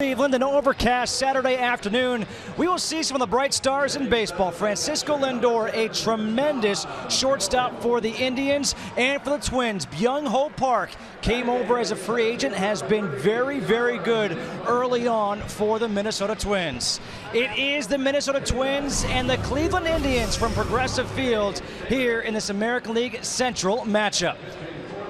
Cleveland, an overcast Saturday afternoon. We will see some of the bright stars in baseball. Francisco Lindor, a tremendous shortstop for the Indians and for the Twins. Byung-Ho Park came over as a free agent, has been very, very good early on for the Minnesota Twins. It is the Minnesota Twins and the Cleveland Indians from Progressive Field here in this American League Central matchup.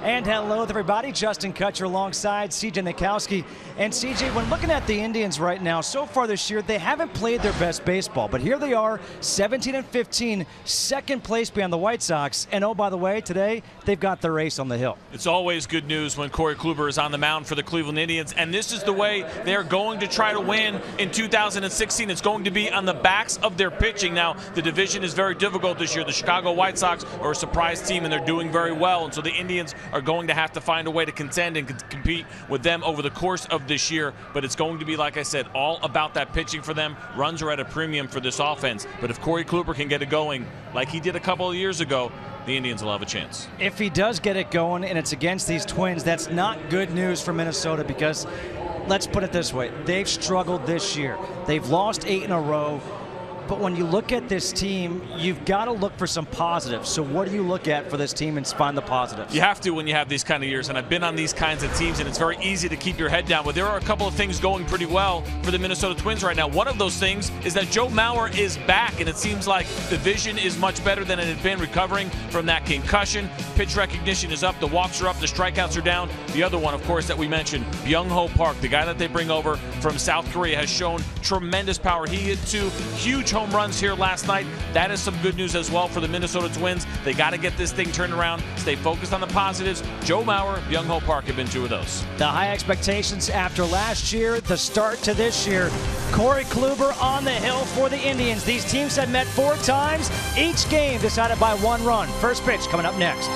And hello everybody, Justin Kutcher alongside CJ Nikowski. And CJ, when looking at the Indians right now, so far this year, they haven't played their best baseball. But here they are, 17-15, second place behind the White Sox. And oh, by the way, today, they've got their ace on the hill. It's always good news when Corey Kluber is on the mound for the Cleveland Indians. And this is the way they're going to try to win in 2016. It's going to be on the backs of their pitching. Now, the division is very difficult this year. The Chicago White Sox are a surprise team, and they're doing very well. And so the Indians are going to have to find a way to contend and compete with them over the course of this year. But it's going to be, like I said, all about that pitching for them. Runs are at a premium for this offense. But if Corey Kluber can get it going like he did a couple of years ago, the Indians will have a chance. If he does get it going and it's against these Twins, that's not good news for Minnesota because, let's put it this way, they've struggled this year. They've lost 8 in a row. But when you look at this team, you've got to look for some positives. So what do you look at for this team and find the positives? You have to when you have these kind of years, and I've been on these kinds of teams, and it's very easy to keep your head down. But there are a couple of things going pretty well for the Minnesota Twins right now. One of those things is that Joe Mauer is back, and it seems like the vision is much better than it had been, recovering from that concussion. Pitch recognition is up, the walks are up, the strikeouts are down. The other one, of course, that we mentioned, Byung-Ho Park, the guy that they bring over from South Korea, has shown tremendous power. He hit 2 huge home runs here last night. That is some good news as well for the Minnesota Twins. They got to get this thing turned around, stay focused on the positives. Joe Mauer, Byung-Ho Park have been 2 of those. The high expectations after last year, the start to this year. Corey Kluber on the hill for the Indians. These teams had met 4 times, each game decided by 1 run. First pitch coming up next.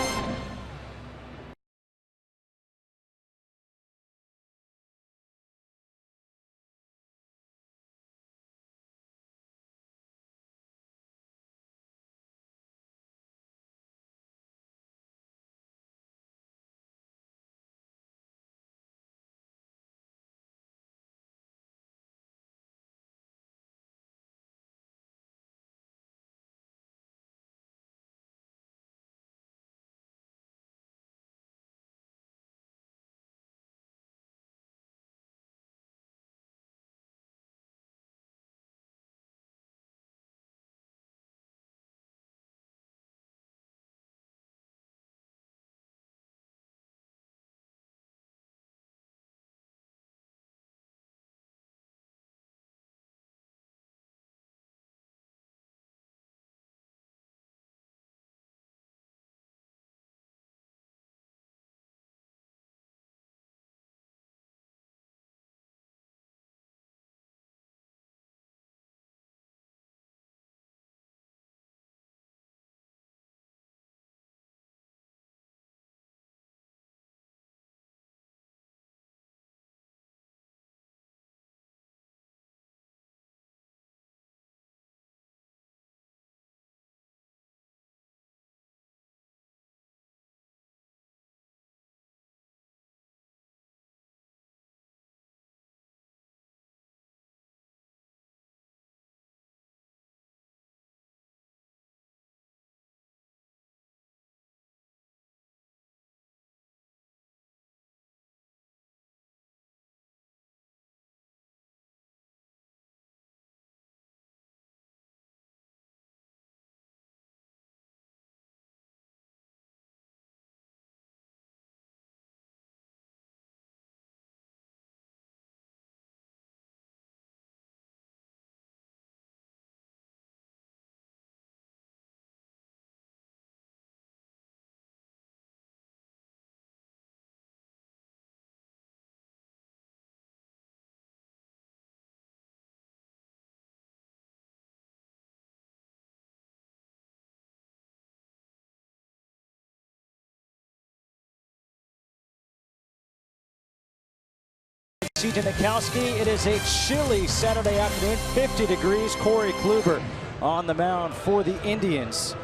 CJ Nikowski. It is a chilly Saturday afternoon, 50 degrees. Corey Kluber on the mound for the Indians.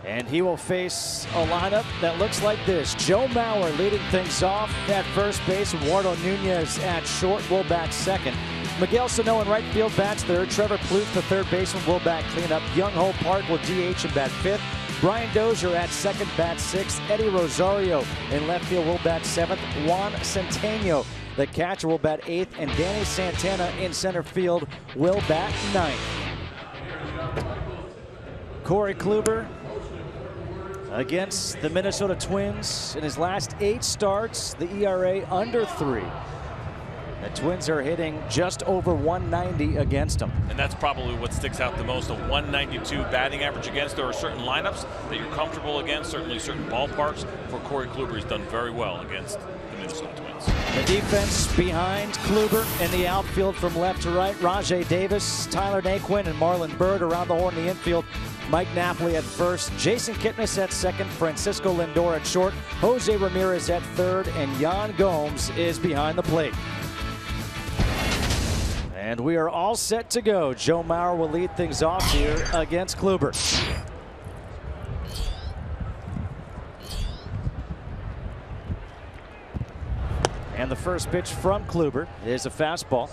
And he will face a lineup that looks like this. Joe Mauer leading things off at first base. Eduardo Nunez at short will bat second. Miguel Sano in right field bats third. Trevor Plouffe, the third baseman, will bat cleanup. Young Ho Park will DH and bat fifth. Brian Dozier at second, bat sixth. Eddie Rosario in left field will bat seventh. Juan Centeno, the catcher, will bat eighth. And Danny Santana in center field will bat ninth. Corey Kluber against the Minnesota Twins. In his last 8 starts, the ERA under 3. The Twins are hitting just over 190 against them. And that's probably what sticks out the most, a 192 batting average against. There are certain lineups that you're comfortable against, certainly certain ballparks. For Corey Kluber, he's done very well against the Minnesota Twins. The defense behind Kluber in the outfield from left to right. Rajay Davis, Tyler Naquin, and Marlon Byrd around the horn in the infield. Mike Napoli at first, Jason Kipnis at second, Francisco Lindor at short, Jose Ramirez at third, and Yan Gomes is behind the plate. And we are all set to go. Joe Mauer will lead things off here against Kluber. And the first pitch from Kluber is a fastball.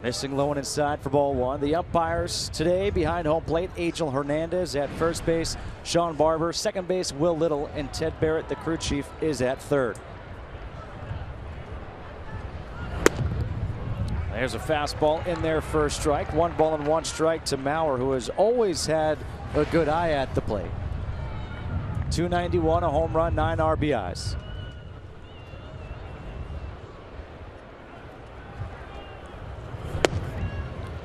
Missing low and inside for ball one. The umpires today behind home plate, Angel Hernandez at first base, Sean Barber, second base, Will Little, and Ted Barrett, the crew chief, is at third. There's a fastball in there for a strike. 1 ball and 1 strike to Mauer, who has always had a good eye at the plate. 291, a home run, 9 RBIs.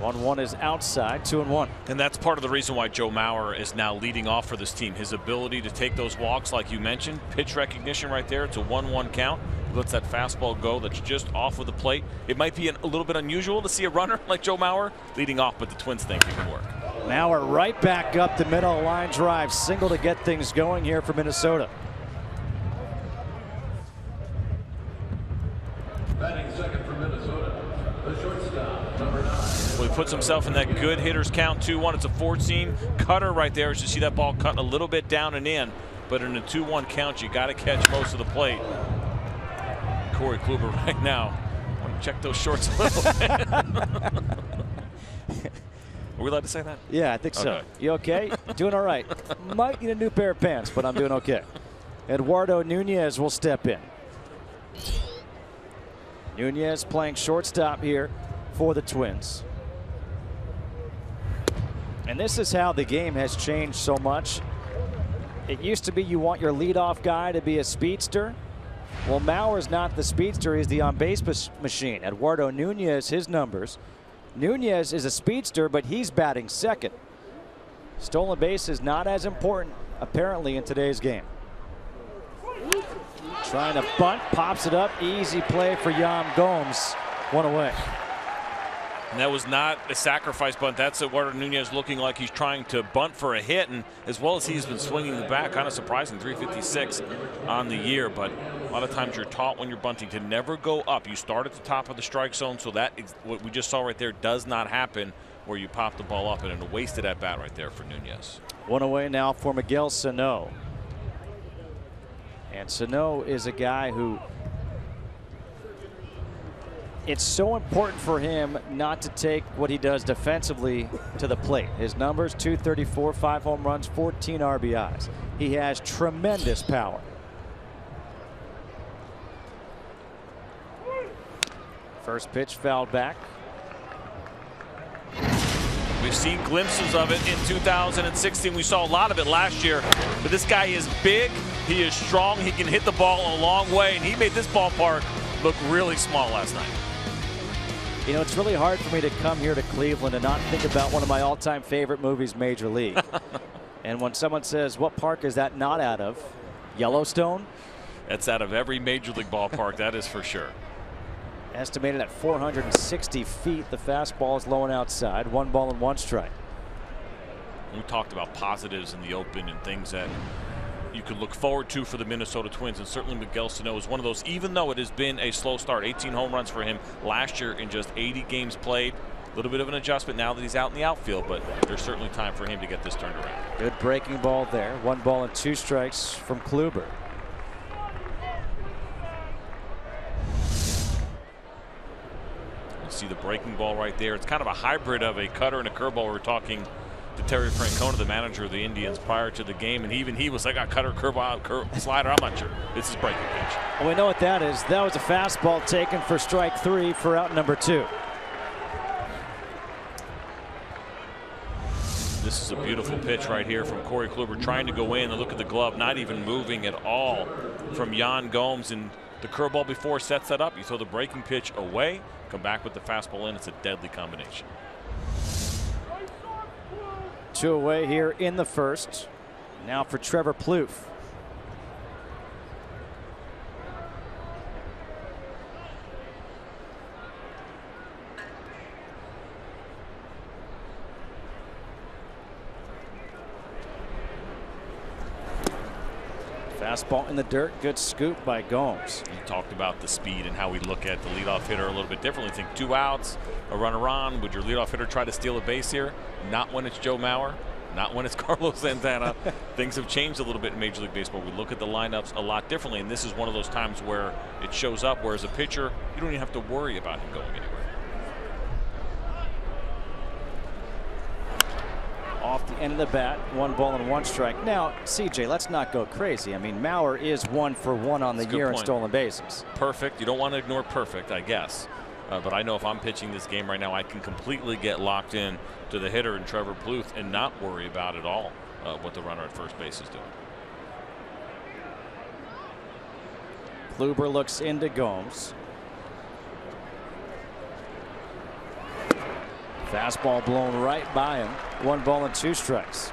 1-1 is outside, 2-1. And that's part of the reason why Joe Mauer is now leading off for this team. His ability to take those walks, like you mentioned, pitch recognition right there. It's a 1-1 count. He lets that fastball go that's just off of the plate. It might be a little bit unusual to see a runner like Joe Mauer leading off, but the Twins think it can work. Mauer right back up the middle, line drive, single to get things going here for Minnesota. Batting second for Minnesota, the shortstop, number 9. Well, he puts himself in that good hitters count, 2-1. It's a 4-seam cutter right there as you see that ball cut a little bit down and in. But in a 2-1 count, you got to catch most of the plate. Corey Kluber right now. I want to check those shorts a little bit. Are we allowed to say that? Yeah, I think so. Okay. You okay? Doing all right. Might need a new pair of pants, but I'm doing okay. Eduardo Nunez will step in. Nunez playing shortstop here for the Twins. And this is how the game has changed so much. It used to be you want your leadoff guy to be a speedster. Well, Mauer's not the speedster, he's the on-base machine. Eduardo Nunez, his numbers. Nunez is a speedster, but he's batting second. Stolen base is not as important, apparently, in today's game. Trying to bunt, pops it up, easy play for Yan Gomes. 1 away. And that was not a sacrifice bunt. That's Eduardo Nunez looking like he's trying to bunt for a hit, and as well as he's been swinging the bat, kind of surprising, 356 on the year. But a lot of times you're taught when you're bunting to never go up. You start at the top of the strike zone, so that what we just saw right there does not happen where you pop the ball up, and a wasted at bat right there for Nunez. 1 away now for Miguel Sano. And Sano is a guy who, it's so important for him not to take what he does defensively to the plate. His numbers, 234, 5 home runs, 14 RBIs. He has tremendous power. First pitch fouled back. We've seen glimpses of it in 2016. We saw a lot of it last year. But this guy is big, he is strong, he can hit the ball a long way, and he made this ballpark look really small last night. You know, it's really hard for me to come here to Cleveland and not think about one of my all-time favorite movies, Major League. And when someone says, what park is that not out of? Yellowstone? That's out of every Major League ballpark, that is for sure. Estimated at 460 feet. The fastball is low and outside. 1 ball and 1 strike. We talked about positives in the open and things that you could look forward to for the Minnesota Twins, and certainly Miguel Sano is one of those, even though it has been a slow start. 18 home runs for him last year in just 80 games played. A little bit of an adjustment now that he's out in the outfield, but there's certainly time for him to get this turned around. Good breaking ball there. 1 ball and 2 strikes from Kluber. You see the breaking ball right there. It's kind of a hybrid of a cutter and a curveball. We were talking to Terry Francona, the manager of the Indians, prior to the game, and even he was like, "I cutter, curveball, slider." I'm not sure. This is breaking pitch. Well, we know what that is. That was a fastball taken for strike 3 for out number 2. This is a beautiful pitch right here from Corey Kluber, trying to go in and look at the glove, not even moving at all from Yan Gomes. And the curveball before sets that up. You throw the breaking pitch away, come back with the fastball in. It's a deadly combination. 2 away here in the first. Now for Trevor Plouffe. Fastball in the dirt. Good scoop by Gomes. You talked about the speed and how we look at the leadoff hitter a little bit differently. Think 2 outs, a runner on. Would your leadoff hitter try to steal a base here? Not when it's Joe Mauer. Not when it's Carlos Santana. Things have changed a little bit in Major League Baseball. We look at the lineups a lot differently, and this is one of those times where it shows up, whereas a pitcher, you don't even have to worry about him going anywhere. Off the end of the bat, 1 ball and 1 strike. Now, CJ, let's not go crazy. I mean, Mauer is 1 for 1 on the year in stolen bases. Perfect. You don't want to ignore perfect, I guess. But I know if I'm pitching this game right now, I can completely get locked in to the hitter and Trevor Plouffe and not worry about at all what the runner at first base is doing. Kluber looks into Gomes. Fastball blown right by him. 1 ball and 2 strikes.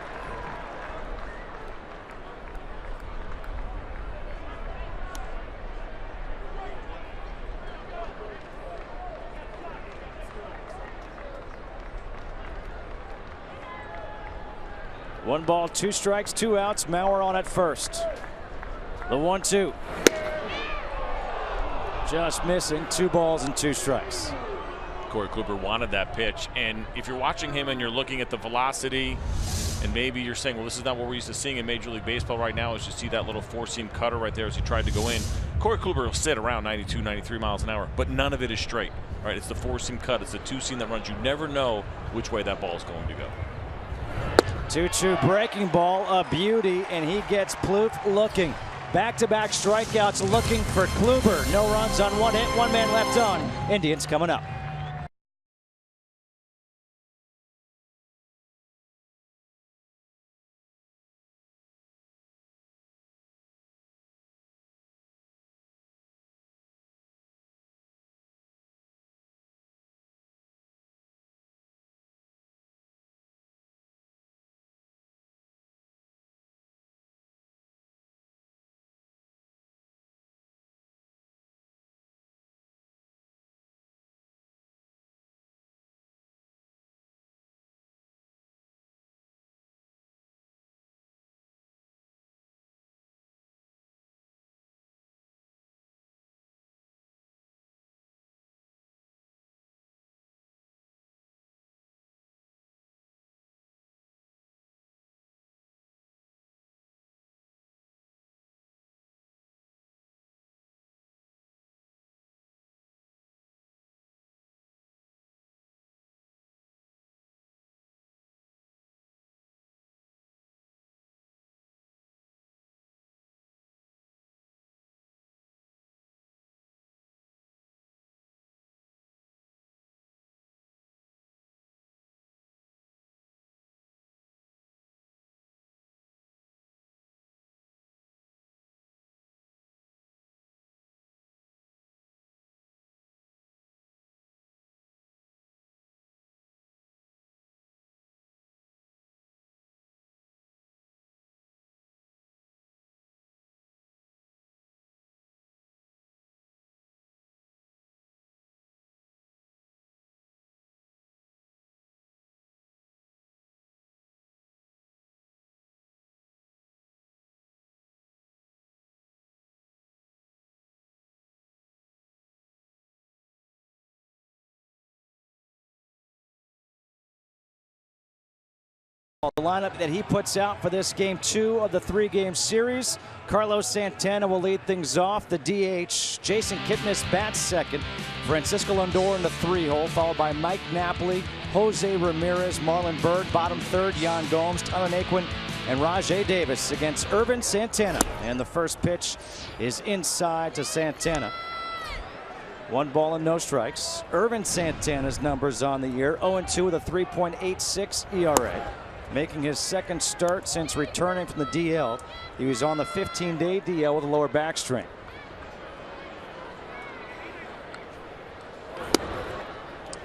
One ball, 2 strikes, 2 outs. Mauer on at first. The 1-2. Just missing. 2 balls and 2 strikes. Corey Kluber wanted that pitch, and if you're watching him and you're looking at the velocity, and maybe you're saying, well, this is not what we're used to seeing in Major League Baseball right now, is you see that little 4-seam cutter right there as he tried to go in. Corey Kluber will sit around 92, 93 miles an hour, but none of it is straight. Right? It's the 4-seam cut. It's the 2-seam that runs. You never know which way that ball is going to go. 2-2 breaking ball, a beauty, and he gets Plouffe looking. Back-to-back strikeouts looking for Kluber. No runs on 1 hit, 1 man left on. Indians coming up. The lineup that he puts out for this game 2 of the 3-game series. Carlos Santana will lead things off. The DH, Jason Kipnis bats second. Francisco Lindor in the 3-hole, followed by Mike Napoli, Jose Ramirez, Marlon Byrd, bottom third, Yan Gomes, Tyler Naquin, and Rajai Davis against Ervin Santana. And the first pitch is inside to Santana. 1 ball and no strikes. Ervin Santana's numbers on the year, 0-2 with a 3.86 ERA. Making his second start since returning from the DL. He was on the 15-day DL with a lower back strain.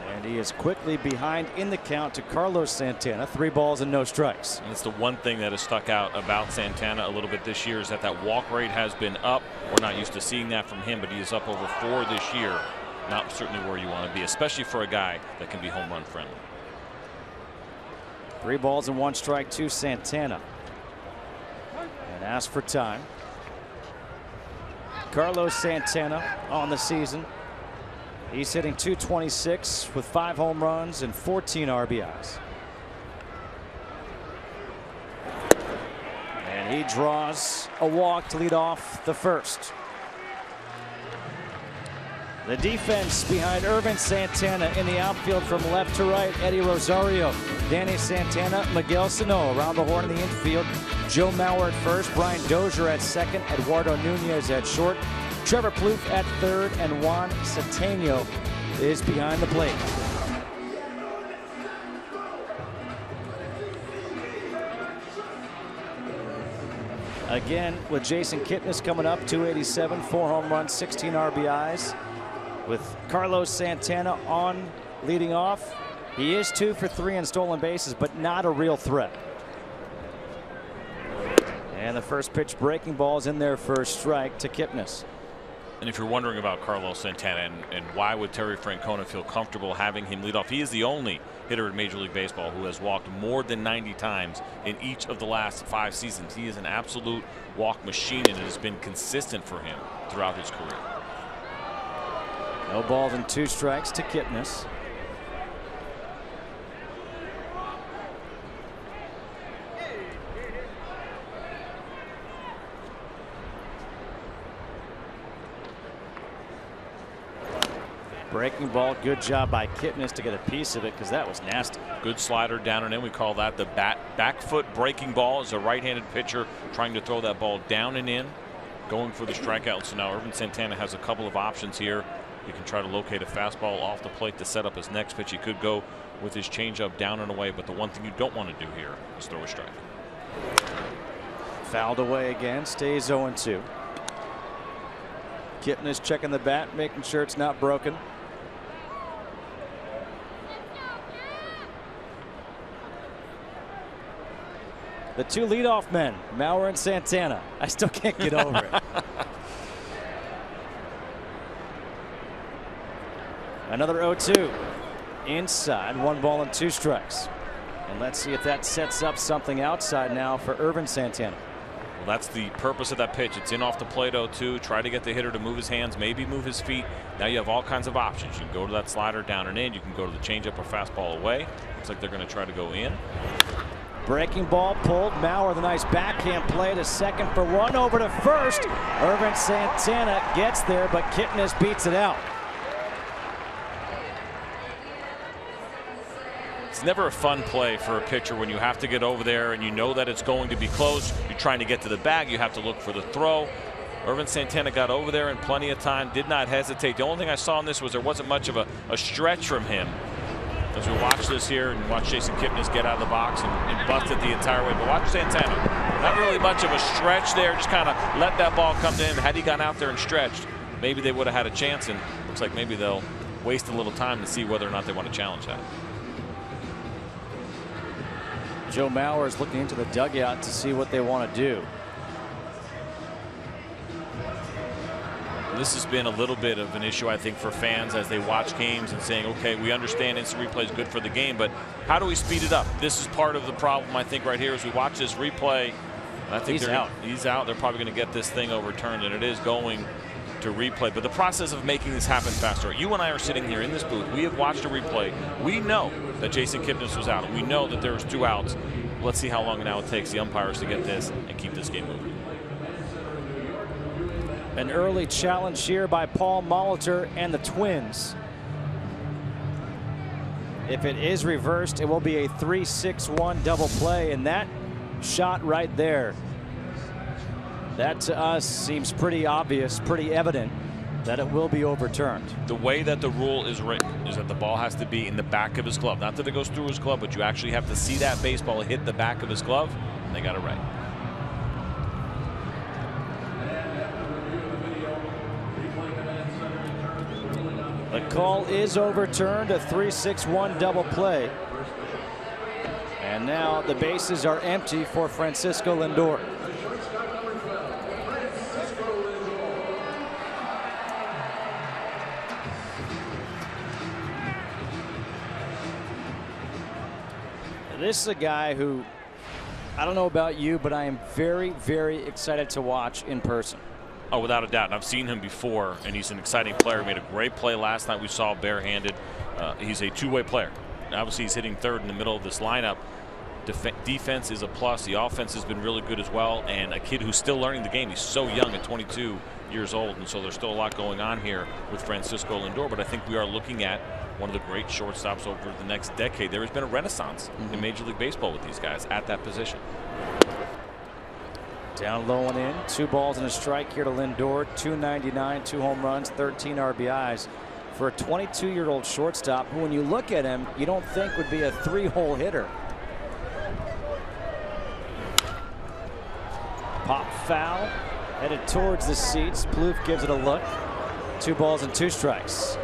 And he is quickly behind in the count to Carlos Santana. 3 balls and no strikes. And it's the one thing that has stuck out about Santana a little bit this year is that walk rate has been up. We're not used to seeing that from him, but he is up over 4 this year. Not certainly where you want to be, especially for a guy that can be home run friendly. 3 balls and 1 strike to Santana. And ask for time. Carlos Santana on the season. He's hitting .226 with 5 home runs and 14 RBIs. And he draws a walk to lead off the first. The defense behind Ervin Santana in the outfield from left to right. Eddie Rosario, Danny Santana, Miguel Sano around the horn in the infield. Joe Mauer at first, Brian Dozier at second, Eduardo Nunez at short, Trevor Plouffe at third, and Juan Ceteno is behind the plate. Again, with Jason Kipnis coming up, 287, 4 home runs, 16 RBIs. With Carlos Santana on leading off, he is 2 for 3 in stolen bases, but not a real threat. And the first pitch, breaking ball, is in there for a strike to Kipnis. And if you're wondering about Carlos Santana and why would Terry Francona feel comfortable having him lead off, he is the only hitter in Major League Baseball who has walked more than 90 times in each of the last 5 seasons. He is an absolute walk machine, and it has been consistent for him throughout his career. No balls and 2 strikes to Kipnis. Breaking ball, good job by Kipnis to get a piece of it because that was nasty. Good slider down and in. We call that the back foot breaking ball. As a right-handed pitcher trying to throw that ball down and in, going for the strikeout. So now Ervin Santana has a couple of options here. He can try to locate a fastball off the plate to set up his next pitch. He could go with his changeup down and away, but the one thing you don't want to do here is throw a strike. Fouled away again, stays 0-2. Kipnis checking the bat, making sure it's not broken. The 2 leadoff men, Mauer and Santana. I still can't get over it. Another 0-2. Inside, 1 ball and 2 strikes. And let's see if that sets up something outside now for Ervin Santana. Well, that's the purpose of that pitch. It's in off the plate 0-2. Try to get the hitter to move his hands, maybe move his feet. Now you have all kinds of options. You can go to that slider down and in. You can go to the changeup or fastball away. Looks like they're going to try to go in. Breaking ball pulled. Mauer, the nice backhand play to second for 1, over to first. Ervin Santana gets there, but Kipnis beats it out. It's never a fun play for a pitcher when you have to get over there and you know that it's going to be close. You're trying to get to the bag. You have to look for the throw. Ervin Santana got over there in plenty of time, did not hesitate. The only thing I saw in this was there wasn't much of a stretch from him. As we watch this here and watch Jason Kipnis get out of the box and bust it the entire way. But watch Santana. Not really much of a stretch there. Just kind of let that ball come to him. Had he gone out there and stretched, maybe they would have had a chance. And looks like maybe they'll waste a little time to see whether or not they want to challenge that. Joe Mauer is looking into the dugout to see what they want to do. This has been a little bit of an issue, I think, for fans as they watch games and saying, okay, we understand instant replay is good for the game, but how do we speed it up? This is part of the problem, I think, right here as we watch this replay. I think he's out. They're probably going to get this thing overturned, and it is going to replay. But the process of making this happen faster. You and I are sitting here in this booth. We have watched a replay. We know that Jason Kipnis was out. We know that there was 2 outs. let's see how long now it takes the umpires to get this and keep this game moving. An early challenge here by Paul Molitor and the Twins. If it is reversed, it will be a 3-6-1 double play, and that shot right there, that to us seems pretty obvious, pretty evident that it will be overturned. The way that the rule is written is that the ball has to be in the back of his glove. Not that it goes through his glove, but you actually have to see that baseball hit the back of his glove, and they got it right. The call is overturned, a 3-6-1 double play. And now the bases are empty for Francisco Lindor. This is a guy who, I don't know about you, but I am very, very excited to watch in person. Oh, without a doubt. And I've seen him before, and he's an exciting player. He made a great play last night. We saw barehanded. He's a two-way player. And obviously, he's hitting third in the middle of this lineup. Defense is a plus. The offense has been really good as well. And a kid who's still learning the game. He's so young at 22 years old. And so there's still a lot going on here with Francisco Lindor. But I think we are looking at one of the great shortstops over the next decade. There has been a renaissance in Major League Baseball with these guys at that position. Down low and in. 2 balls and a strike here to Lindor. 299, 2 home runs, 13 RBIs for a 22-year-old shortstop who, when you look at him, you don't think would be a 3-hole hitter. Pop foul, headed towards the seats. Plouffe gives it a look. 2 balls and 2 strikes.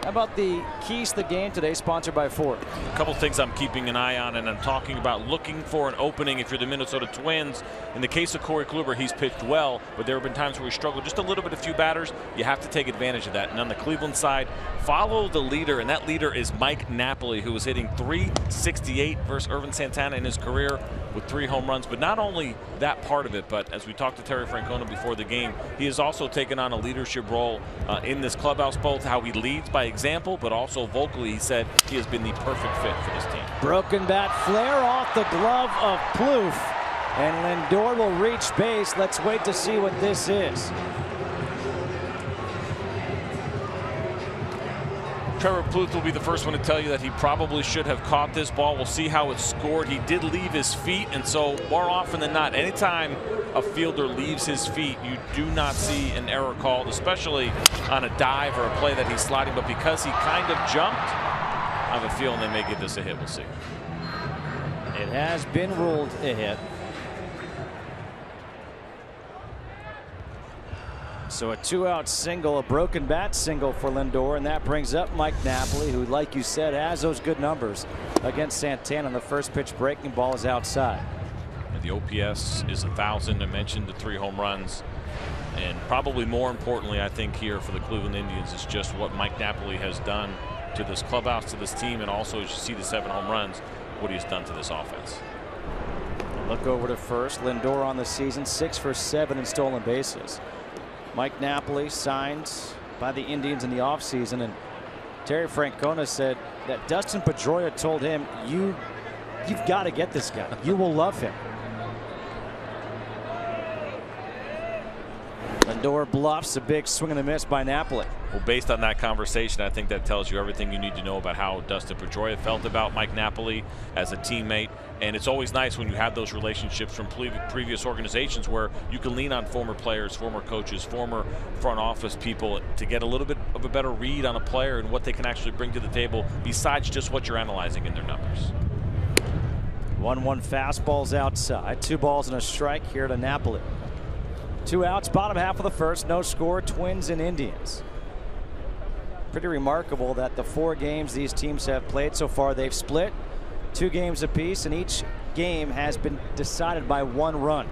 How about the keys to the game today, sponsored by Ford? A couple things I'm keeping an eye on, and I'm talking about looking for an opening if you're the Minnesota Twins. In the case of Corey Kluber, he's pitched well, but there have been times where he struggled just a little bit, a few batters. You have to take advantage of that. And on the Cleveland side, follow the leader, and that leader is Mike Napoli, who was hitting .368 versus Irvin Santana in his career with 3 home runs. But not only that part of it, but as we talked to Terry Francona before the game, he has also taken on a leadership role in this clubhouse, both how he leads by example, but also vocally. He said he has been the perfect fit for this team. Broken bat flare off the glove of Plouffe, and Lindor will reach base. Let's wait to see what this is. Trevor Plouffe will be the first one to tell you that he probably should have caught this ball. We'll see how it's scored. He did leave his feet, and so more often than not, anytime a fielder leaves his feet, you do not see an error called, especially on a dive or a play that he's sliding. But because he kind of jumped, I have a feeling they may give this a hit. We'll see. It has been ruled a hit. So a 2-out single, a broken bat single for Lindor, and that brings up Mike Napoli, who, like you said, has those good numbers against Santana. The first pitch breaking ball is outside. And the OPS is 1,000. I mentioned the 3 home runs. And probably more importantly, I think here for the Cleveland Indians is just what Mike Napoli has done to this clubhouse, to this team, and also as you see the 7 home runs, what he's done to this offense. Look over to first. Lindor on the season, 6 for 7 in stolen bases. Mike Napoli signed by the Indians in the offseason, and Terry Francona said that Dustin Pedroia told him, you've got to get this guy. You will love him. Lindor bluffs, a big swing and a miss by Napoli. Well, based on that conversation, I think that tells you everything you need to know about how Dustin Pedroia felt about Mike Napoli as a teammate. And it's always nice when you have those relationships from previous organizations where you can lean on former players, former coaches, former front office people to get a little bit of a better read on a player and what they can actually bring to the table besides just what you're analyzing in their numbers. 1-1 fastballs outside. 2 balls and a strike here to Napoli. 2 outs, bottom half of the first, no score, Twins and Indians. Pretty remarkable that the 4 games these teams have played so far, they've split 2 games apiece, and each game has been decided by 1 run.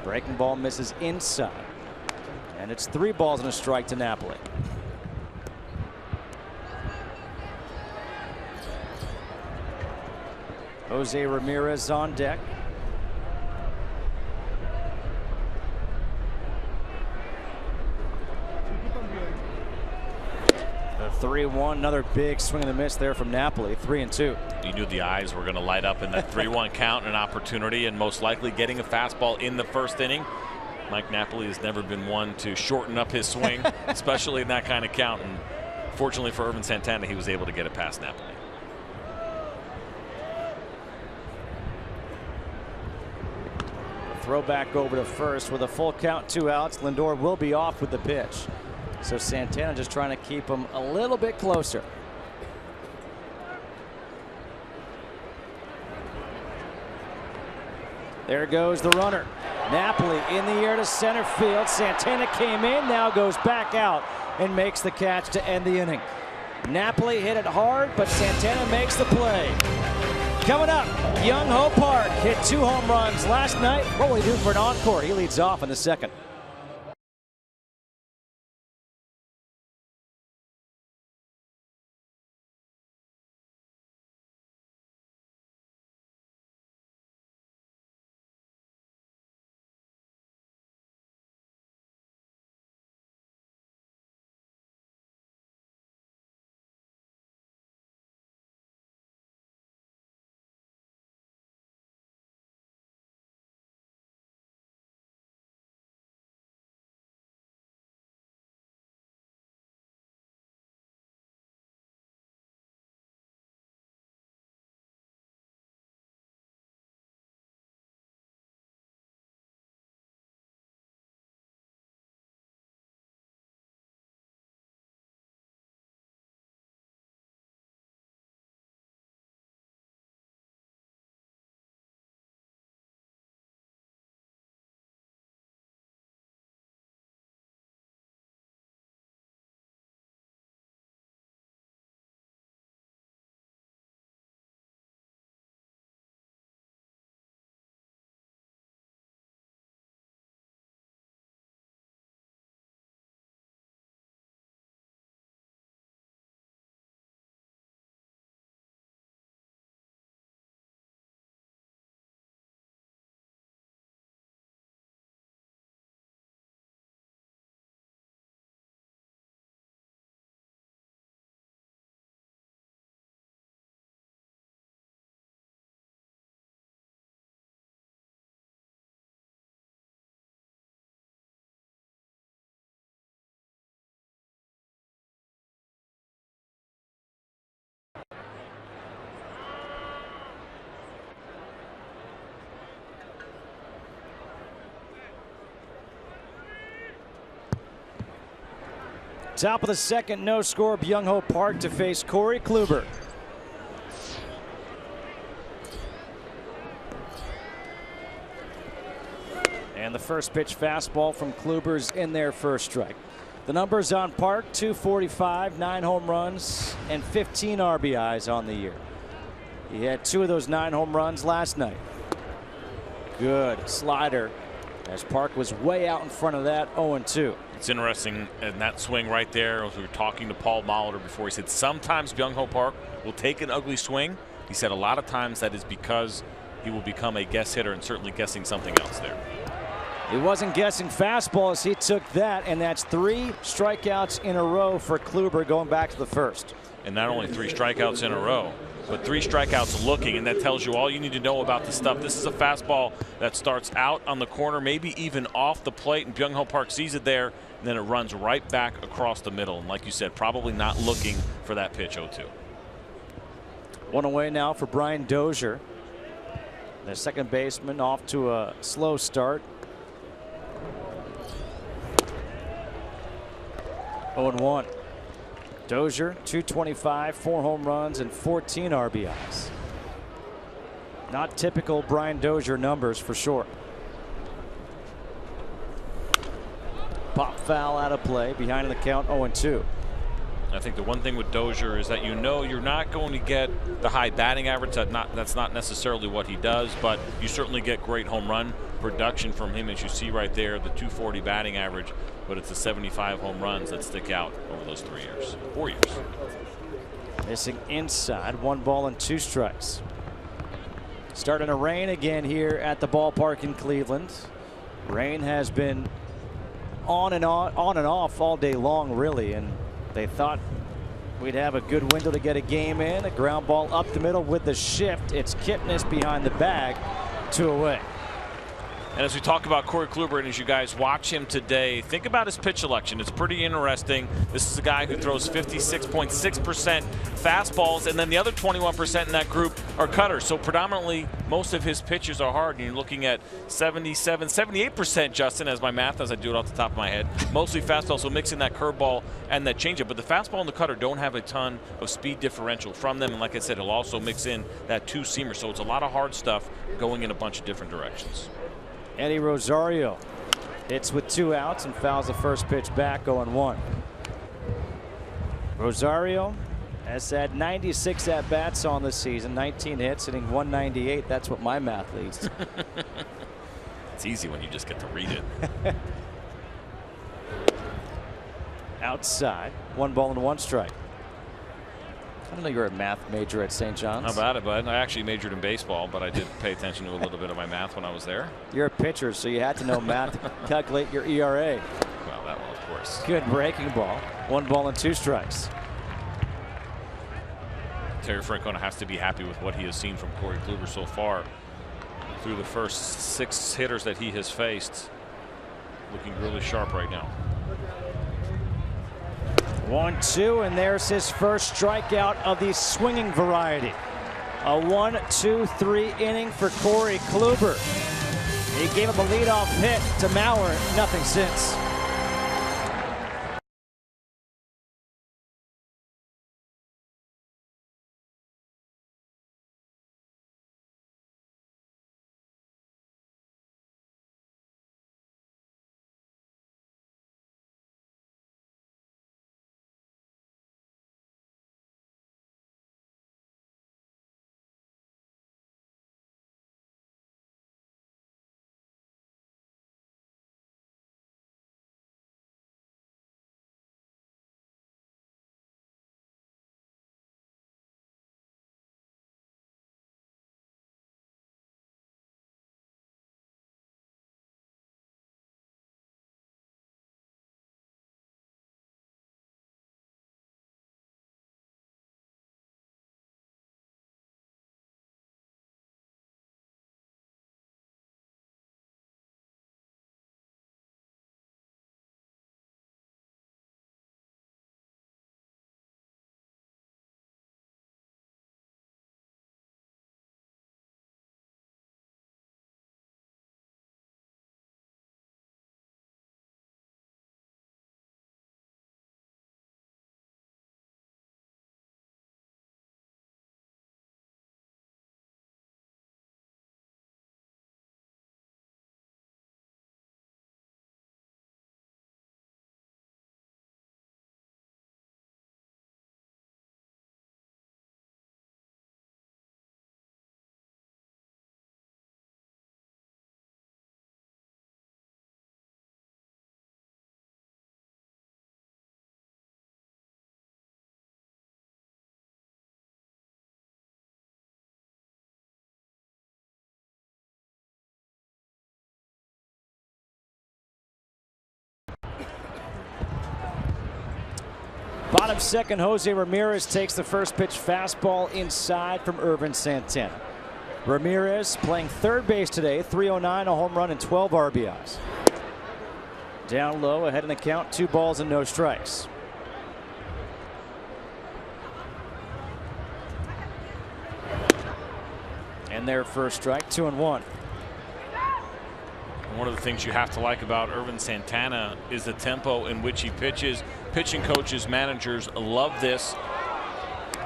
Breaking ball misses inside, and it's 3 balls and a strike to Napoli. Jose Ramirez on deck. 3-1, another big swing and a miss there from Napoli, 3-2. You knew the eyes were going to light up in that 3-1 count, an opportunity, and most likely getting a fastball in the first inning. Mike Napoli has never been one to shorten up his swing, especially in that kind of count. And fortunately for Ervin Santana, he was able to get it past Napoli. Throw back over to first with a full count, 2 outs. Lindor will be off with the pitch. So Santana just trying to keep him a little bit closer. There goes the runner. Napoli in the air to center field. Santana came in, now goes back out and makes the catch to end the inning. Napoli hit it hard, but Santana makes the play. Coming up, Young Ho Park hit 2 home runs last night. What will he do for an encore? He leads off in the second. Top of the second, no score, Byung Ho Park to face Corey Kluber. And the first pitch fastball from Kluber's in there, first strike. The numbers on Park: 245, 9 home runs, and 15 RBIs on the year. He had 2 of those 9 home runs last night. Good slider, as Park was way out in front of that, 0-2. It's interesting in that swing right there, as we were talking to Paul Molitor before, he said sometimes Byung Ho Park will take an ugly swing. He said a lot of times that is because he will become a guess hitter, and certainly guessing something else there. He wasn't guessing fastballs. He took that, and that's 3 strikeouts in a row for Kluber going back to the first. And not only 3 strikeouts in a row, but 3 strikeouts looking, and that tells you all you need to know about the stuff. This is a fastball that starts out on the corner, maybe even off the plate, and Byung Ho Park sees it there, and then it runs right back across the middle. And like you said, probably not looking for that pitch, 0-2. 1 away now for Brian Dozier. The second baseman off to a slow start. 0-1. Dozier, 225, 4 home runs, and 14 RBIs. Not typical Brian Dozier numbers for sure. Pop foul out of play, behind in the count, 0-2. I think the one thing with Dozier is that you know you're not going to get the high batting average. That's not necessarily what he does, but you certainly get great home run production from him, as you see right there, the 240 batting average, but it's the 75 home runs that stick out over those 4 years. Missing inside, 1 ball and 2 strikes. Starting to rain again here at the ballpark in Cleveland. Rain has been on and off all day long, really, and they thought we'd have a good window to get a game in. A ground ball up the middle with the shift. It's KIPNIS behind the bag, 2 away. And as we talk about Corey Kluber, and as you guys watch him today, think about his pitch selection. It's pretty interesting. This is a guy who throws 56.6% fastballs, and then the other 21% in that group are cutters. So predominantly, most of his pitches are hard, and you're looking at 78%, Justin, as my math, as I do it off the top of my head. Mostly fastball, so mixing that curveball and that changeup. But the fastball and the cutter don't have a ton of speed differential from them, and like I said, he'll also mix in that 2-seamer. So it's a lot of hard stuff going in a bunch of different directions. Eddie Rosario hits with 2 outs and fouls the first pitch back, 0-1. Rosario has had 96 at-bats on the season, 19 hits, hitting 198. That's what my math leads to. It's easy when you just get to read it. Outside, 1 ball and 1 strike. I don't know you're a math major at St. John's. How about it, bud? I actually majored in baseball, but I did pay attention to a little bit of my math when I was there. You're a pitcher, so you had to know math to calculate your ERA. Well, that one, of course. Good breaking ball. 1 ball and 2 strikes. Terry Francona has to be happy with what he has seen from Corey Kluber so far through the first 6 hitters that he has faced. Looking really sharp right now. 1-2, and there's his first strikeout of the swinging variety. A 1-2-3 inning for Corey Kluber. He gave up a leadoff hit to Mauer, nothing since. Bottom second, Jose Ramirez takes the first pitch fastball inside from Ervin Santana. Ramirez playing third base today, 309, a home run and 12 RBIs. Down low, ahead in the count, 2 balls and no strikes. And their first strike, 2-1. One of the things you have to like about Ervin Santana is the tempo in which he pitches. Pitching coaches, managers love this.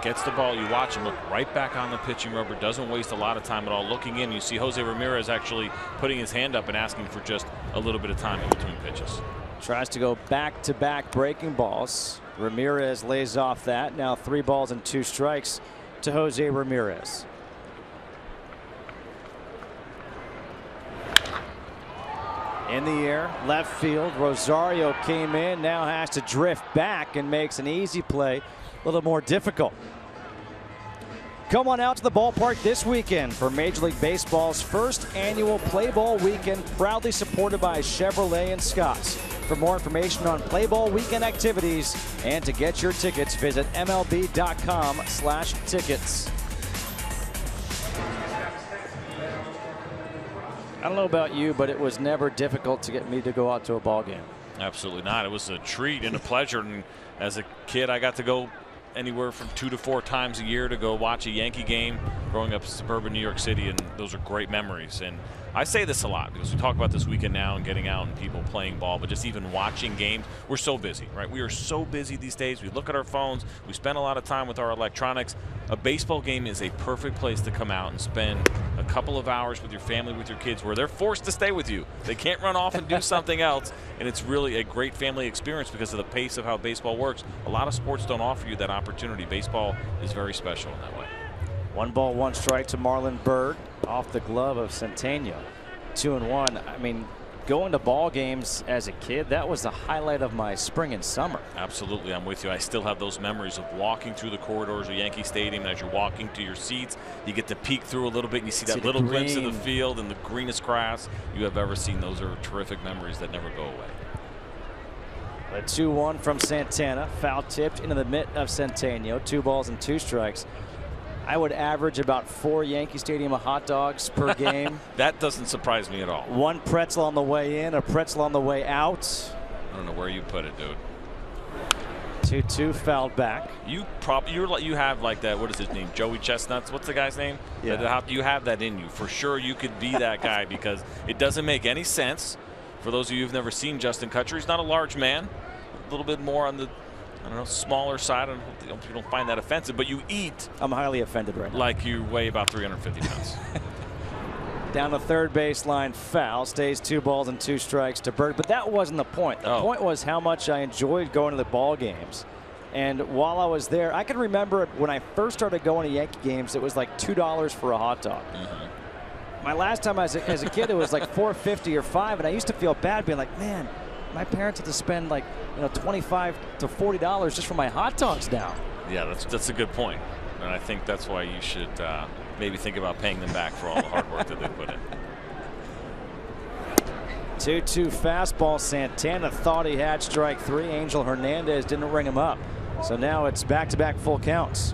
Gets the ball, you watch him look right back on the pitching rubber, doesn't waste a lot of time at all. Looking in, you see Jose Ramirez actually putting his hand up and asking for just a little bit of time in between pitches. Tries to go back-to-back breaking balls. Ramirez lays off that. Now 3 balls and 2 strikes to Jose Ramirez. In the air, left field. Rosario came in, now has to drift back and makes an easy play a little more difficult. Come on out to the ballpark this weekend for Major League Baseball's first annual Play Ball Weekend, proudly supported by Chevrolet and Scotts. For more information on Play Ball Weekend activities and to get your tickets, visit MLB.com/tickets. I don't know about you, but it was never difficult to get me to go out to a ball game. Absolutely not. It was a treat and a pleasure. And as a kid, I got to go anywhere from 2 to 4 times a year to go watch a Yankee game growing up in suburban New York City, and those are great memories. And I say this a lot because we talk about this weekend now and getting out and people playing ball, but just even watching games, we're so busy, right? We are so busy these days. We look at our phones. We spend a lot of time with our electronics. A baseball game is a perfect place to come out and spend a couple of hours with your family, with your kids, where they're forced to stay with you. They can't run off and do something else, and it's really a great family experience because of the pace of how baseball works. A lot of sports don't offer you that opportunity. Baseball is very special in that way. 1 ball, 1 strike to Marlon Byrd off the glove of Santana. 2-1. I mean, going to ball games as a kid, that was the highlight of my spring and summer. Absolutely, I'm with you. I still have those memories of walking through the corridors of Yankee Stadium, and as you're walking to your seats, you get to peek through a little bit and you see that little glimpse of the field and the greenest grass you have ever seen. Those are terrific memories that never go away. A 2-1 from Santana, foul tipped into the mitt of Centeno. 2 balls and 2 strikes. I would average about 4 Yankee Stadium hot dogs per game. That doesn't surprise me at all. 1 pretzel on the way in, a pretzel on the way out. I don't know where you put it, dude. 2-2 fouled back. You have like that. What is his name? Joey Chestnuts. What's the guy's name? Yeah. You have that in you for sure. You could be that guy because it doesn't make any sense. For those of you who've never seen Justin Kutcher, he's not a large man. A little bit more on the, I don't know, smaller side. I hope you don't find that offensive, but you eat. I'm highly offended right now. Like you weigh about 350 pounds. Down the third baseline, foul. Stays 2 balls and 2 strikes to Byrd. But that wasn't the point. The point was how much I enjoyed going to the ball games. And while I was there, I can remember when I first started going to Yankee games, it was like $2 for a hot dog. My last time as a kid, it was like $4.50 or $5, and I used to feel bad being like, man, my parents had to spend like $25 to $40 just for my hot dogs now. Yeah, that's a good point, and I think that's why you should maybe think about paying them back for all the hard work that they put in. 2-2 fastball. Santana thought he had strike 3. Angel Hernandez didn't ring him up, so now it's back-to-back full counts.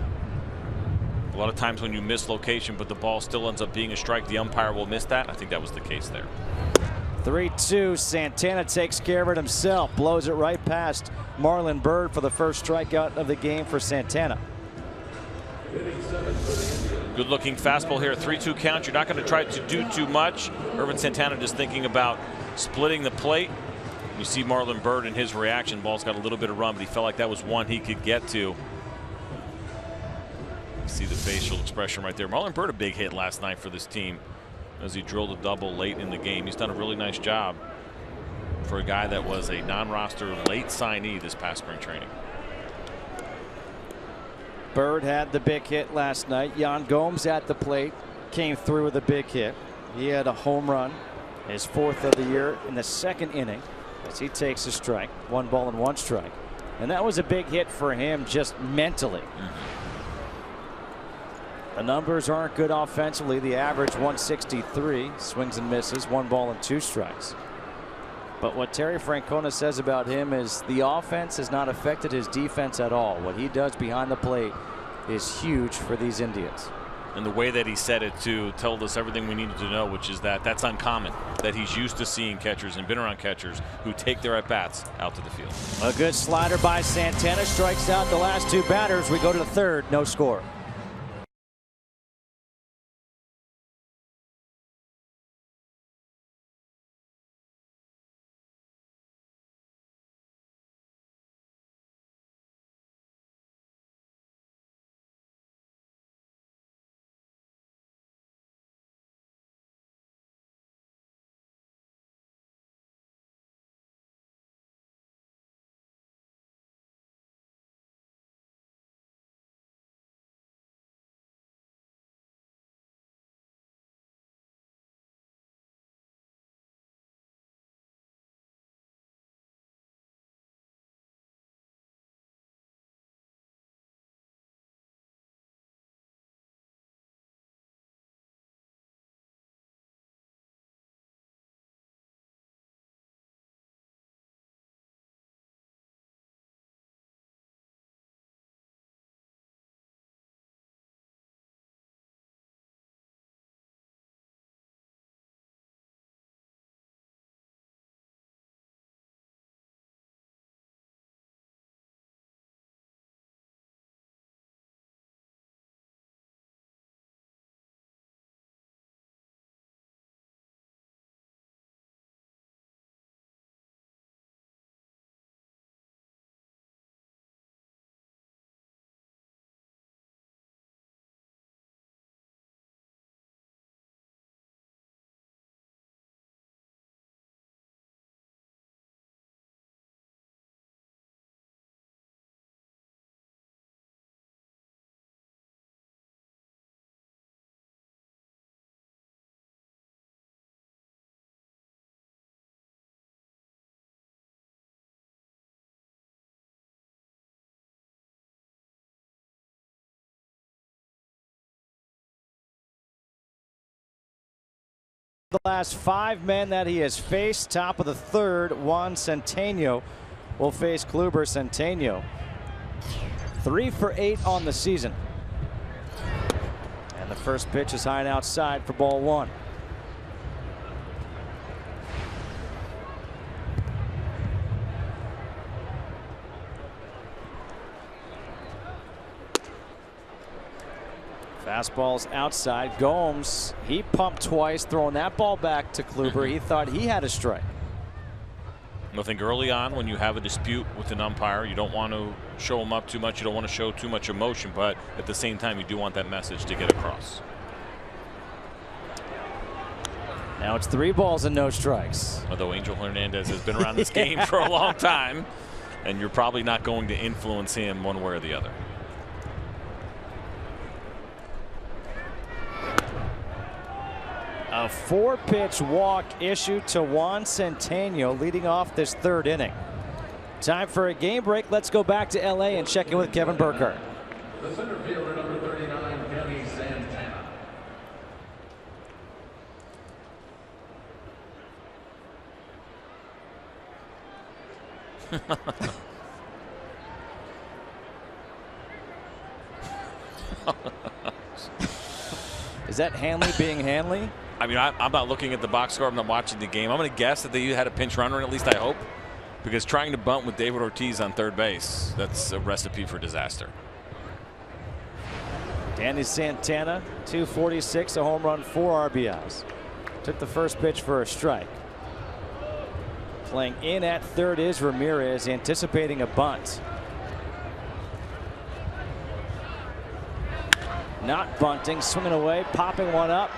A lot of times when you miss location, but the ball still ends up being a strike, the umpire will miss that. I think that was the case there. 3-2. Santana takes care of it himself, blows it right past Marlon Byrd for the first strikeout of the game for Santana. Good looking fastball here. 3-2 count. You're not going to try to do too much. Irvin Santana just thinking about splitting the plate. You see Marlon Byrd in his reaction. Ball's got a little bit of run, but he felt like that was one he could get to. See the facial expression right there. Marlon Byrd, a big hit last night for this team as he drilled a double late in the game. He's done a really nice job for a guy that was a non-roster late signee this past spring training. Byrd had the big hit last night. Yan Gomes at the plate came through with a big hit. He had a home run, his 4th of the year in the 2nd inning as he takes a strike. 1 ball and 1 strike. And that was a big hit for him just mentally. The numbers aren't good offensively. The average 163, swings and misses, 1 ball and 2 strikes. But what Terry Francona says about him is the offense has not affected his defense at all. What he does behind the plate is huge for these Indians. And the way that he said it too told us everything we needed to know, which is that that's uncommon, that he's used to seeing catchers and been around catchers who take their at-bats out to the field. A good slider by Santana, strikes out the last 2 batters. We go to the 3rd, no score. the last 5 men that he has faced. Top of the third, Juan Centeno will face Kluber. Centeno 3 for 8 on the season. And the first pitch is high and outside for ball 1. Fastball's outside. Gomes, he pumped twice, throwing that ball back to Kluber. He thought he had a strike. I think early on when you have a dispute with an umpire, you don't want to show him up too much. You don't want to show too much emotion, but at the same time, you do want that message to get across. Now it's 3 balls and no strikes. Although Angel Hernandez has been around this game for a long time, and you're probably not going to influence him one way or the other. A 4-pitch walk issued to Juan Centeno leading off this 3rd inning. Time for a game break. Let's go back to LA and check in with Kevin Burkhardt. The center fielder, number 39, Kenny Santana. Is that Hanley being Hanley? I mean, I'm not looking at the box score. I'm not watching the game. I'm going to guess that they had a pinch runner, at least I hope, because trying to bunt with David Ortiz on third base, that's a recipe for disaster. Danny Santana, 246, a home run, 4 RBIs. Took the first pitch for a strike. Playing in at third is Ramirez, anticipating a bunt. Not bunting, swinging away, popping one up.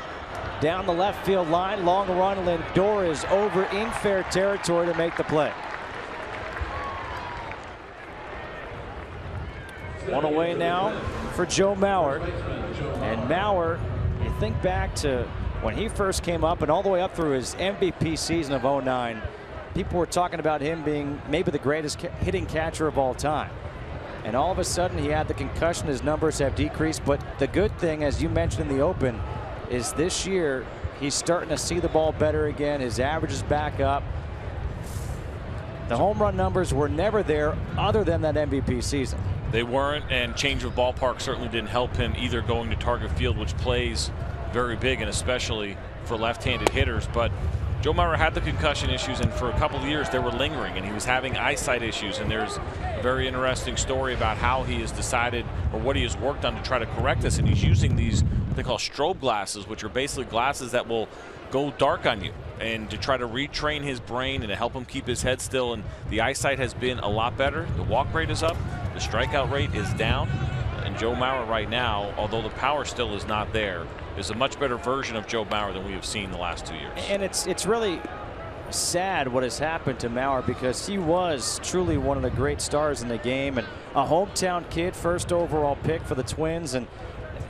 Down the left field line, long run. Lindor is over in fair territory to make the play. One away now for Joe Mauer. And Mauer, you think back to when he first came up and all the way up through his MVP season of '09, people were talking about him being maybe the greatest hitting catcher of all time. And all of a sudden he had the concussion, his numbers have decreased. But the good thing, as you mentioned in the open, is this year he's starting to see the ball better again. His average is back up. The home run numbers were never there other than that MVP season. They weren't, and change of ballpark certainly didn't help him either, going to Target Field, which plays very big, and especially for left-handed hitters. But Joe Mauer had the concussion issues, and for a couple of years they were lingering, and he was having eyesight issues. And there's a very interesting story about how he has decided, or what he has worked on to try to correct this. And he's using these what they call strobe glasses, which are basically glasses that will go dark on you, and to try to retrain his brain and to help him keep his head still. And the eyesight has been a lot better. The walk rate is up, the strikeout rate is down, and Joe Mauer right now, although the power still is not there, is a much better version of Joe Mauer than we have seen the last 2 years. And it's really sad what has happened to Mauer, because he was truly one of the great stars in the game, and a hometown kid, first overall pick for the Twins, and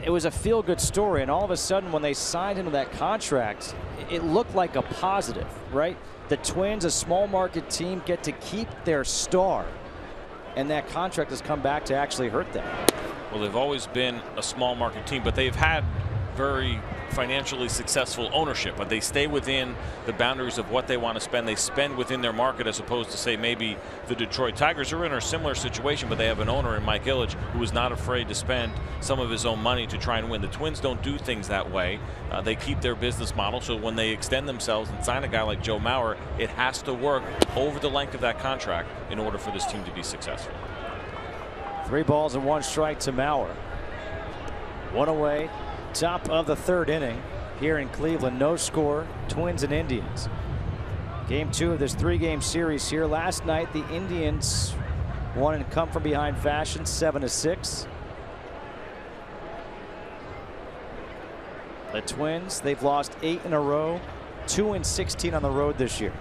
it was a feel-good story. And all of a sudden when they signed him to that contract, it looked like a positive, right? The Twins, a small market team, get to keep their star, and that contract has come back to actually hurt them. Well, they've always been a small market team, but they've had very financially successful ownership, but they stay within the boundaries of what they want to spend. They spend within their market, as opposed to, say, maybe the Detroit Tigers are in a similar situation, but they have an owner in Mike Ilitch who is not afraid to spend some of his own money to try and win. The Twins don't do things that way. They keep their business model, so when they extend themselves and sign a guy like Joe Mauer, it has to work over the length of that contract in order for this team to be successful. 3 balls and 1 strike to Mauer. One away. Top of the 3rd inning here in Cleveland. No score, Twins and Indians. Game 2 of this 3-game series here. Last night the Indians won in come from behind fashion, 7-6. The Twins, they've lost 8 in a row, 2-16 on the road this year.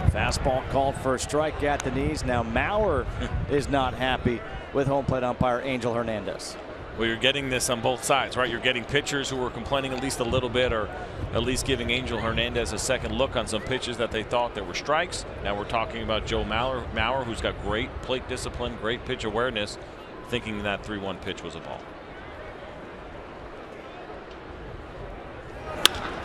Fastball called for a strike at the knees. Now Mauer is not happy with home plate umpire Angel Hernandez. Well, you're getting this on both sides, right? You're getting pitchers who are complaining at least a little bit, or at least giving Angel Hernandez a second look on some pitches that they thought that were strikes. Now we're talking about Joe Mauer, who's got great plate discipline, great pitch awareness, thinking that 3-1 pitch was a ball.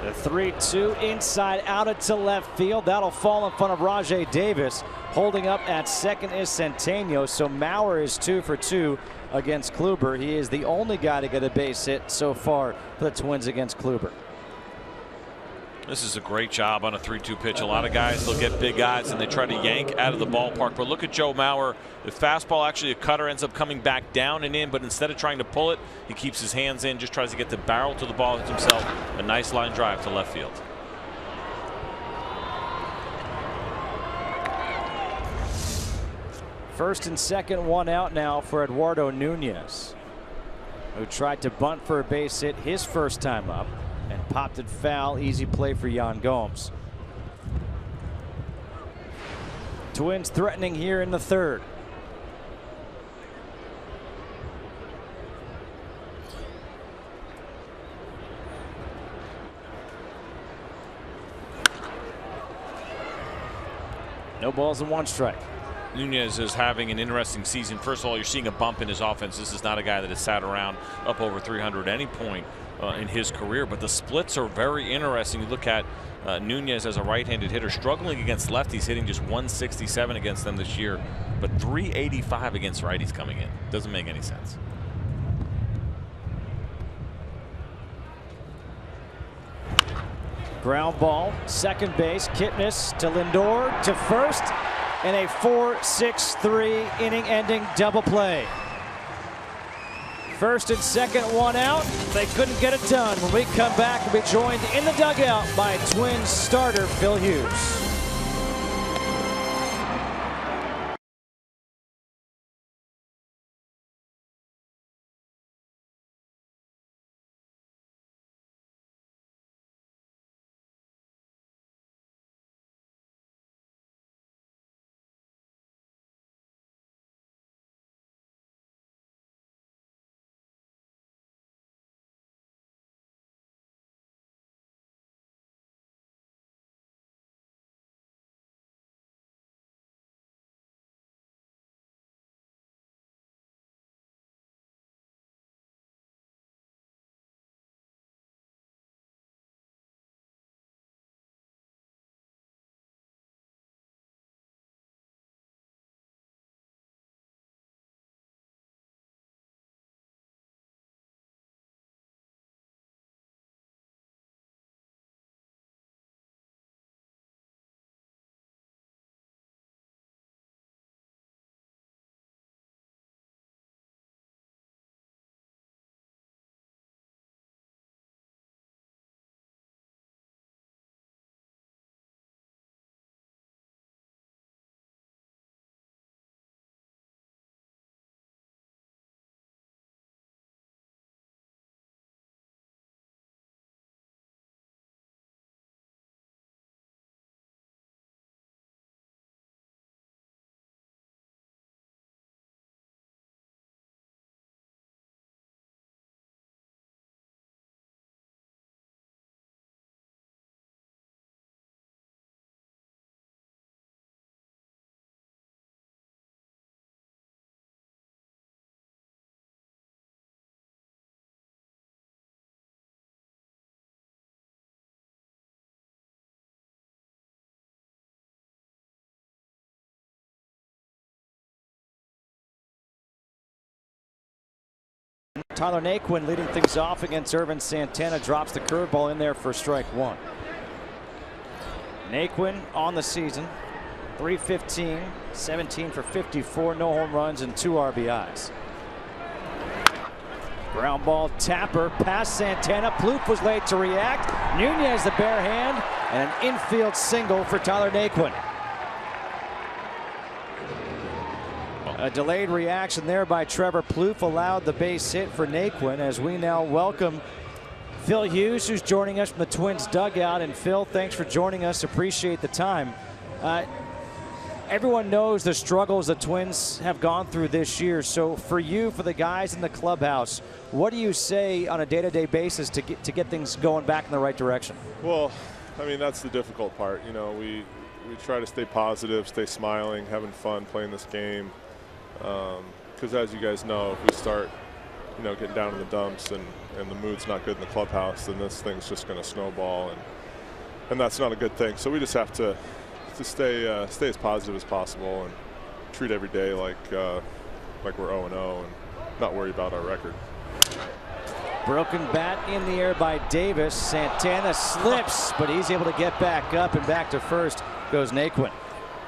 The 3-2 inside out to left field. That'll fall in front of Rajay Davis. Holding up at second is Centeno. So Mauer is 2 for 2 against Kluber. He is the only guy to get a base hit so far for the Twins against Kluber. This is a great job on a 3-2 pitch. A lot of guys, they'll get big guys and they try to yank out of the ballpark. But look at Joe Mauer. The fastball, actually a cutter, ends up coming back down and in. But instead of trying to pull it, he keeps his hands in, just tries to get the barrel to the ball himself. A nice line drive to left field. First and second, one out now for Eduardo Nunez, who tried to bunt for a base hit his first time up and popped it foul. Easy play for Yan Gomes. Twins threatening here in the third. No balls and 1 strike. Nunez is having an interesting season. First of all, you're seeing a bump in his offense. This is not a guy that has sat around up over 300 at any point in his career, but the splits are very interesting. You look at Nunez as a right-handed hitter, struggling against lefties, hitting just 167 against them this year, but 385 against righties coming in. Doesn't make any sense. Ground ball, second base, Kipnis to Lindor to first, and a 4-6-3 inning-ending double play. First and second, one out. They couldn't get it done. When we come back, we'll be joined in the dugout by Twins starter Phil Hughes. Tyler Naquin leading things off against Irvin Santana, drops the curveball in there for strike one. Naquin on the season, .315, 17 for 54, no home runs and 2 RBIs. Ground ball, Tapper past Santana. Plouffe was late to react. Nunez the bare hand and an infield single for Tyler Naquin. A delayed reaction there by Trevor Plouffe allowed the base hit for Naquin, as we now welcome Phil Hughes, who's joining us from the Twins dugout. And Phil, thanks for joining us. Appreciate the time. Everyone knows the struggles the Twins have gone through this year. So for you, for the guys in the clubhouse, what do you say on a day-to-day basis to get things going back in the right direction? Well, I mean, that's the difficult part. You know, we try to stay positive, stay smiling, having fun playing this game. Because as you guys know, if we start you know, getting down in the dumps and the mood's not good in the clubhouse, then this thing's just going to snowball, and that's not a good thing. So we just have to stay as positive as possible and treat every day like we're 0-0 and not worry about our record. Broken bat in the air by Davis. Santana slips, but he's able to get back up, and back to first goes Naquin.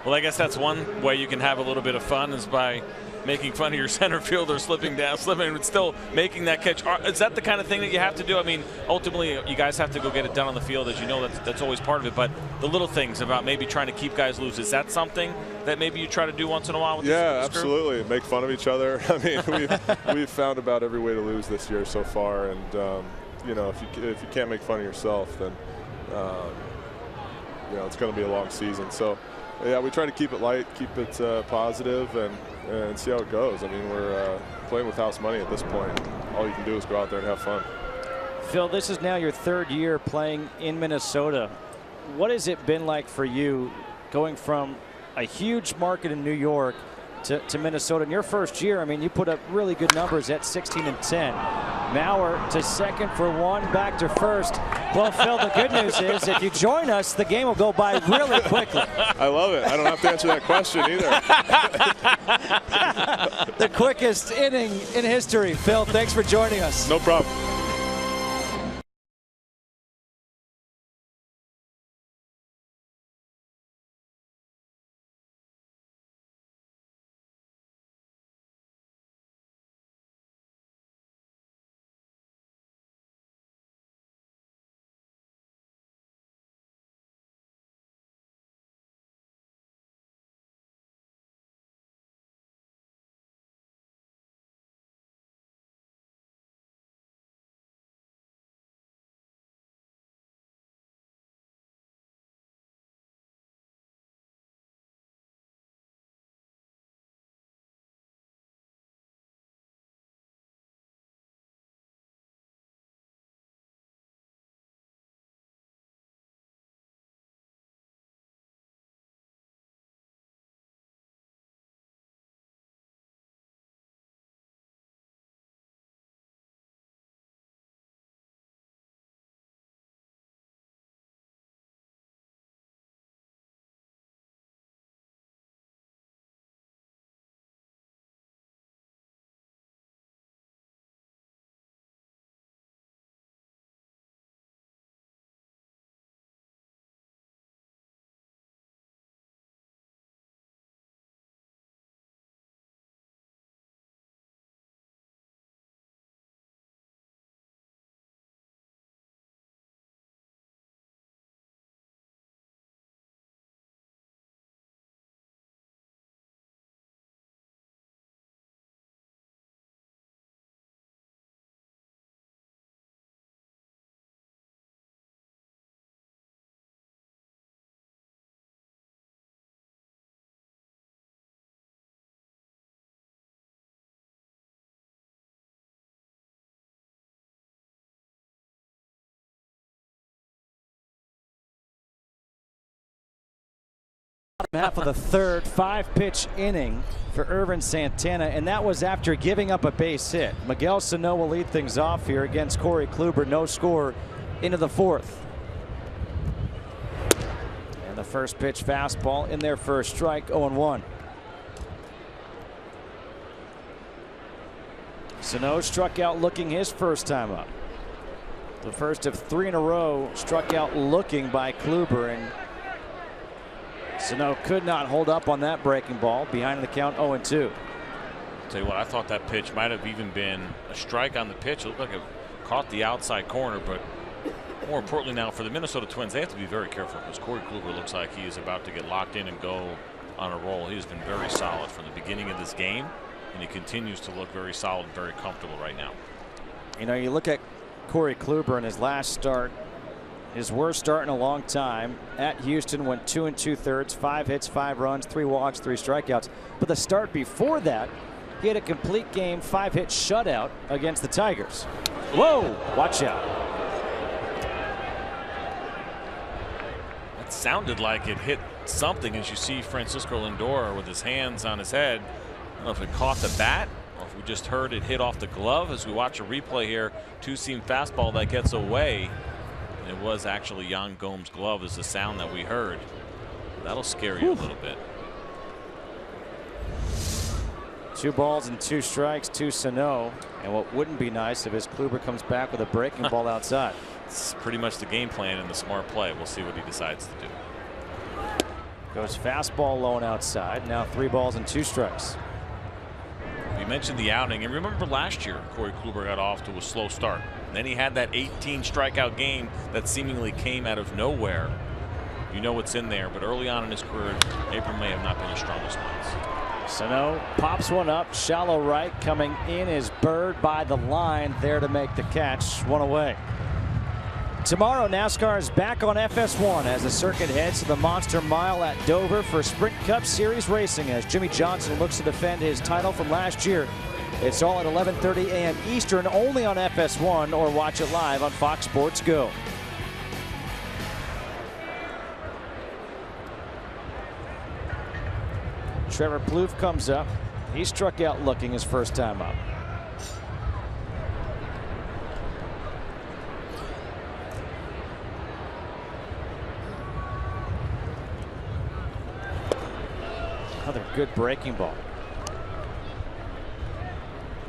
Well, I guess that's one way you can have a little bit of fun, is by making fun of your center fielder slipping down, and still making that catch. Is that the kind of thing that you have to do? I mean, ultimately, you guys have to go get it done on the field, as you know. That's always part of it. But the little things about maybe trying to keep guys loose, is that something that maybe you try to do once in a while with yeah, this absolutely. Make fun of each other. I mean, we've found about every way to lose this year so far, and you know, if you can't make fun of yourself, then you know, it's going to be a long season. So yeah, we try to keep it light, keep it positive, and see how it goes. I mean, we're playing with house money at this point. All you can do is go out there and have fun. Phil, this is now your third year playing in Minnesota. What has it been like for you going from a huge market in New York to Minnesota? In your first year, I mean, you put up really good numbers at 16 and 10. Mauer to second for one, back to first. Well, Phil, the good news is if you join us, the game will go by really quickly. I love it. I don't have to answer that question either. The quickest inning in history. Phil, thanks for joining us. No problem. Half of the third, 5-pitch inning for Ervin Santana, and that was after giving up a base hit. Miguel Sano will lead things off here against Corey Kluber. No score into the fourth. And the first pitch fastball in their first strike, 0-1. Sano struck out looking his first time up. The first of 3 in a row struck out looking by Kluber, and Sano could not hold up on that breaking ball. Behind the count, 0-2. Tell you what, I thought that pitch might have even been a strike on the pitch. It looked like it caught the outside corner, but more importantly now for the Minnesota Twins, they have to be very careful, because Corey Kluber looks like he is about to get locked in and go on a roll. He has been very solid from the beginning of this game, and he continues to look very solid and very comfortable right now. You know, you look at Corey Kluber in his last start, his worst start in a long time. At Houston, went 2 2/3, 5 hits, 5 runs, 3 walks, 3 strikeouts. But the start before that, he had a complete game, 5-hit shutout against the Tigers. Whoa, watch out. That sounded like it hit something, as you see Francisco Lindor with his hands on his head. I don't know if it caught the bat or if We just heard it hit off the glove. As we watch a replay here, two-seam fastball that gets away. And it was actually Yan Gomes' glove is the sound that we heard. That'll scare you a little bit. 2 balls and 2 strikes to SANO. And what wouldn't be nice if his Kluber comes back with a breaking ball outside. It's pretty much the game plan and the smart play. We'll see what he decides to do. Goes fastball low and outside. Now 3 balls and 2 strikes. We mentioned the outing, and remember last year Corey Kluber got off to a slow start. And then he had that 18 strikeout game that seemingly came out of nowhere. You know what's in there, but early on in his career, April May have not been his strongest months. SANO pops one up, shallow right. Coming in is BYRD by the line, there to make the catch. 1 away. Tomorrow, NASCAR is back on FS1 as the circuit heads to the Monster Mile at Dover for Sprint Cup Series racing as Jimmy Johnson looks to defend his title from last year. It's all at 11:30 a.m. Eastern, only on FS1, or watch it live on Fox Sports Go. Trevor Plouffe comes up. He struck out looking his first time up. Another good breaking ball.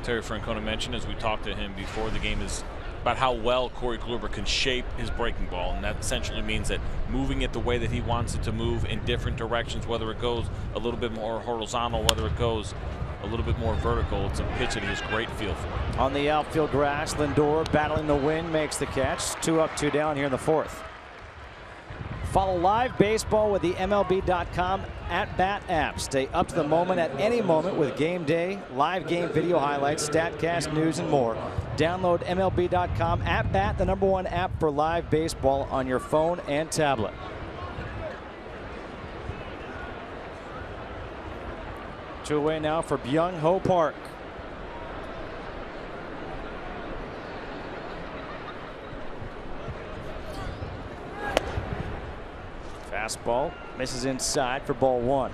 Terry Francona mentioned as we talked to him before the game is about how well Corey Kluber can shape his breaking ball, and that essentially means that moving it the way that he wants it to move in different directions, whether it goes a little bit more horizontal, whether it goes a little bit more vertical. It's a pitch that he has great feel for. On the outfield grass, LINDOR battling the wind makes the catch. 2 up, 2 down here in the 4th. Follow live baseball with the MLB.com at-bat app. Stay up to the moment at any moment with game day, live game video highlights, StatCast, news, and more. Download MLB.com at-bat, the #1 app for live baseball on your phone and tablet. Two away now for Byung Ho Park. Fastball misses inside for ball 1.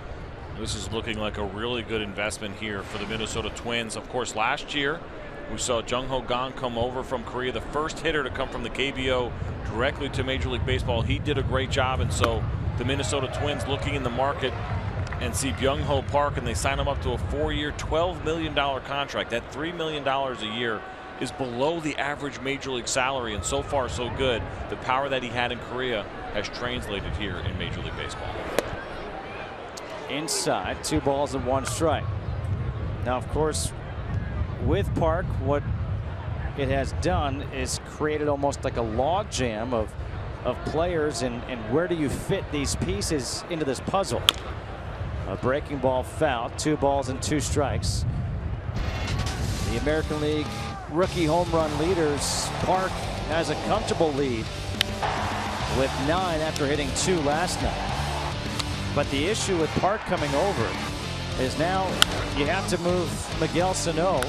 This is looking like a really good investment here for the Minnesota Twins. Of course, last year we saw Jung Ho Kang come over from Korea, the first hitter to come from the KBO directly to Major League Baseball. He did a great job, and so the Minnesota Twins looking in the market and see Byung Ho Park, and they sign him up to a 4-year, $12 million contract. That $3 million a year is below the average Major League salary, and so far so good. The power that he had in Korea has translated here in Major League Baseball. Inside, 2 balls and 1 strike. Now, of course, with Park, what it has done is created almost like a log jam of players, and where do you fit these pieces into this puzzle? A breaking ball foul, 2 balls and 2 strikes. The American League rookie home run leaders, Park has a comfortable lead with 9 after hitting 2 last night. But the issue with Park coming over is now you have to move Miguel Sano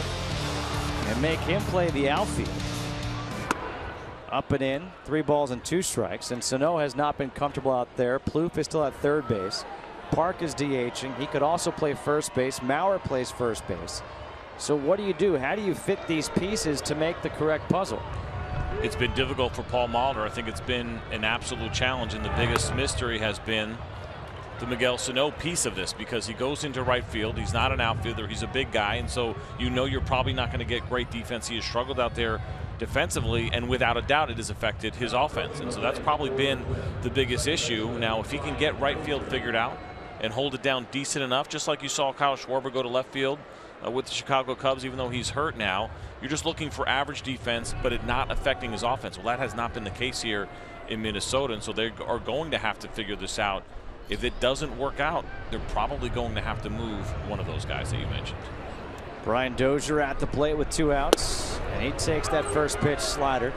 and make him play the outfield. Up and in, 3 balls and 2 strikes, and Sano has not been comfortable out there. Plouffe is still at third base. Park is DHing. He could also play first base. Maurer plays first base. So what do you do? How do you fit these pieces to make the correct puzzle? It's been difficult for Paul Molitor. I think it's been an absolute challenge, and the biggest mystery has been the Miguel Sano piece of this, because he goes into right field. He's not an outfielder. He's a big guy, and so you know you're probably not going to get great defense. He has struggled out there defensively, and without a doubt it has affected his offense, and so that's probably been the biggest issue. Now, if he can get right field figured out and hold it down decent enough, just like you saw Kyle Schwarber go to left field with the Chicago Cubs, even though he's hurt now, you're just looking for average defense, but it not affecting his offense. Well, that has not been the case here in Minnesota, and so they are going to have to figure this out. If it doesn't work out, they're probably going to have to move one of those guys that you mentioned. Brian Dozier at the plate with 2 outs, and he takes that first pitch slider.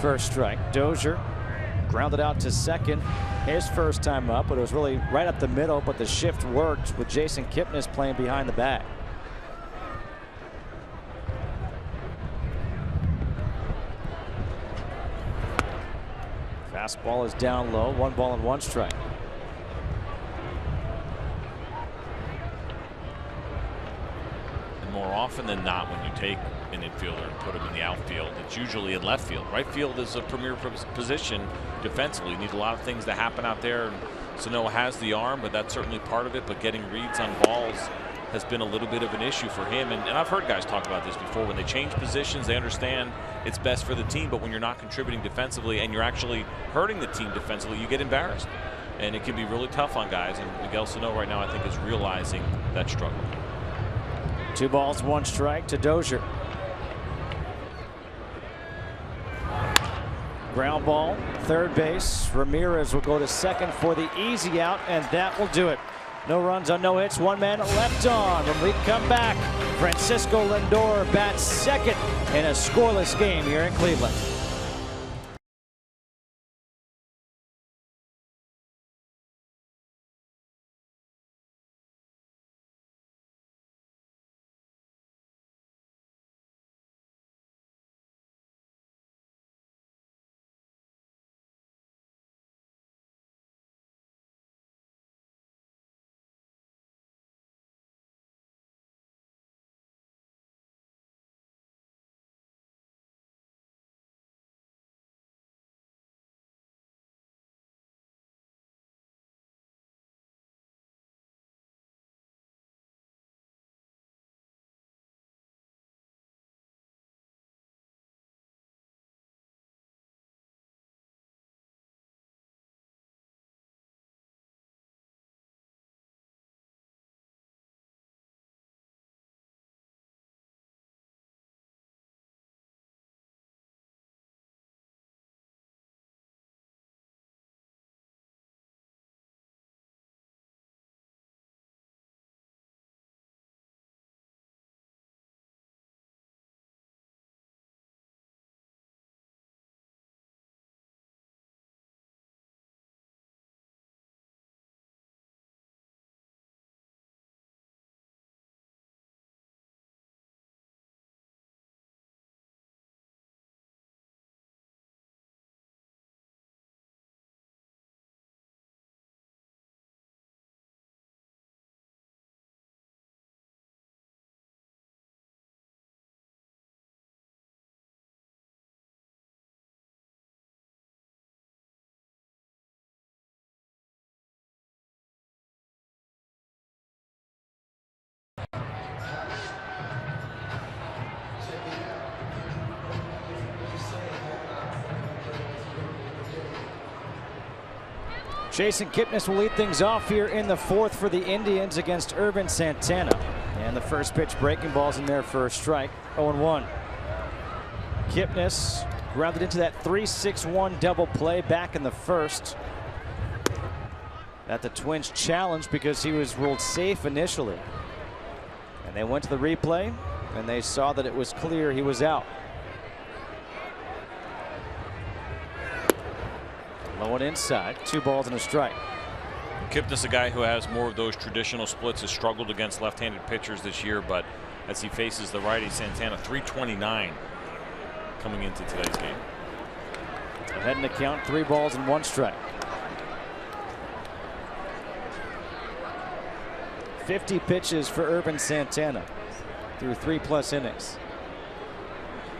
First strike. Dozier grounded out to second his first time up, but it was really right up the middle, but the shift worked with Jason Kipnis playing behind the bag. Fastball is down low, 1 ball and 1 strike. more often than not, when you take an infielder and put him in the outfield, it's usually in left field. Right field is a premier position defensively. You need a lot of things to happen out there. And SANO has the arm, but that's certainly part of it. But getting reads on balls has been a little bit of an issue for him. And I've heard guys talk about this before. When they change positions, they understand it's best for the team. But when you're not contributing defensively and you're actually hurting the team defensively, you get embarrassed. And it can be really tough on guys. And Miguel SANO right now, I think, is realizing that struggle. 2 balls, 1 strike to Dozier. Ground ball, third base. Ramirez will go to second for the easy out, and that will do it. No runs on no hits, 1 man left on. When we come back, Francisco Lindor bats second in a scoreless game here in Cleveland. Jason Kipnis will lead things off here in the 4th for the Indians against Urban Santana. And the first pitch, breaking ball's in there for a strike. 0-1. Kipnis grounded into that 3-6-1 double play back in the 1st. That the Twins challenged because he was ruled safe initially. And they went to the replay and they saw that it was clear he was out. Low and inside, 2 balls and a strike. Kipnis, a guy who has more of those traditional splits, has struggled against left-handed pitchers this year, but as he faces the righty Santana, 329 coming into today's game. Ahead in the count, 3 balls and 1 strike. 50 pitches for Urban Santana through 3+ innings.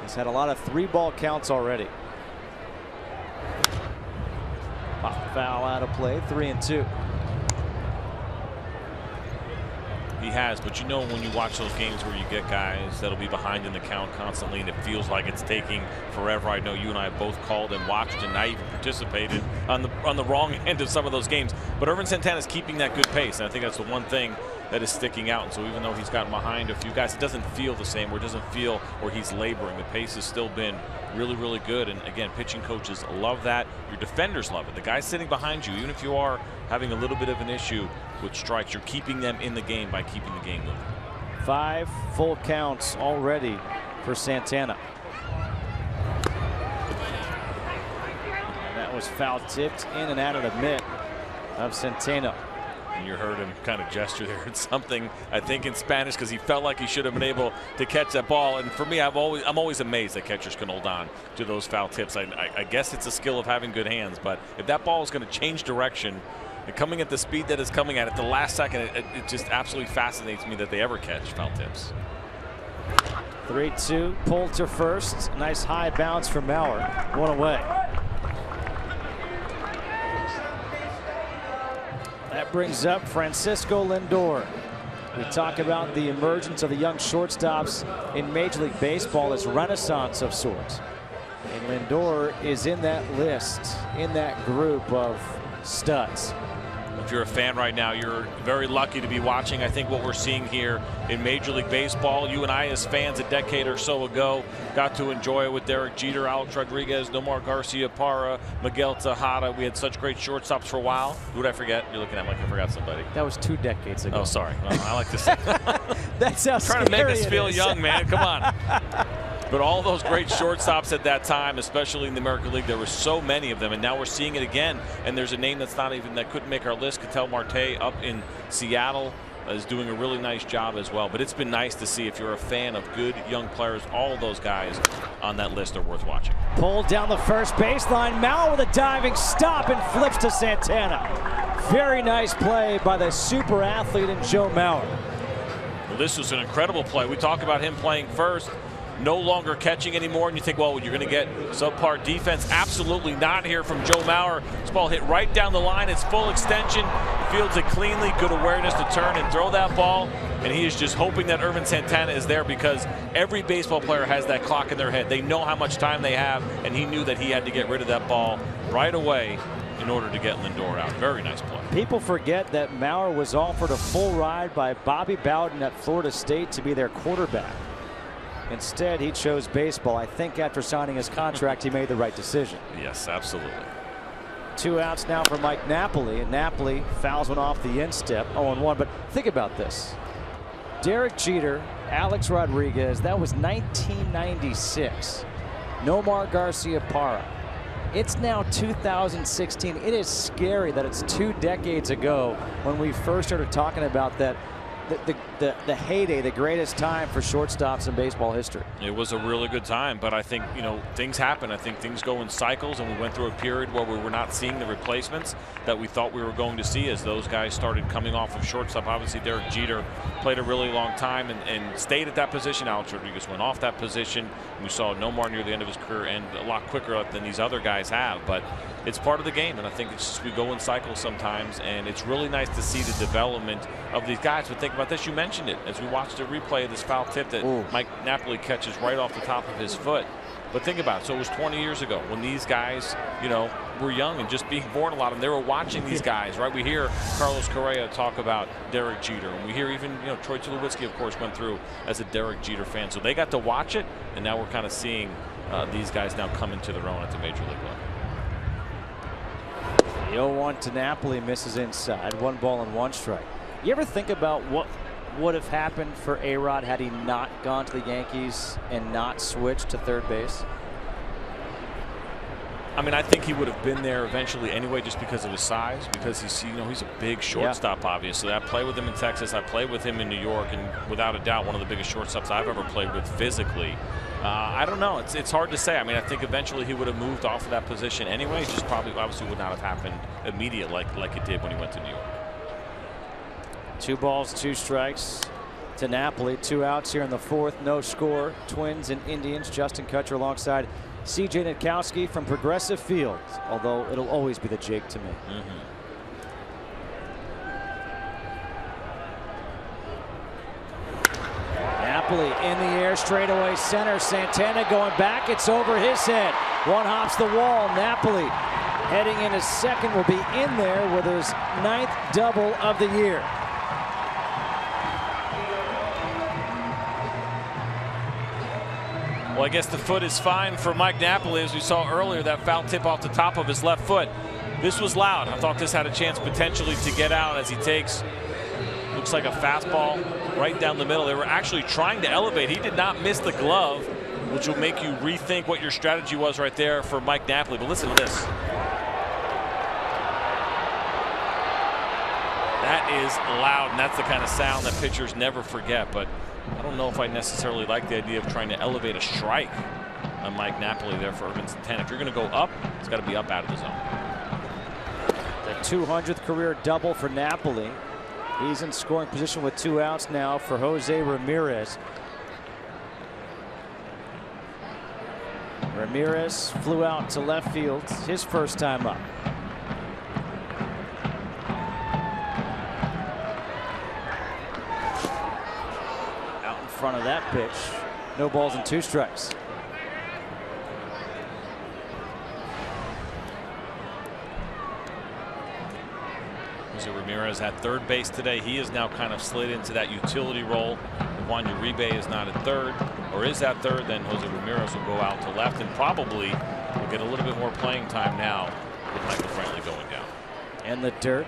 He's had a lot of 3-ball counts already. Pop foul out of play, 3-2. He has, but you know, when you watch those games where you get guys that'll be behind in the count constantly and it feels like it's taking forever. I know you and I have both called and watched and I even participated on the wrong end of some of those games. But Urban Santana is keeping that good pace, and I think that's the one thing that is sticking out. And so even though he's gotten behind a few guys, it doesn't feel the same, or it doesn't feel where he's laboring. The pace has still been really, really good. And again, pitching coaches love that. Your defenders love it. The guys sitting behind you, even if you are having a little bit of an issue with strikes, you're keeping them in the game by keeping the game moving. 5 full counts already for Santana. And that was foul tipped in and out of the mitt of Santana. And you heard him kind of gesture there at something, I think in Spanish, because he felt like he should have been able to catch that ball. And for me, I'm always amazed that catchers can hold on to those foul tips. I guess it's a skill of having good hands, but if that ball is going to change direction and coming at the speed that it's coming at the last second, it just absolutely fascinates me that they ever catch foul tips. 3-2, pulled to first. Nice high bounce from Mauer. One away. That brings up Francisco Lindor. We talk about the emergence of the young shortstops in Major League Baseball as renaissance of sorts. And Lindor is in that list, in that group of studs. If you're a fan right now, you're very lucky to be watching, I think, what we're seeing here in Major League Baseball. You and I, as fans, a decade or so ago, got to enjoy it with Derek Jeter, Alex Rodriguez, Nomar Garcia-Parra, Miguel Tejada. We had such great shortstops for a while. Who did I forget? You're looking at me like I forgot somebody. That was 2 decades ago. Oh, sorry. Well, I like to say That's how trying to make us feel young, man. Come on. But all those great shortstops at that time, especially in the American League, there were so many of them, and now we're seeing it again. And there's a name that's not even, that couldn't make our list. Ketel Marte up in Seattle is doing a really nice job as well. But it's been nice to see, if you're a fan of good young players, all of those guys on that list are worth watching. Pulled down the first baseline. Mauer with a diving stop and flips to Santana. Very nice play by the super athlete in Joe Mauer. Well, this was an incredible play. We talk about him playing first, no longer catching anymore, and you think, well, you're going to get subpar defense. Absolutely not here from Joe Mauer. This ball hit right down the line. It's full extension. Fields it cleanly. Good awareness to turn and throw that ball. And he is just hoping that Ervin Santana is there, because every baseball player has that clock in their head. They know how much time they have, and he knew that he had to get rid of that ball right away in order to get Lindor out. Very nice play. People forget that Mauer was offered a full ride by Bobby Bowden at Florida State to be their quarterback. Instead, he chose baseball. I think after signing his contract, he made the right decision. Yes, absolutely. 2 outs now for Mike Napoli, and Napoli fouls one off the instep, 0-1. But think about this. Derek Jeter, Alex Rodriguez, that was 1996. Nomar Garcia-Parra. It's now 2016. It is scary that it's 2 decades ago when we first started talking about that. The heyday, the greatest time for shortstops in baseball history. It was a really good time, but I think, you know, things happen. I think things go in cycles, and we went through a period where we were not seeing the replacements that we thought we were going to see as those guys started coming off of shortstop. Obviously, Derek Jeter played a really long time and stayed at that position. Alex Rodriguez went off that position. We saw Nomar near the end of his career and a lot quicker than these other guys have, but it's part of the game, and I think it's just, we go in cycles sometimes, and it's really nice to see the development of these guys. But think about this, you mentioned it as we watched a replay of this foul tip that Mike Napoli catches right off the top of his foot. But think about it, so it was 20 years ago when these guys, you know, were young and just being born, a lot of them. They were watching these guys, right? We hear Carlos Correa talk about Derek Jeter, and we hear even, you know, Troy Tulowitzki, of course, went through as a Derek Jeter fan. So they got to watch it, and now we're kind of seeing these guys now come into their own at the Major League level. The 0-1 to Napoli, misses inside. 1 ball and 1 strike. You ever think about what would have happened for A-Rod had he not gone to the Yankees and not switched to third base? I mean, I think he would have been there eventually anyway, just because of his size, because he's, you know, he's a big shortstop, obviously. I played with him in Texas. I played with him in New York, and without a doubt, one of the biggest shortstops I've ever played with physically. I don't know. It's hard to say. I mean, I think eventually he would have moved off of that position anyway. Just probably, obviously, would not have happened immediate like it did when he went to New York. 2 balls, 2 strikes to Napoli. 2 outs here in the 4th. No score. Twins and Indians. Justin Kutcher alongside C.J. Nitkowski from Progressive Field, although it'll always be the Jake to me. Napoli in the air, straightaway center. Santana going back. It's over his head. One hops the wall. Napoli heading into second, will be in there with his 9th double of the year. Well, I guess the foot is fine for Mike Napoli, as we saw earlier, that foul tip off the top of his left foot. This was loud. I thought this had a chance potentially to get out as he takes, looks like a fastball right down the middle. They were actually trying to elevate. He did not miss the glove, which will make you rethink what your strategy was right there for Mike Napoli. But listen to this. That is loud, and that's the kind of sound that pitchers never forget. But I don't know if I necessarily like the idea of trying to elevate a strike on Mike Napoli there for Ervin Santana. If you're going to go up, it's got to be up out of the zone. The 200th career double for Napoli. He's in scoring position with 2 outs now for Jose Ramirez. Ramirez flew out to left field, his first time up. Out in front of that pitch. No balls and 2 strikes. Jose Ramirez at third base today. He is now kind of slid into that utility role. Juan Uribe is not at third, or is at third. Then Jose Ramirez will go out to left and probably will get a little bit more playing time now with Michael Brantley going down. And the dirt.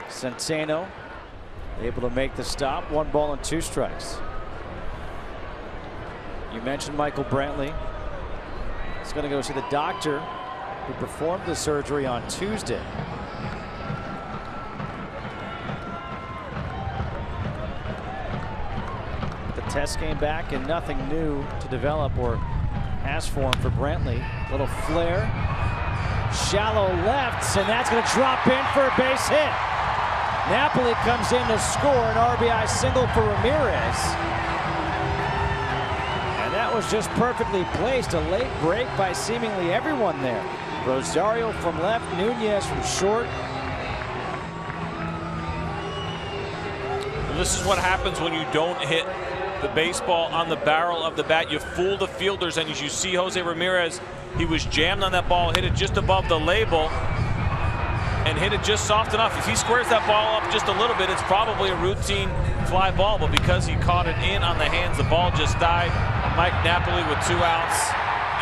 Santana able to make the stop. 1 ball and 2 strikes. You mentioned Michael Brantley. He's going to go see the doctor who performed the surgery on Tuesday. The test came back and nothing new to develop or ask for him for Brantley. Little flare. Shallow left, and that's going to drop in for a base hit. Napoli comes in to score an RBI single for Ramirez. And that was just perfectly placed. A late break by seemingly everyone there. Rosario from left, NUNEZ from short. Well, this is what happens when you don't hit the baseball on the barrel of the bat. You fool the fielders, and as you see Jose Ramirez, he was jammed on that ball, hit it just above the label, and hit it just soft enough. If he squares that ball up just a little bit, it's probably a routine fly ball, but because he caught it in on the hands, the ball just died. Mike Napoli with 2 outs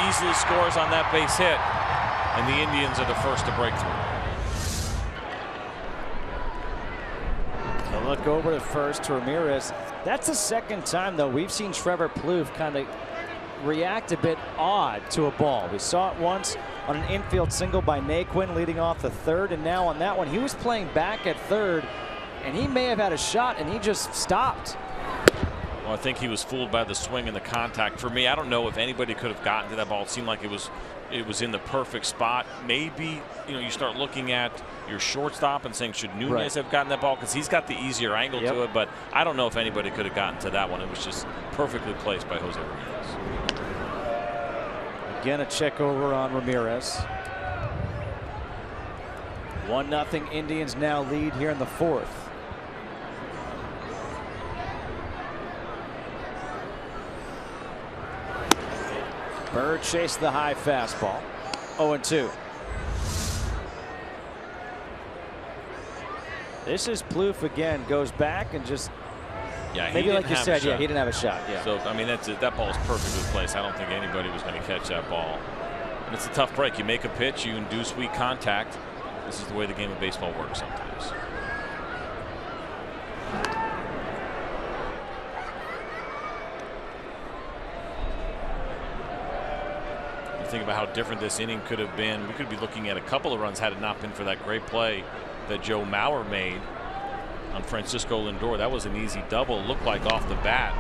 easily scores on that base hit, and the Indians are the first to break through. A look over to first to Ramirez. That's the second time, though, we've seen Trevor Plouffe kind of react a bit odd to a ball. We saw it once on an infield single by Naquin leading off the third, and now on that one, he was playing back at third, and he may have had a shot, and he just stopped. Well, I think he was fooled by the swing and the contact. For me, I don't know if anybody could have gotten to that ball. It seemed like it was in the perfect spot. Maybe, you know, you start looking at your shortstop and saying, should NUNEZ have gotten that ball? Because he's got the easier angle to it, but I don't know if anybody could have gotten to that one. It was just perfectly placed by Jose Ramirez. Again, a check over on Ramirez. 1-0 Indians now lead here in the 4th. Bird chased the high fastball. 0-2. This is Plouffe again, goes back and just, maybe like you said, he didn't have a shot. Yeah. So, I mean, that ball is perfectly placed. I don't think anybody was going to catch that ball. And it's a tough break. You make a pitch, you induce weak contact. This is the way the game of baseball works sometimes. Think about how different this inning could have been. We could be looking at a couple of runs had it not been for that great play that Joe Mauer made on Francisco Lindor. That was an easy double. Looked like off the bat.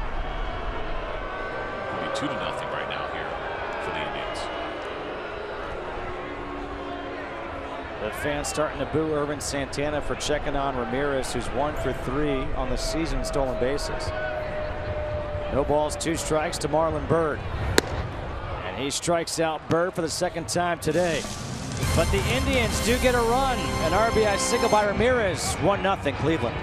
It'll be 2-0 right now here for the Indians. The fans starting to boo Irvin Santana for checking on Ramirez, who's 1 for 3 on the season stolen bases. No balls, 2 strikes to Marlon Byrd. He strikes out Byrd for the 2nd time today. But the Indians do get a run. An RBI single by Ramirez. 1-0 Cleveland.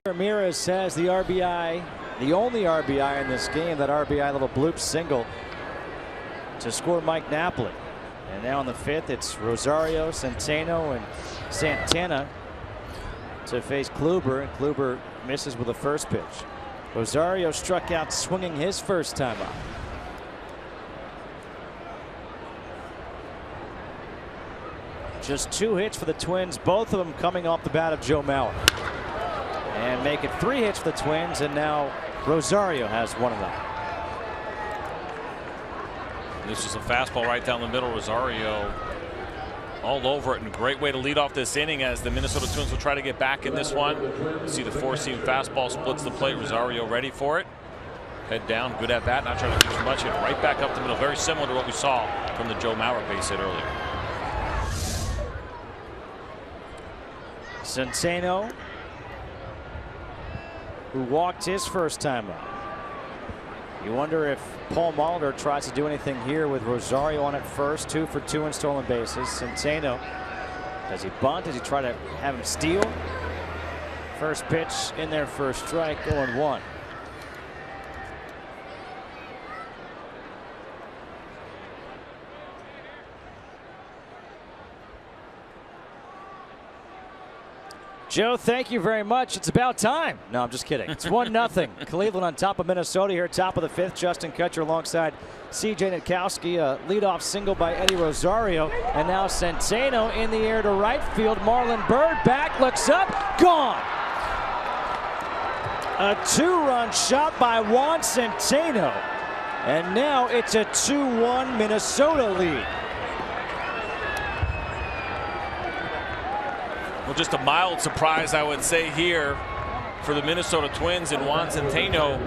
Ramirez has the RBI, the only RBI in this game, that RBI little bloop single to score Mike Napoli. And now in the fifth, it's Rosario, Centeno, and Santana to face Kluber, and Kluber misses with the first pitch. Rosario struck out swinging his first time out. Just 2 hits for the Twins, both of them coming off the bat of Joe Mauer. And make it 3 hits for the Twins, and now Rosario has one of them. This is a fastball right down the middle. Rosario all over it, and a great way to lead off this inning as the Minnesota Twins will try to get back in this one. You see the 4-seam fastball splits the plate. Rosario ready for it. Head down, good at bat, not trying to do too much. Hit right back up the middle, very similar to what we saw from the Joe Mauer base hit earlier. Centeno, who walked his first time out. You wonder if Paul Molitor tries to do anything here with Rosario on at first. 2 for 2 in stolen bases. Centeno, does he bunt? Does he try to have him steal? First pitch in there for a strike, 0-1. Joe, thank you very much. It's about time. No, I'm just kidding. It's 1-0. Cleveland on top of Minnesota here, top of the fifth. Justin Kutcher alongside C.J. Nitkowski. A leadoff single by Eddie Rosario. And now Centeno in the air to right field. Marlon Byrd back, looks up, gone. A 2-run shot by Juan Centeno. And now it's a 2-1 Minnesota lead. Well, just a mild surprise, I would say, here for the Minnesota Twins and Juan Centeno.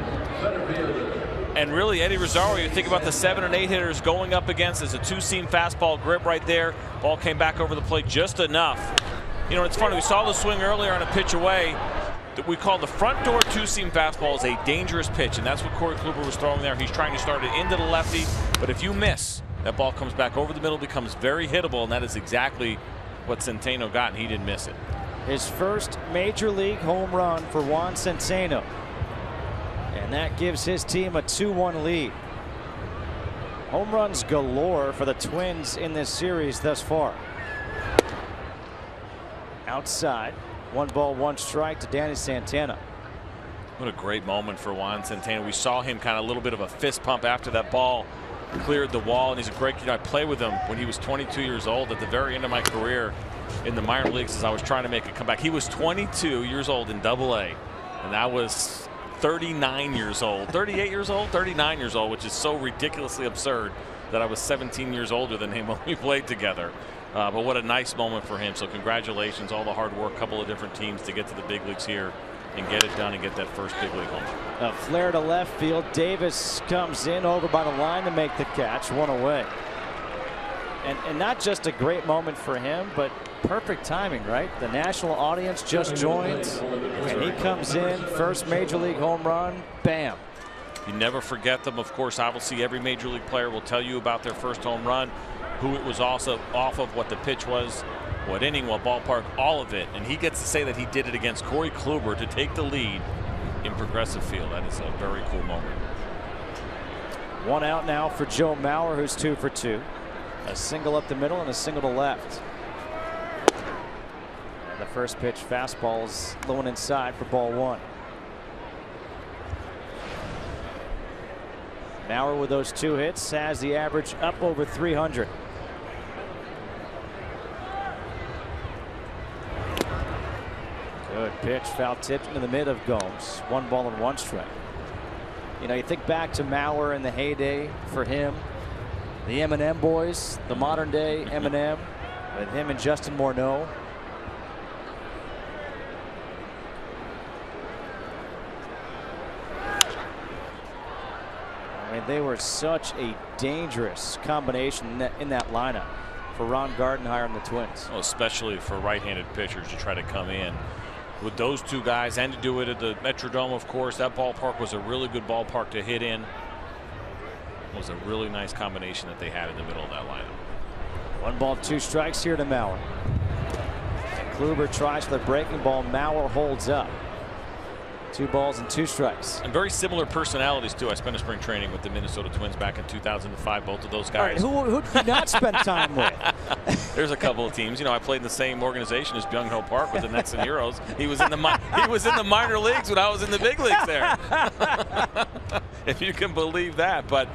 And really, Eddie Rosario, you think about the 7 and 8 hitters going up against. There's a 2-seam fastball grip right there. Ball came back over the plate just enough. You know, it's funny, we saw the swing earlier on a pitch away that we call the front door 2-seam fastball is a dangerous pitch, and that's what Corey Kluber was throwing there. He's trying to start it into the lefty, but if you miss, that ball comes back over the middle, becomes very hittable, and that is exactly what Centeno got, and he didn't miss it. His first major league home run for Juan Centeno. And that gives his team a 2-1 lead. Home runs galore for the Twins in this series thus far. Outside, 1 ball, 1 strike to Danny Santana. What a great moment for Juan Centeno. We saw him kind of a little bit of a fist pump after that ball cleared the wall, and he's a great kid. I played with him when he was 22 years old at the very end of my career in the minor leagues as I was trying to make a comeback. He was 22 years old in Double-A, and I was 39 years old, 38 years old, 39 years old, which is so ridiculously absurd that I was 17 years older than him when we played together. But what a nice moment for him. So congratulations, all the hard work, couple of different teams to get to the big leagues here and get it done and get that first big league home. A flare to left field. Davis comes in over by the line to make the catch, 1 away. And not just a great moment for him, but perfect timing, right? The national audience just joined, and he comes in, first major league home run, bam. You never forget them. Of course, obviously every major league player will tell you about their first home run, who it was also off of, what the pitch was, what inning, what ballpark, all of it. And he gets to say that he did it against Corey Kluber to take the lead in Progressive Field. That is a very cool moment. 1 out now for Joe Mauer, who's 2 for 2. A single up the middle and a single to left. And the first pitch fastball is low and inside for ball 1. Mauer with those 2 hits has the average up over 300. Good pitch, foul tipped into the mid of Gomes. 1 ball and 1 strike. You know, you think back to Mauer and the heyday for him. The M&M boys, the modern day M&M, with him and Justin Morneau. I mean, they were such a dangerous combination in that lineup for Ron Gardenhire and the Twins. Well, especially for right-handed pitchers to try to come in with those 2 guys and to do it at the Metrodome, of course. That ballpark was a really good ballpark to hit in. It was a really nice combination that they had in the middle of that lineup. 1 ball, 2 strikes here to Mauer. And Kluber tries for the breaking ball. Mauer holds up. 2 balls and 2 strikes. And very similar personalities, too. I spent a spring training with the Minnesota Twins back in 2005. Both of those guys. All right, who did you not spend time with? There's a couple of teams. You know, I played in the same organization as Byung-Ho Park with the Nets and Heroes. He was in the minor leagues when I was in the big leagues there. If you can believe that. But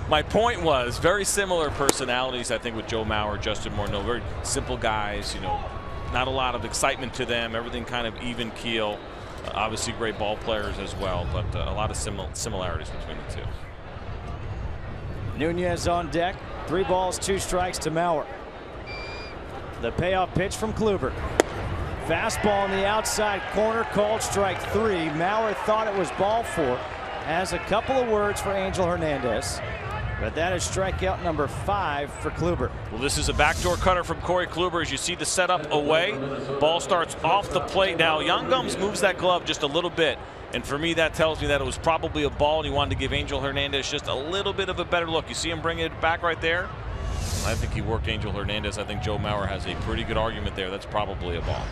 my point was very similar personalities, I think, with Joe Mauer, Justin Morneau. Very simple guys, you know, not a lot of excitement to them. Everything kind of even keel. Obviously great ball players as well, but a lot of similarities between the two. Nunez on deck. 3 balls, 2 strikes to Mauer. The payoff pitch from Kluber. Fastball on the outside corner, called strike 3. Mauer thought it was ball 4. Has a couple of words for Angel Hernandez, but that is strikeout number 5 for Kluber. Well, this is a backdoor cutter from Corey Kluber. As you see the setup away, ball starts off the plate. Now, Young Gums moves that glove just a little bit, and for me, that tells me that it was probably a ball, and he wanted to give Angel Hernandez just a little bit of a better look. You see him bring it back right there? I think he worked Angel Hernandez. I think Joe Mauer has a pretty good argument there. That's probably a ball.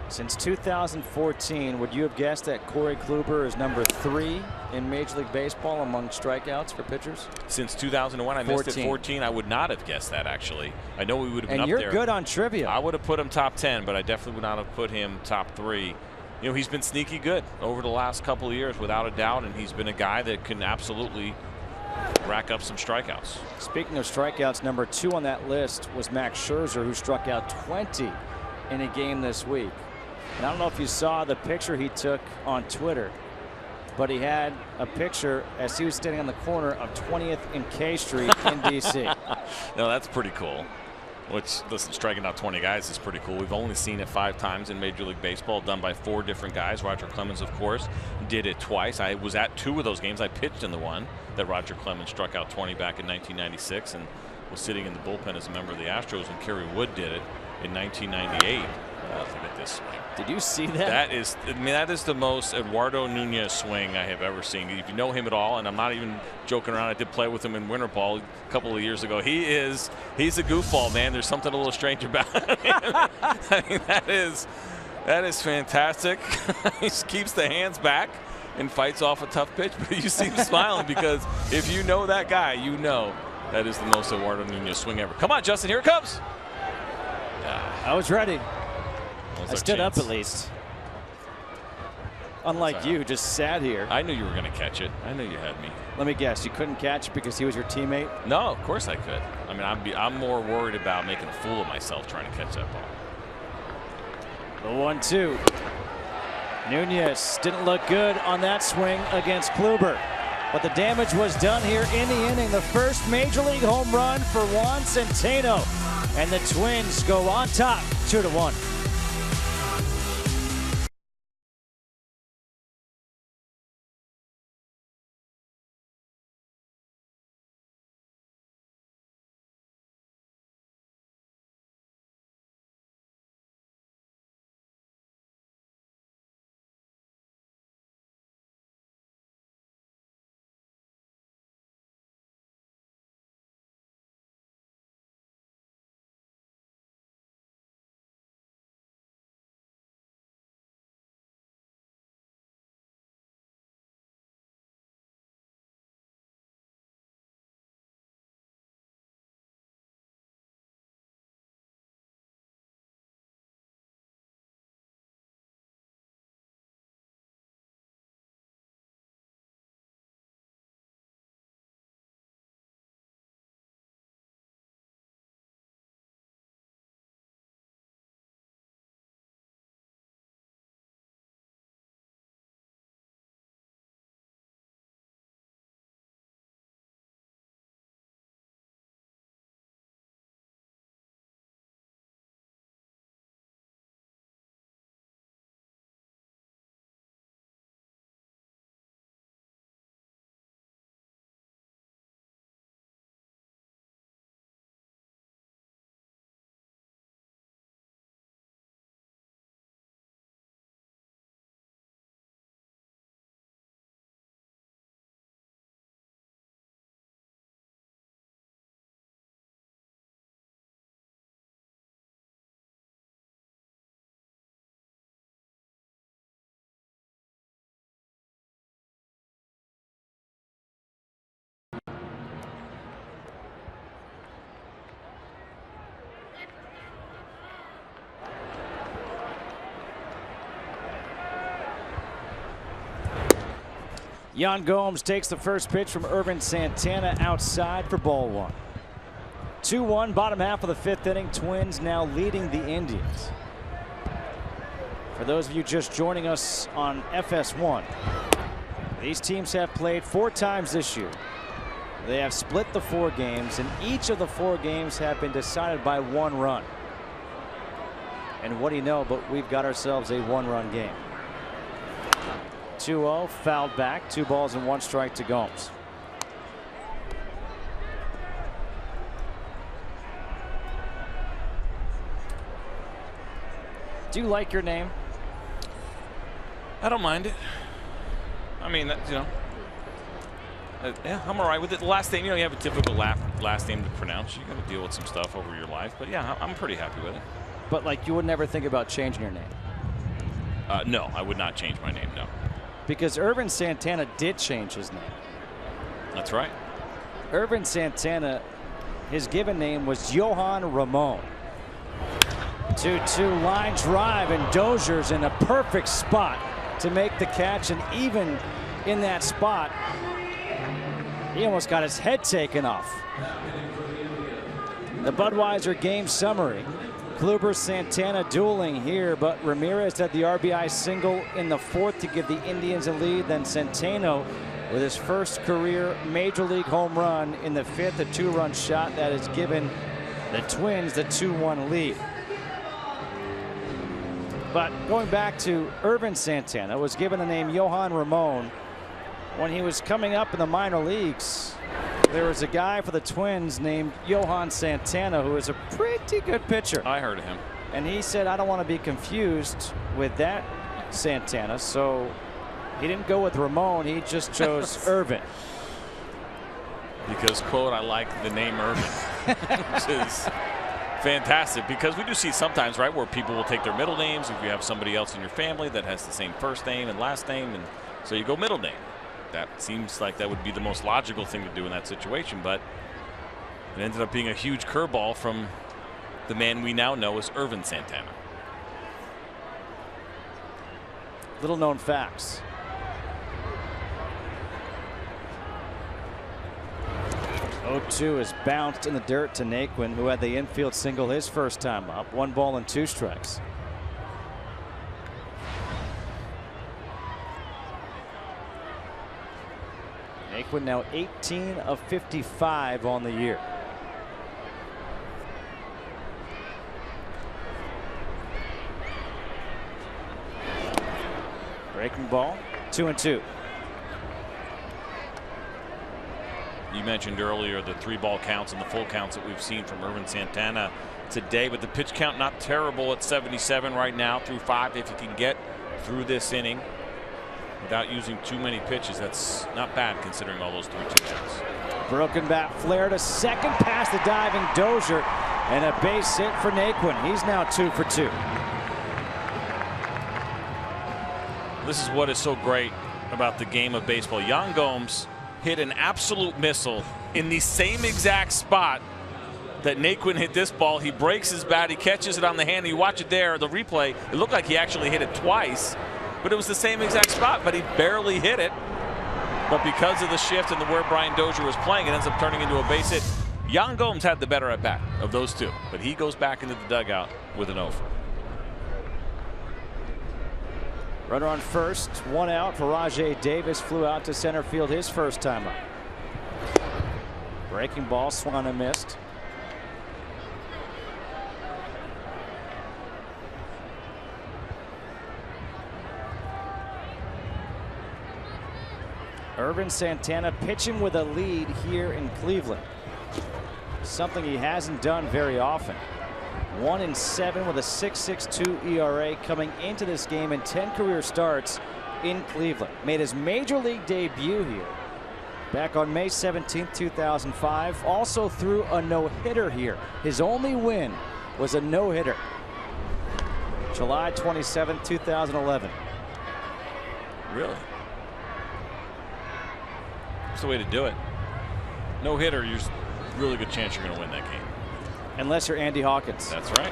Since 2014, would you have guessed that Corey Kluber is number 3 in Major League Baseball among strikeouts for pitchers? Since 2001, I missed it. 14, I would not have guessed that, actually. I know we would have been up there. And you're good on trivia. I would have put him top 10, but I definitely would not have put him top 3. You know, he's been sneaky good over the last couple of years, without a doubt, and he's been a guy that can absolutely rack up some strikeouts. Speaking of strikeouts, number 2 on that list was Max Scherzer, who struck out 20 in a game this week. And I don't know if you saw the picture he took on Twitter, but he had a picture as he was standing on the corner of 20th and K Street in D.C. No, that's pretty cool. Which, listen, striking out 20 guys is pretty cool. We've only seen it 5 times in Major League Baseball, done by 4 different guys. Roger Clemens, of course, did it twice. I was at 2 of those games. I pitched in the one that Roger Clemens struck out 20 back in 1996 and was sitting in the bullpen as a member of the Astros, and Kerry Wood did it in 1998. Look at this swing. Did you see that? That is, I mean, that is the most Eduardo Nunez swing I have ever seen. If you know him at all, and I'm not even joking around, I did play with him in winter ball a couple of years ago. He's a goofball, man. There's something a little strange about him. I mean, that is fantastic. He keeps the hands back and fights off a tough pitch, but you see him smiling because if you know that guy, you know that is the most Eduardo Nunez swing ever. Come on, Justin, here it comes. I was ready. I stood up at least. Unlike you, just sat here. I knew you were going to catch it. I knew you had me. Let me guess, you couldn't catch it because he was your teammate? No, of course I could. I mean, I'm more worried about making a fool of myself trying to catch that ball. The 1-2. Nunez didn't look good on that swing against Kluber, but the damage was done here in the inning. The first Major League home run for Juan Centeno, and the Twins go on top 2-1. Yan Gomes takes the first pitch from Ervin Santana outside for ball one. 2-1, bottom half of the fifth inning. Twins now leading the Indians. For those of you just joining us on FS1, these teams have played 4 times this year. They have split the 4 games, and each of the 4 games have been decided by 1 run. And what do you know, but we've got ourselves a 1-run game. 2-0, fouled back, 2 balls and 1 strike to Gomes. Do you like your name? I don't mind it. I mean, you know, yeah, I'm all right with it. The last name, you know, you have a difficult last name to pronounce. You got to deal with some stuff over your life, but yeah, I'm pretty happy with it. But like, you would never think about changing your name? No, I would not change my name. No. Because Ervin Santana did change his name. That's right. Ervin Santana, his given name was Johan Ramon. 2-2 line drive, and Dozier's in a perfect spot to make the catch, and even in that spot, he almost got his head taken off. The Budweiser game summary. Kluber, Santana dueling here, but Ramirez had the RBI single in the 4th to give the Indians a lead. Then Centeno with his first career major league home run in the 5th, a 2-run shot that has given the Twins the 2-1 lead. But going back to Ervin Santana, was given the name Johan Ramon when he was coming up in the minor leagues. There was a guy for the Twins named Johan Santana who is a pretty good pitcher. I heard of him. And he said, I don't want to be confused with that Santana, so he didn't go with Ramon, he just chose Ervin. Because, quote, I like the name Ervin, which is fantastic, because we do see sometimes, right, where people will take their middle names if you have somebody else in your family that has the same first name and last name, and so you go middle name. That seems like that would be the most logical thing to do in that situation, but it ended up being a huge curveball from the man we now know as Ervin Santana. Little known facts. Oh-2 is bounced in the dirt to Naquin, who had the infield single his first time up. 1 ball and 2 strikes. Naquin now 18 of 55 on the year. Breaking ball, 2-2. You mentioned earlier the 3-ball counts and the full counts that we've seen from Ervin Santana today, but the pitch count not terrible at 77 right now through 5. If you can get through this inning without using too many pitches, that's not bad considering all those 3 pitches. Broken bat flare to second past the diving Dozier, and a base hit for Naquin. He's now 2 for 2. This is what is so great about the game of baseball. Yan Gomes hit an absolute missile in the same exact spot that Naquin hit this ball. He breaks his bat, he catches it on the hand. You watch it there, the replay, it looked like he actually hit it twice, but it was the same exact spot, but he barely hit it. But because of the shift and the where Brian Dozier was playing, it ends up turning into a base hit. Yan Gomes had the better at bat of those 2, but he goes back into the dugout with an over. Runner on first, 1 out for Rajay Davis, flew out to center field his first time up. Breaking ball, swung and missed. Ervin Santana pitching with a lead here in Cleveland. Something he hasn't done very often. 1-7 with a 6.62 ERA coming into this game in 10 career starts in Cleveland. Made his major league debut here back on May 17, 2005. Also threw a no-hitter here. His only win was a no-hitter. July 27, 2011. Really? That's the way to do it. No hitter, there's a really good chance you're going to win that game. Unless you're Andy Hawkins. That's right.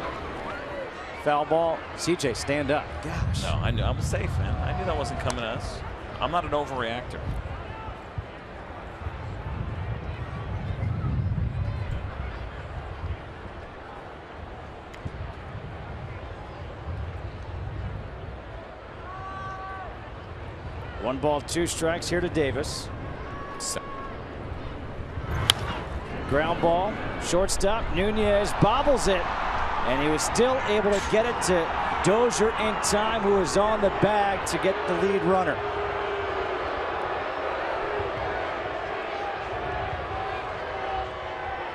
Foul ball. CJ, stand up. Gosh. No, I knew I was safe, man. I knew that wasn't coming to us. I'm not an overreactor. 1 ball, 2 strikes here to Davis. Ground ball, shortstop, Nunez bobbles it, and he was still able to get it to Dozier in time, who was on the bag to get the lead runner.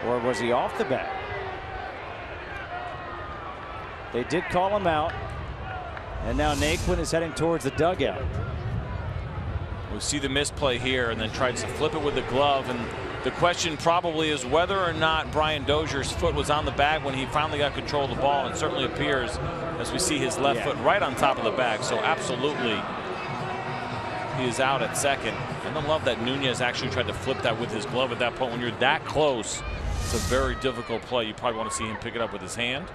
Or was he off the bag? They did call him out, and now Naquin is heading towards the dugout. We see the misplay here, and then tries to flip it with the glove, and the question probably is whether or not Brian Dozier's foot was on the bag when he finally got control of the ball. It certainly appears as we see his left foot right on top of the bag. So absolutely he is out at second. And I love that Nunez actually tried to flip that with his glove at that point. When you're that close, it's a very difficult play. You probably want to see him pick it up with his hand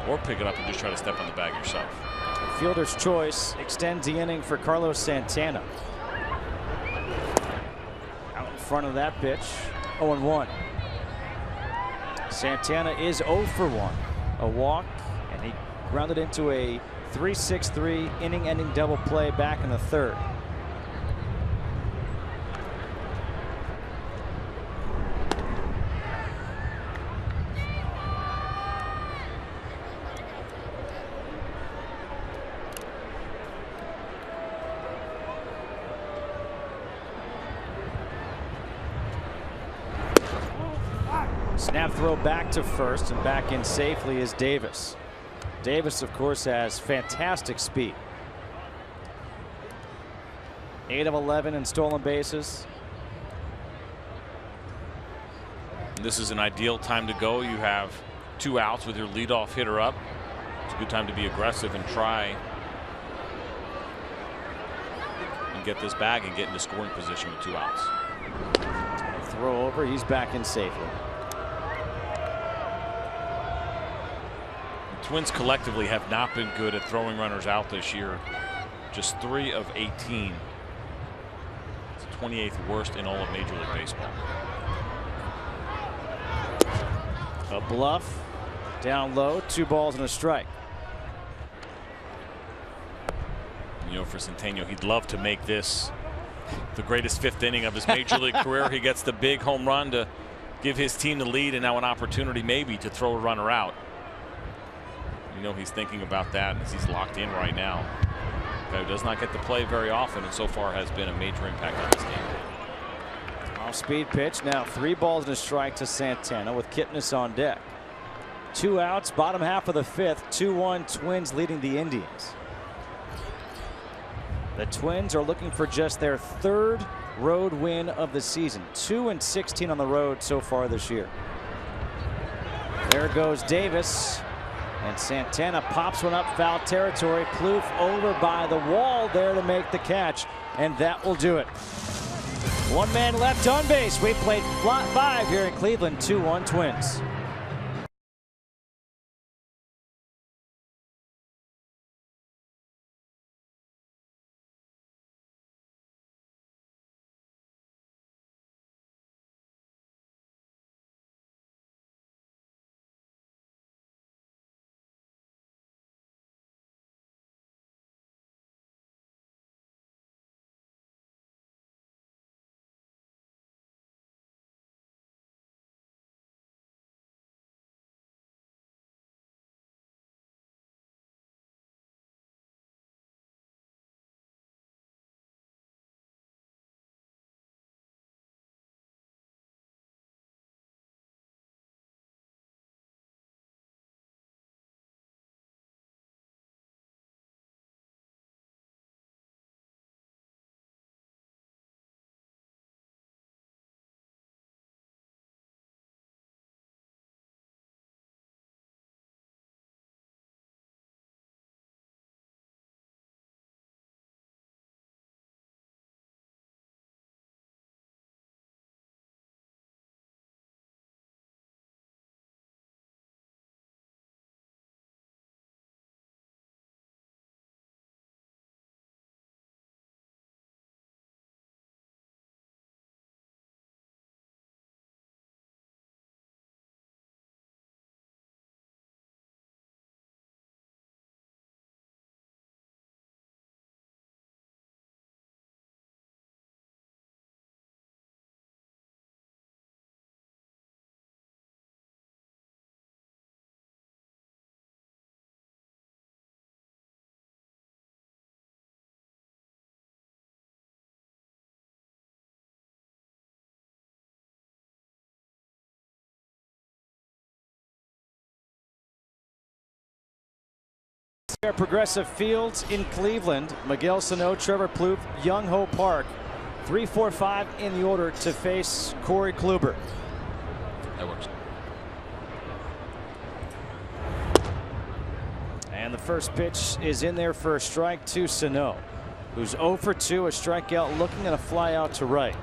or pick it up and just try to step on the bag yourself. Fielder's choice extends the inning for Carlos Santana. Out in front of that pitch, 0-1. Santana is 0 for 1. A walk, and he grounded into a 3-6-3 inning-ending double play back in the 3rd. Snap throw back to first, and back in safely is Davis. Davis, of course, has fantastic speed. 8 of 11 in stolen bases. This is an ideal time to go. You have 2 outs with your leadoff hitter up. It's a good time to be aggressive and try and get this bag and get into scoring position with 2 outs. Throw over, he's back in safely. Twins collectively have not been good at throwing runners out this year. Just 3 of 18. It's the 28th worst in all of Major League Baseball. A bluff, down low, 2 balls and a strike. You know, for Centeno, he'd love to make this the greatest 5th inning of his Major League career. He gets the big home run to give his team the lead, and now an opportunity maybe to throw a runner out. You know he's thinking about that as he's locked in right now. Guy who does not get to play very often, and so far has been a major impact on this game. Off-speed pitch, now 3 balls and a strike to Santana with Kipnis on deck. 2 outs, bottom half of the 5th, 2-1 Twins leading the Indians. The Twins are looking for just their 3rd road win of the season. 2-16 on the road so far this year. There goes Davis. And Santana pops one up foul territory. Plouffe over by the wall there to make the catch. And that will do it. 1 man left on base. We played 5 here in Cleveland. 2-1 Twins. Progressive Fields in Cleveland. Miguel Sano, Trevor Plouffe, Young Ho Park. 3, 4, 5 in the order to face Corey Kluber. That works. And the first pitch is in there for a strike to Sano, who's 0 for 2, a strikeout, looking at a fly out to right.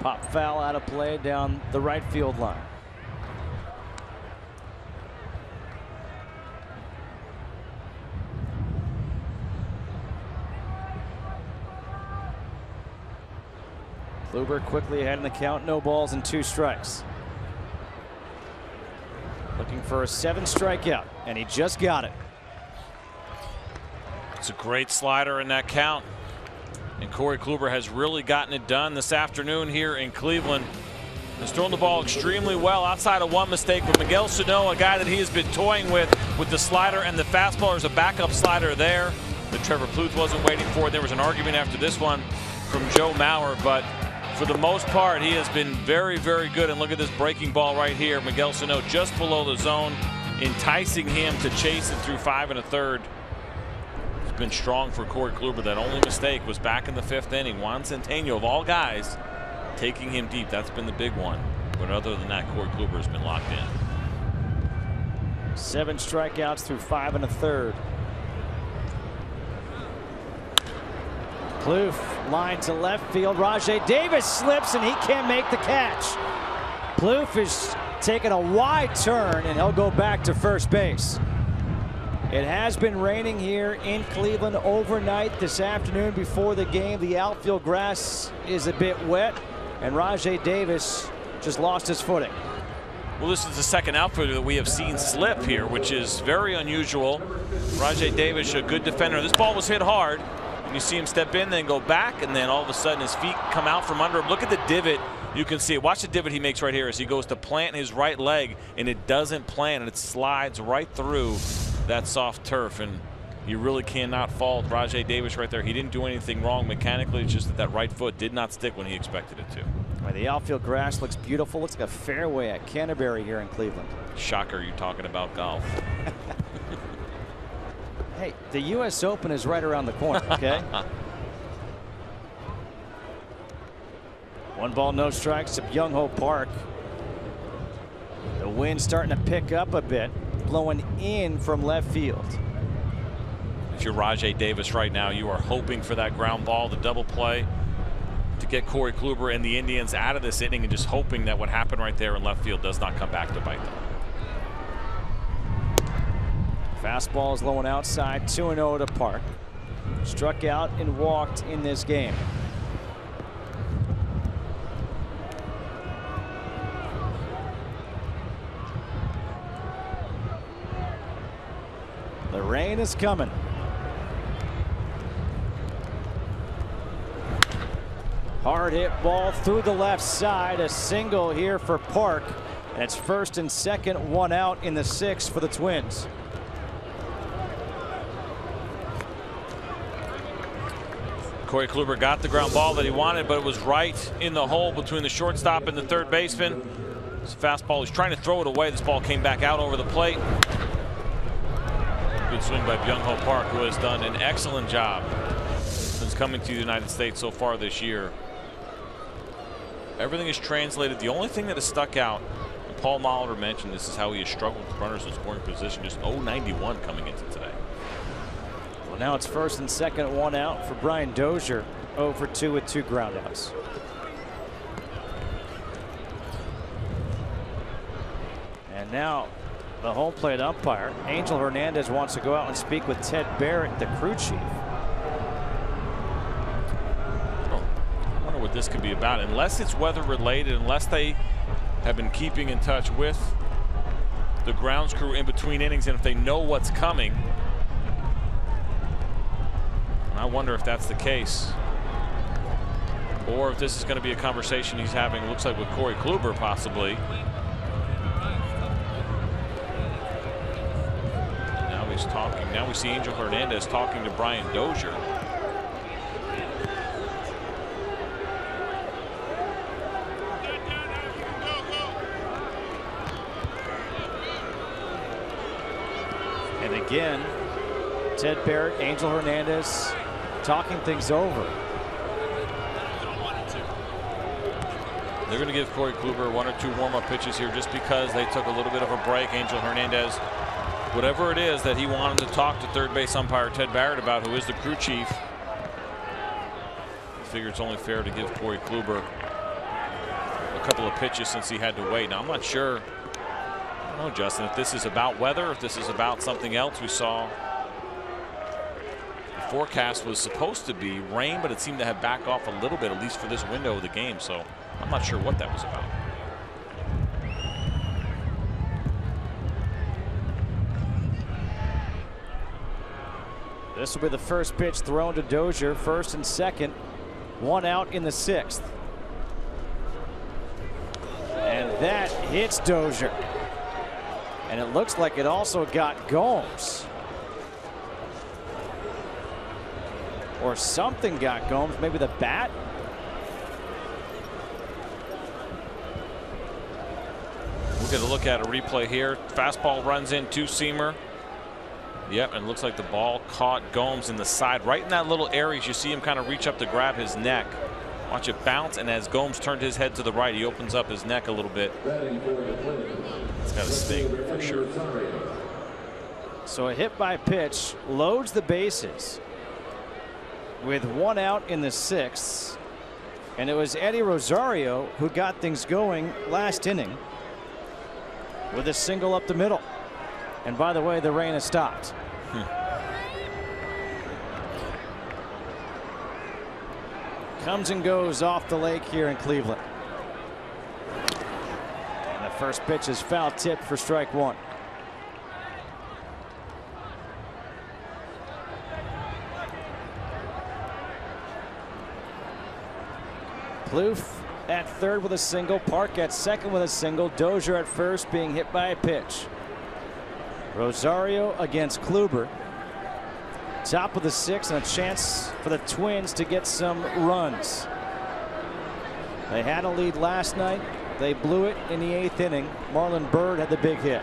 Pop foul out of play down the right field line. Kluber quickly ahead in the count, no balls and 2 strikes. Looking for a 7th strikeout, and he just got it. It's a great slider in that count. And Corey Kluber has really gotten it done this afternoon here in Cleveland. He's thrown the ball extremely well outside of one mistake, but Miguel Sano, a guy that he has been toying with the slider and the fastball. There's a backup slider there that Trevor Plouffe wasn't waiting for. There was an argument after this one from Joe Mauer, but for the most part, he has been very, very good. And look at this breaking ball right here. Miguel Sano just below the zone, enticing him to chase it through 5 1/3. It's been strong for Corey Kluber. That only mistake was back in the 5th inning. Juan Centeno, of all guys, taking him deep. That's been the big one. But other than that, Corey Kluber has been locked in. 7 strikeouts through 5 1/3. Plouffe line to left field. Rajai Davis slips and he can't make the catch. Plouffe is taking a wide turn and he'll go back to first base. It has been raining here in Cleveland overnight this afternoon before the game. The outfield grass is a bit wet and Rajai Davis just lost his footing. Well, this is the second outfielder that we have seen slip here, which is very unusual. Rajai Davis, a good defender. This ball was hit hard. And you see him step in, then go back, and then all of a sudden his feet come out from under him. Look at the divot. You can see it. Watch the divot he makes right here as he goes to plant his right leg, and it doesn't plant, and it slides right through that soft turf. And you really cannot fault Rajai Davis right there. He didn't do anything wrong mechanically. It's just that that right foot did not stick when he expected it to. Well, the outfield grass looks beautiful. Looks like a fairway at Canterbury here in Cleveland. Shocker, you talking about golf. Hey, the U.S. Open is right around the corner, okay? 1 ball, no strikes at Young Ho Park. The wind starting to pick up a bit, blowing in from left field. If you're Rajai Davis right now, you are hoping for that ground ball, the double play, to get Corey Kluber and the Indians out of this inning, and just hoping that what happened right there in left field does not come back to bite them. Fastball is low and outside, 2-0 to Park. Struck out and walked in this game. The rain is coming. Hard hit ball through the left side, a single here for Park. And it's first and second, 1 out in the 6th for the Twins. Corey Kluber got the ground ball that he wanted, but it was right in the hole between the shortstop and the third baseman. It's a fastball. He's trying to throw it away. This ball came back out over the plate. Good swing by Young Ho Park, who has done an excellent job since coming to the United States so far this year. Everything is translated. The only thing that has stuck out, and Paul Molitor mentioned this, is how he has struggled with runners in scoring position. Just 0-91 coming into today. Well, now it's first and second, 1 out for Brian Dozier. 0 for 2 with 2 groundouts. And now the home plate umpire, Angel Hernandez, wants to go out and speak with Ted Barrett, the crew chief. I wonder what this could be about. Unless it's weather related, unless they have been keeping in touch with the grounds crew in between innings, and if they know what's coming. I wonder if that's the case, or if this is going to be a conversation he's having, it looks like, with Corey Kluber possibly. Now he's talking. Now we see Angel Hernandez talking to Brian Dozier. And again, Ted Barrett, Angel Hernandez talking things over. They're going to give Corey Kluber 1 or 2 warm-up pitches here just because they took a little bit of a break. Angel Hernandez, whatever it is that he wanted to talk to third base umpire Ted Barrett about, who is the crew chief, I figure it's only fair to give Corey Kluber a couple of pitches since he had to wait. Now, I'm not sure, I don't know, Justin, if this is about weather, if this is about something else. We saw the forecast was supposed to be rain, but it seemed to have backed off a little bit, at least for this window of the game. So I'm not sure what that was about. This will be the first pitch thrown to Dozier, first and second, 1 out in the 6th. And that hits Dozier. And it looks like it also got Gomes. Or something got Gomes, maybe the bat. We'll get a look at a replay here. Fastball runs in, 2-seamer. Yep, and it looks like the ball caught Gomes in the side, right in that little area. You see him kind of reach up to grab his neck. Watch it bounce, and as Gomes turned his head to the right, he opens up his neck a little bit. It's got a sting for sure. So a hit by pitch loads the bases with 1 out in the 6th. And it was Eddie Rosario who got things going last inning with a single up the middle. And by the way, the rain has stopped. Comes and goes off the lake here in Cleveland. And the first pitch is foul tip for strike 1. Plouffe at third with a single, Park at second with a single, Dozier at first being hit by a pitch. Rosario against Kluber. Top of the 6th and a chance for the Twins to get some runs. They had a lead last night. They blew it in the 8th inning. Marlon Byrd had the big hit.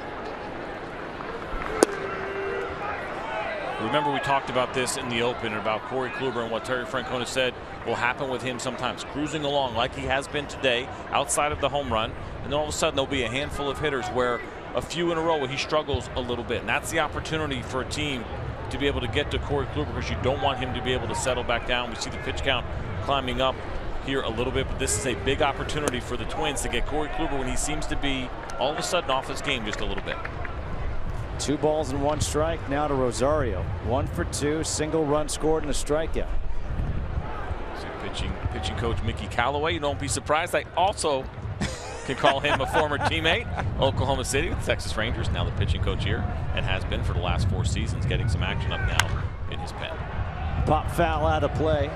Remember, we talked about this in the open about Corey Kluber and what Terry Francona said will happen with him sometimes, cruising along like he has been today outside of the home run, and then all of a sudden there'll be a handful of hitters where a few in a row where he struggles a little bit, and that's the opportunity for a team to be able to get to Corey Kluber, because you don't want him to be able to settle back down. We see the pitch count climbing up here a little bit, but this is a big opportunity for the Twins to get Corey Kluber when he seems to be all of a sudden off his game just a little bit. 2 balls and 1 strike now to Rosario. 1 for 2, single run scored and a strikeout. See pitching coach Mickey Callaway. You don't be surprised. I also can call him a former teammate. Oklahoma City with the Texas Rangers, now the pitching coach here, and has been for the last 4 seasons, getting some action up now in his pen. Pop foul out of play.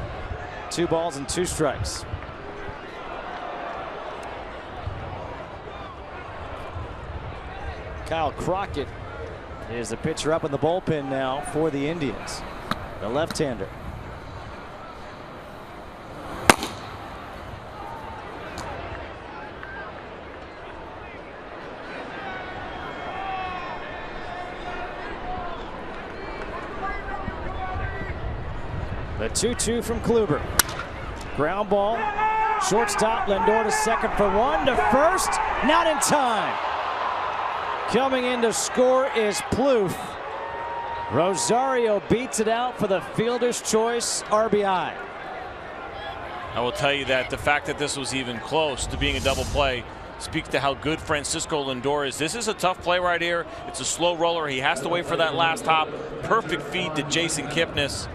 2 balls and 2 strikes. Kyle Crockett is the pitcher up in the bullpen now for the Indians. The left-hander. The 2-2 from Kluber. Ground ball. Shortstop Lindor to second for 1, to first. Not in time. Coming in to score is Plouffe. Rosario beats it out for the fielder's choice RBI. I will tell you that the fact that this was even close to being a double play speaks to how good Francisco Lindor is. This is a tough play right here. It's a slow roller. He has to wait for that last hop. Perfect feed to Jason Kipnis.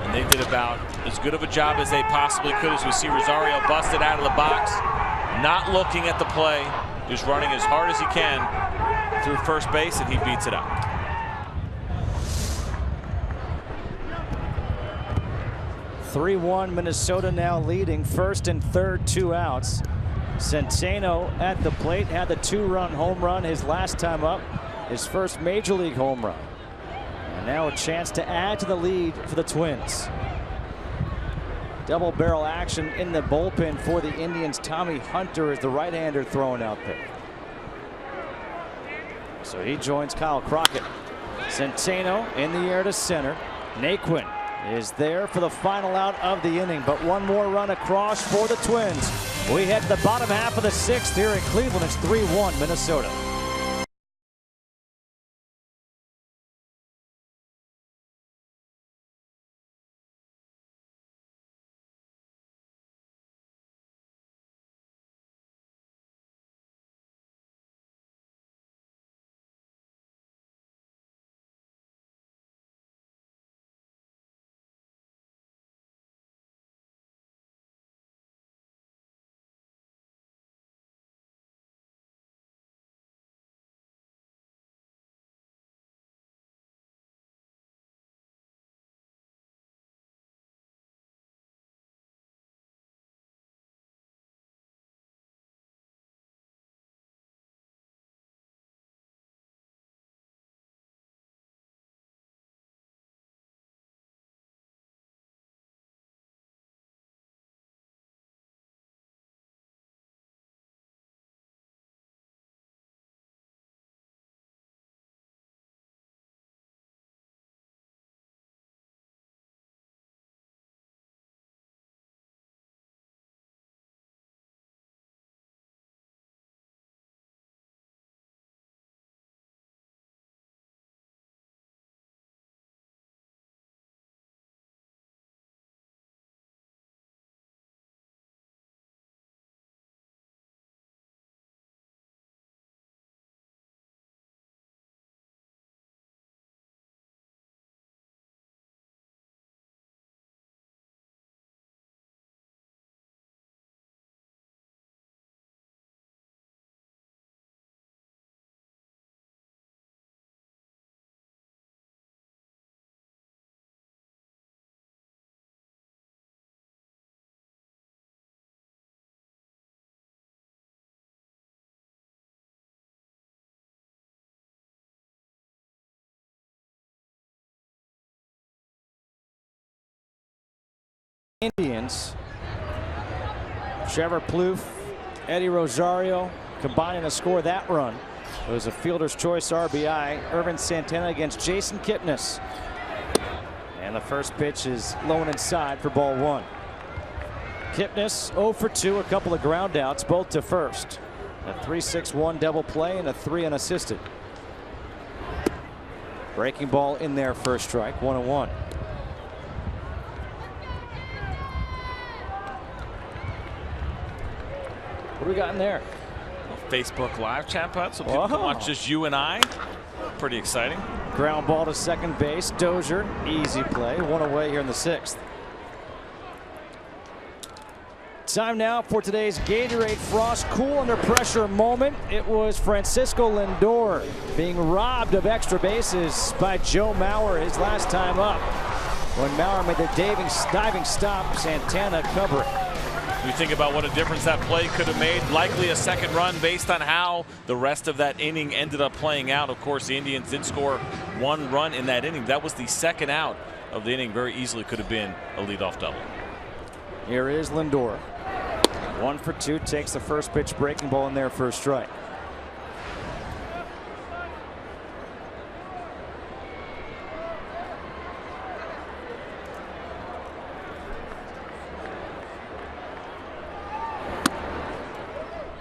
And they did about as good of a job as they possibly could, as we see Rosario busted out of the box, not looking at the play, just running as hard as he can through first base, and he beats it out. (3-1) Minnesota now leading, first and third, 2 outs. Santana at the plate, had the 2-run home run his last time up, his first major league home run. And now a chance to add to the lead for the Twins. Double barrel action in the bullpen for the Indians. Tommy Hunter is the right-hander throwing out there. So he joins Kyle Crockett. Centeno in the air to center. Naquin is there for the final out of the inning, but one more run across for the Twins. We head to the bottom half of the 6th here in Cleveland. It's 3-1 Minnesota. Indians, Trevor Plouffe, Eddie Rosario combining to score that run. It was a fielder's choice RBI. Irvin Santana against Jason Kipnis. And the first pitch is low and inside for ball 1. Kipnis 0 for 2, a couple of ground outs, both to first. A 3-6-1 double play and a 3 unassisted. Breaking ball in there, first strike, 1-1. What do we got in there? Facebook Live chat pod, so people can watch just you and I. Pretty exciting. Ground ball to second base. Dozier, easy play. One away here in the 6th. Time now for today's Gatorade Frost Cool Under Pressure moment. It was Francisco Lindor being robbed of extra bases by Joe Mauer his last time up. When Mauer made the diving stop, Santana covering. You think about what a difference that play could have made. Likely a second run based on how the rest of that inning ended up playing out. Of course, the Indians did score 1 run in that inning. That was the second out of the inning. Very easily could have been a leadoff double. Here is Lindor. 1 for 2, takes the first pitch, breaking ball in there for a strike.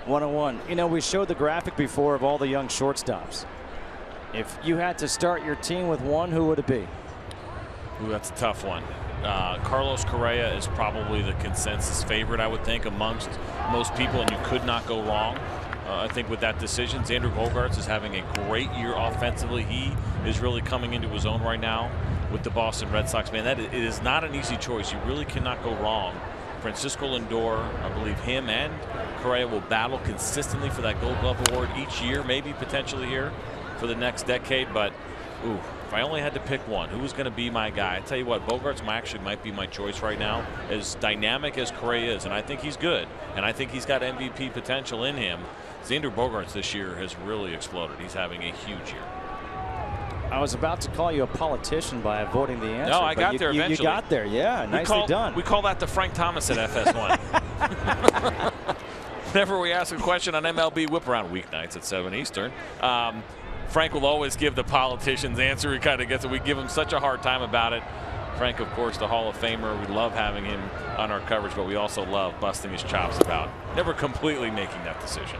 One. You know, we showed the graphic before of all the young shortstops. If you had to start your team with one, who would it be? Ooh, that's a tough one. Carlos Correa is probably the consensus favorite, I would think, amongst most people, and you could not go wrong. I think with that decision, Xander Bogaerts is having a great year offensively. He is really coming into his own right now with the Boston Red Sox. Man, it is not an easy choice. You really cannot go wrong. Francisco Lindor, I believe him and Correa will battle consistently for that Gold Glove Award each year, maybe potentially here for the next decade. But ooh, if I only had to pick one, who was going to be my guy? I tell you what, Bogaerts actually might be my choice right now. As dynamic as Correa is, and I think he's good, and I think he's got MVP potential in him. Xander Bogaerts this year has really exploded. He's having a huge year. I was about to call you a politician by avoiding the answer. No, I got there eventually. You got there, yeah. Nicely done. We call that the Frank Thomas at FS1. Whenever we ask a question on MLB Whip Around weeknights at 7 Eastern. Frank will always give the politicians answer. He kind of gets it. We give him such a hard time about it. Frank, of course, the Hall of Famer. We love having him on our coverage, but we also love busting his chops about never completely making that decision.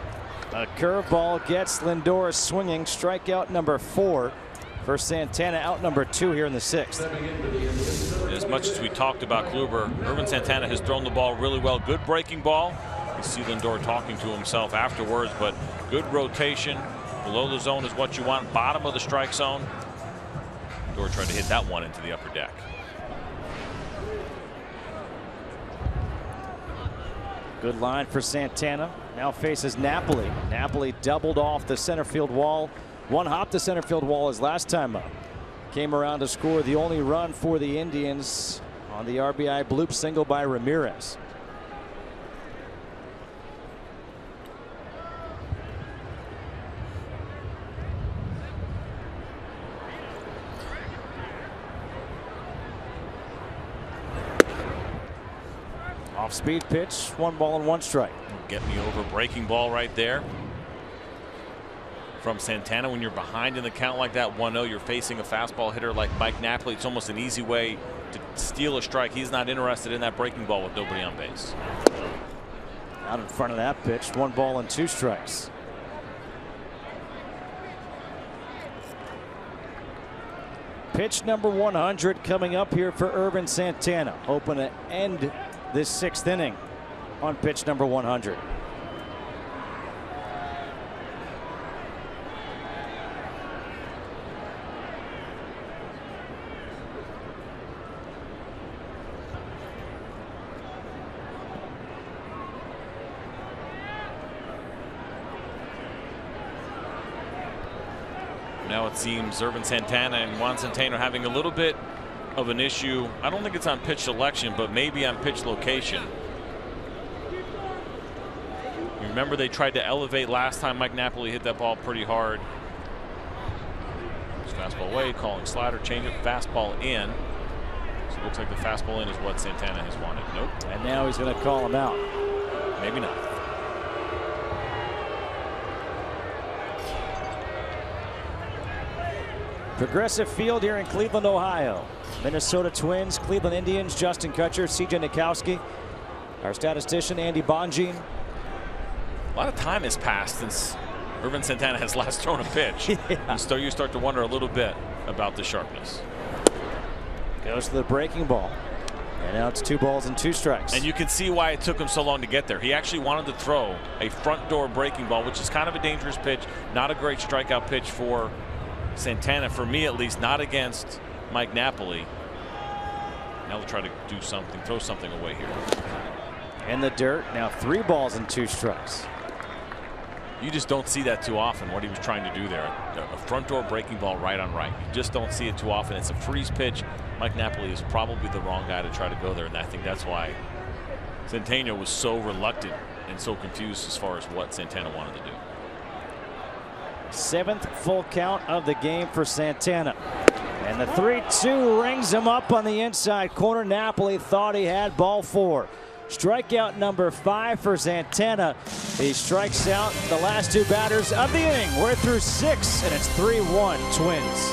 A curveball gets Lindor swinging. Strikeout number 4 for Santana, out number 2 here in the 6th. As much as we talked about Kluber, Ervin Santana has thrown the ball really well. Good breaking ball. You see Lindor talking to himself afterwards, but good rotation. Below the zone is what you want. Bottom of the strike zone. Lindor tried to hit that one into the upper deck. Good line for Santana. Now faces Napoli. Napoli doubled off the center field wall. One hop the center field wall his last time up. Came around to score the only run for the Indians on the RBI bloop single by Ramirez. Off speed pitch, 1 ball and 1 strike. Get me over breaking ball right there from Santana. When you're behind in the count like that, 1-0, you're facing a fastball hitter like Mike Napoli. It's almost an easy way to steal a strike. He's not interested in that breaking ball with nobody on base. Out in front of that pitch, 1 ball and 2 strikes. Pitch number 100 coming up here for Ervin Santana. Hoping to end this 6th inning on pitch number 100. Now it seems Ervin Santana and Juan Santana are having a little bit of an issue. I don't think it's on pitch selection, but maybe on pitch location. You remember they tried to elevate last time. Mike Napoli hit that ball pretty hard. Fastball away, calling slider, changeup, fastball in. So it looks like the fastball in is what Santana has wanted. Nope. And now he's going to call him out. Maybe not. Progressive Field here in Cleveland, Ohio. Minnesota Twins, Cleveland Indians, Justin Kutcher, CJ Nikowski. Our statistician, Andy Bonjean. A lot of time has passed since Ervin Santana has last thrown a pitch. Yeah. You start to wonder a little bit about the sharpness. Goes to the breaking ball. And now it's 2 balls and 2 strikes. And you can see why it took him so long to get there. He actually wanted to throw a front door breaking ball, which is kind of a dangerous pitch. Not a great strikeout pitch for Santana, for me at least, not against Mike Napoli. Now they'll try to do something, throw something away here. In the dirt, now 3 balls and 2 strikes. You just don't see that too often, what he was trying to do there. A front door breaking ball right on right. You just don't see it too often. It's a freeze pitch. Mike Napoli is probably the wrong guy to try to go there, and I think that's why Santana was so reluctant and so confused as far as what Santana wanted to do. 7th full count of the game for Santana. And the 3-2 rings him up on the inside corner. Napoli thought he had ball 4. Strikeout number 5 for Santana. He strikes out the last 2 batters of the inning. We're through 6, and it's 3-1 Twins.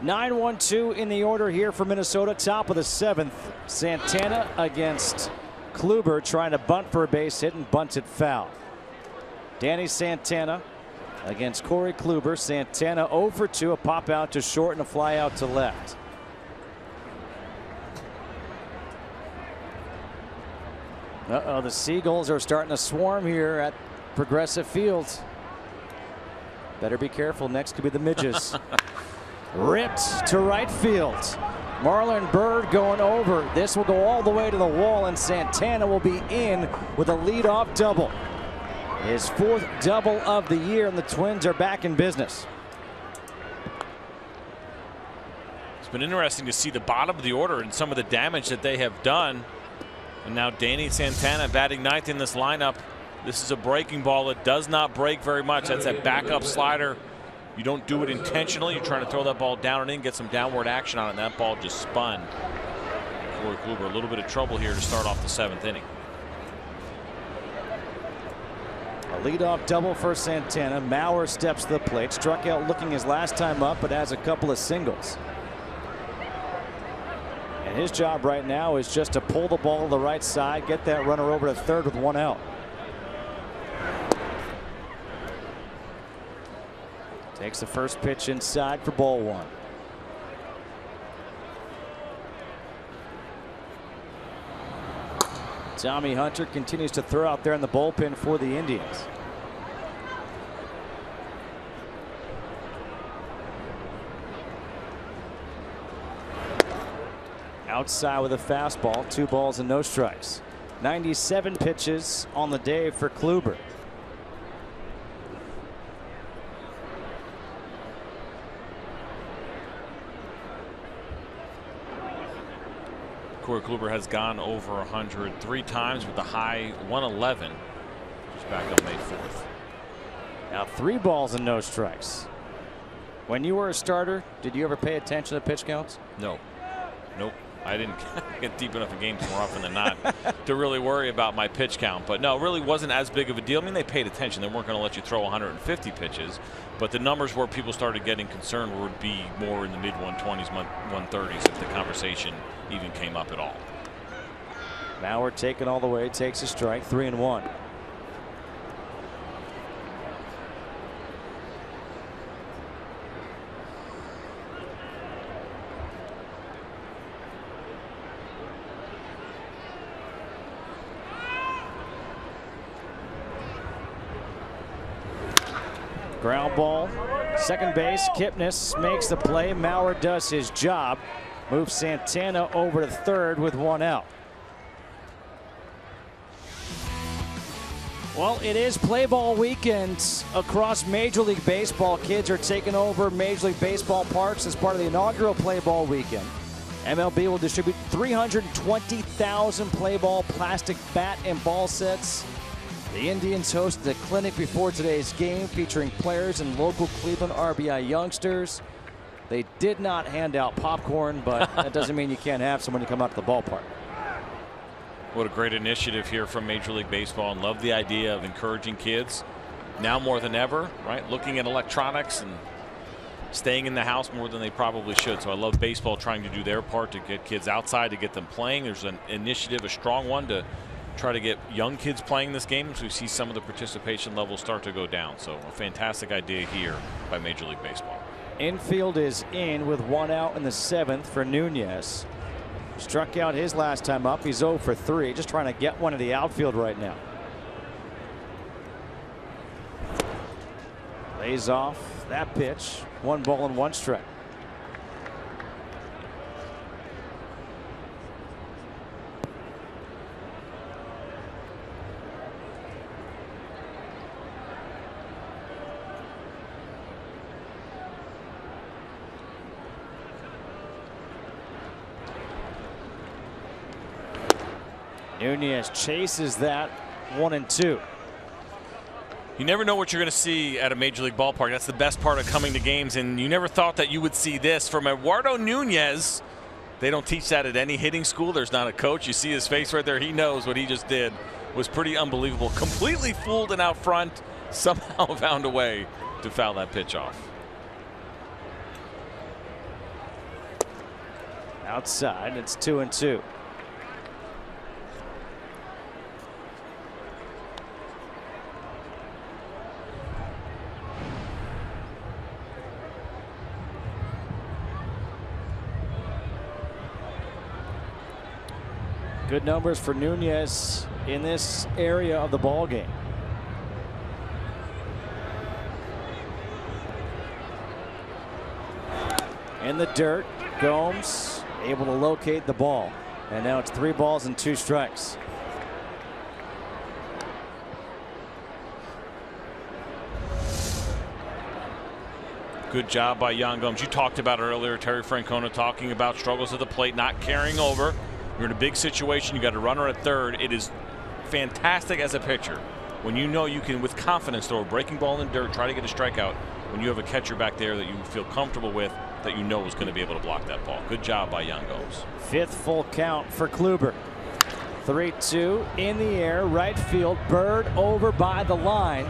9-1-2 in the order here for Minnesota. Top of the 7th. Santana against Kluber, trying to bunt for a base hit and bunts it foul. Danny Santana against Corey Kluber. Santana 0 for 2, a pop out to short and a fly out to left. Uh-oh, the Seagulls are starting to swarm here at Progressive Field. Better be careful, next could be the Midges. Ripped to right field. Marlon Byrd going over. This will go all the way to the wall, and Santana will be in with a leadoff double. His 4th double of the year, and the Twins are back in business. It's been interesting to see the bottom of the order and some of the damage that they have done. And now Danny Santana batting 9th in this lineup. This is a breaking ball. It does not break very much. That's that backup slider. You don't do it intentionally. You're trying to throw that ball down and in, get some downward action on it, and that ball just spun. Corey Kluber, a little bit of trouble here to start off the 7th inning. A leadoff double for Santana. Mauer steps to the plate. Struck out looking his last time up, but has a couple of singles. And his job right now is just to pull the ball to the right side, get that runner over to third with 1 out. Takes the first pitch inside for ball 1. Tommy Hunter continues to throw out there in the bullpen for the Indians. Outside with a fastball, 2 balls and no strikes. 97 pitches on the day for Kluber. Corey Kluber has gone over 100 3 times with the high 111. Just back on May 4th. Now 3 balls and no strikes. When you were a starter, did you ever pay attention to pitch counts? No. Nope. I didn't get deep enough in games more often than not to really worry about my pitch count. But no, it really wasn't as big of a deal. I mean, they paid attention. They weren't going to let you throw 150 pitches. But the numbers where people started getting concerned would be more in the mid-120s, 130s if the conversation even came up at all. Mauer taken all the way, takes a strike, 3-1. Ground ball, second base. KIPNIS makes the play. Mauer does his job. Moves Santana over to third with 1 out. Well, it is play ball weekend across Major League Baseball. Kids are taking over Major League Baseball parks as part of the inaugural play ball weekend. MLB will distribute 320,000 play ball plastic bat and ball sets. The Indians hosted a clinic before today's game featuring players and local Cleveland RBI youngsters. They did not hand out popcorn, but that doesn't mean you can't have someone to come out to the ballpark. What a great initiative here from Major League Baseball, and love the idea of encouraging kids now more than ever, right? Looking at electronics and staying in the house more than they probably should. So I love baseball trying to do their part to get kids outside, to get them playing. There's an initiative, a strong one, to try to get young kids playing this game as we see some of the participation levels start to go down. So a fantastic idea here by Major League Baseball. Infield is in with 1 out in the 7th for Nunez. Struck out his last time up. He's 0 for 3. Just trying to get one to the outfield right now. Lays off that pitch. 1 ball and 1 strike. Nunez chases that 1-2. You never know what you're going to see at a Major League ballpark. That's the best part of coming to games, and you never thought that you would see this from Eduardo Nunez. They don't teach that at any hitting school. There's not a coach. You see his face right there. He knows what he just did was pretty unbelievable. Completely fooled and out front. Somehow found a way to foul that pitch off. Outside, it's 2-2. Good numbers for Nunez in this area of the ball game. In the dirt, Gomes able to locate the ball. And now it's 3 balls and 2 strikes. Good job by Yan Gomes. You talked about earlier, Terry Francona talking about struggles at the plate, not carrying over. You're in a big situation. You got a runner at third. It is fantastic as a pitcher when you know you can, with confidence, throw a breaking ball in the dirt, try to get a strikeout. When you have a catcher back there that you feel comfortable with, that you know is going to be able to block that ball. Good job by Yan Gomes. 5th full count for Kluber. 3-2 in the air, right field. Bird over by the line.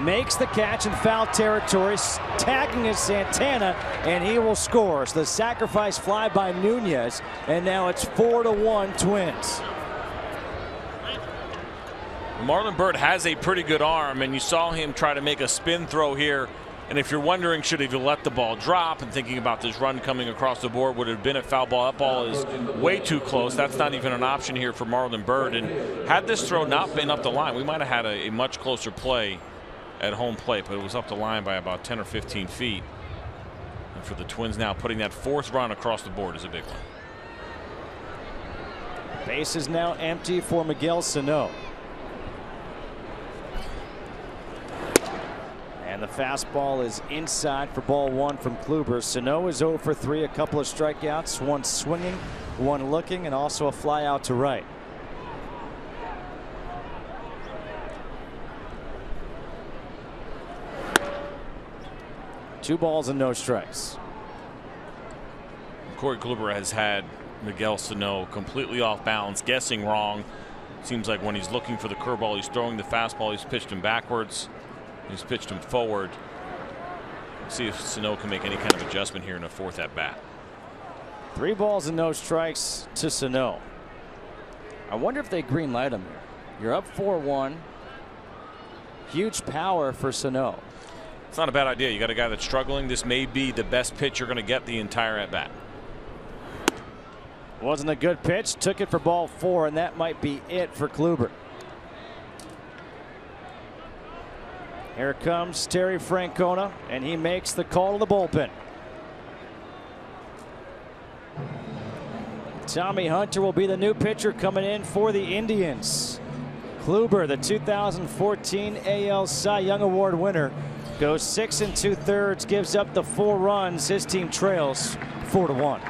Makes the catch in foul territory. Tagging is Santana, and he will score. So the sacrifice fly by Nunez, and now it's 4-1 Twins. Marlon Byrd has a pretty good arm, and you saw him try to make a spin throw here. And if you're wondering, should he have let the ball drop and thinking about this run coming across the board, would it have been a foul ball? That ball is way too close. That's not even an option here for Marlon Byrd. And had this throw not been up the line, we might have had a much closer play at home plate, but it was up the line by about 10 or 15 feet. And for the Twins now, putting that 4th run across the board is a big one. Base is now empty for Miguel Sano. And the fastball is inside for ball 1 from Kluber. Sano is 0 for 3, a couple of strikeouts, 1 swinging, 1 looking, and also a fly out to right. Two balls and no strikes. Corey Kluber has had Miguel Sano completely off balance, guessing wrong. Seems like when he's looking for the curveball, he's throwing the fastball. He's pitched him backwards. He's pitched him forward. Let's see if Sano can make any kind of adjustment here in the 4th at bat. 3 balls and no strikes to Sano. I wonder if they green light him here. You're up 4-1. Huge power for Sano. It's not a bad idea. You got a guy that's struggling. This may be the best pitch you're going to get the entire at bat. Wasn't a good pitch. Took it for ball 4, and that might be it for Kluber. Here comes Terry Francona, and he makes the call to the bullpen. Tommy Hunter will be the new pitcher coming in for the Indians. Kluber, the 2014 AL Cy Young Award winner, goes 6 2/3, gives up the 4 runs. His team trails 4-1.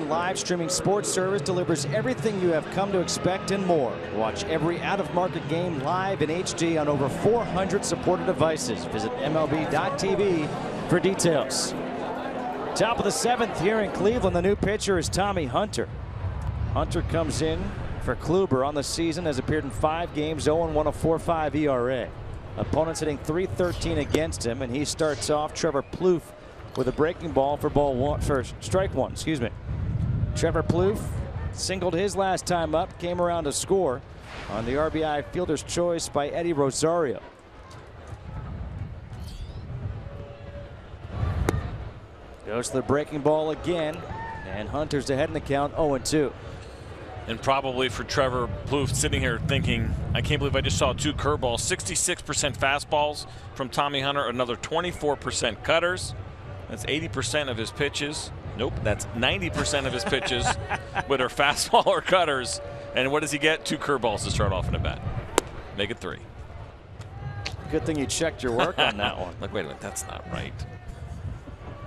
ESPN live streaming sports service delivers everything you have come to expect and more. Watch every out-of-market game live in HD on over 400 supported devices. Visit MLB.tv for details. Top of the 7th here in Cleveland, the new pitcher is Tommy Hunter. Hunter comes in for Kluber on the season, has appeared in 5 games, 0-1, a 4.5 ERA. Opponents hitting .313 against him, and he starts off Trevor Plouffe with a breaking ball for strike one. Excuse me. Trevor Plouffe singled his last time up, came around to score on the RBI fielder's choice by Eddie Rosario. Goes to the breaking ball again, and Hunter's ahead in the count, 0-2. And probably for Trevor Plouffe sitting here thinking, I can't believe I just saw 2 curveballs, 66% fastballs from Tommy Hunter, another 24% cutters. That's 80% of his pitches. Nope, that's 90% of his pitches with are fastball or cutters. And what does he get? 2 curveballs to start off in a bat. Make it 3. Good thing you checked your work on that one. Like, wait a minute, that's not right.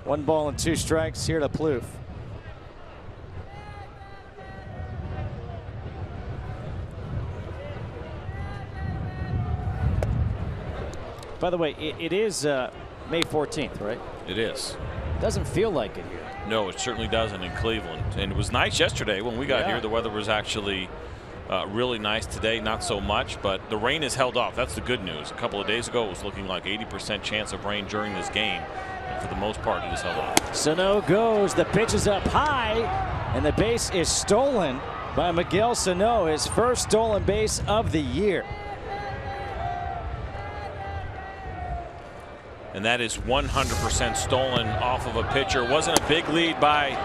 1 ball and 2 strikes here to Plouffe. By the way, it is May 14th, right? It is. Doesn't feel like it here. No, it certainly doesn't in Cleveland. And it was nice yesterday when we got here. The weather was actually really nice. Today, not so much, but the rain is held off. That's the good news. A couple of days ago, it was looking like 80% chance of rain during this game. And for the most part, it is held off. Sano goes. The pitch is up high, and the base is stolen by Miguel Sano, his first stolen base of the year. And that is 100% stolen off of a pitcher. Wasn't a big lead by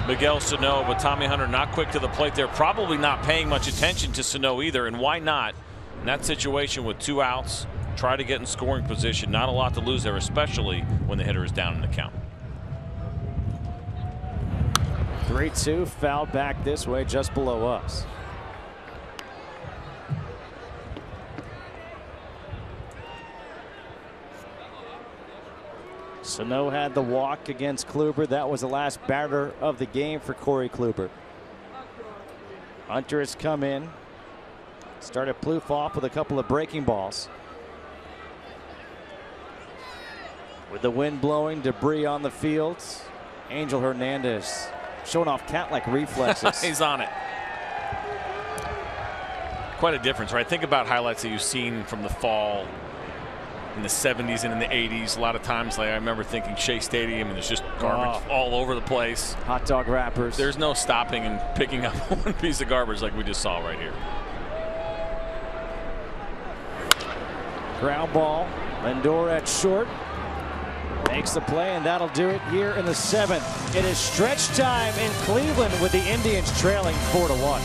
Miguel Sano, but Tommy Hunter not quick to the plate there. Probably not paying much attention to Sano either, and why not? In that situation with 2 outs, try to get in scoring position. Not a lot to lose there, especially when the hitter is down in the count. 3-2, foul back this way, just below us. Sano had the walk against Kluber. That was the last batter of the game for Corey Kluber. Hunter has come in. Started Plouffe off with a couple of breaking balls. With the wind blowing, debris on the field. Angel Hernandez showing off cat-like reflexes. He's on it. Quite a difference, right? Think about highlights that you've seen from the fall in the 70s and in the 80s. A lot of times, like I remember thinking Shea Stadium, and there's just garbage all over the place. Hot dog wrappers. There's no stopping and picking up one piece of garbage like we just saw right here. Ground ball. Lindor at short. Makes the play, and that'll do it here in the 7th. It is stretch time in Cleveland with the Indians trailing 4-1.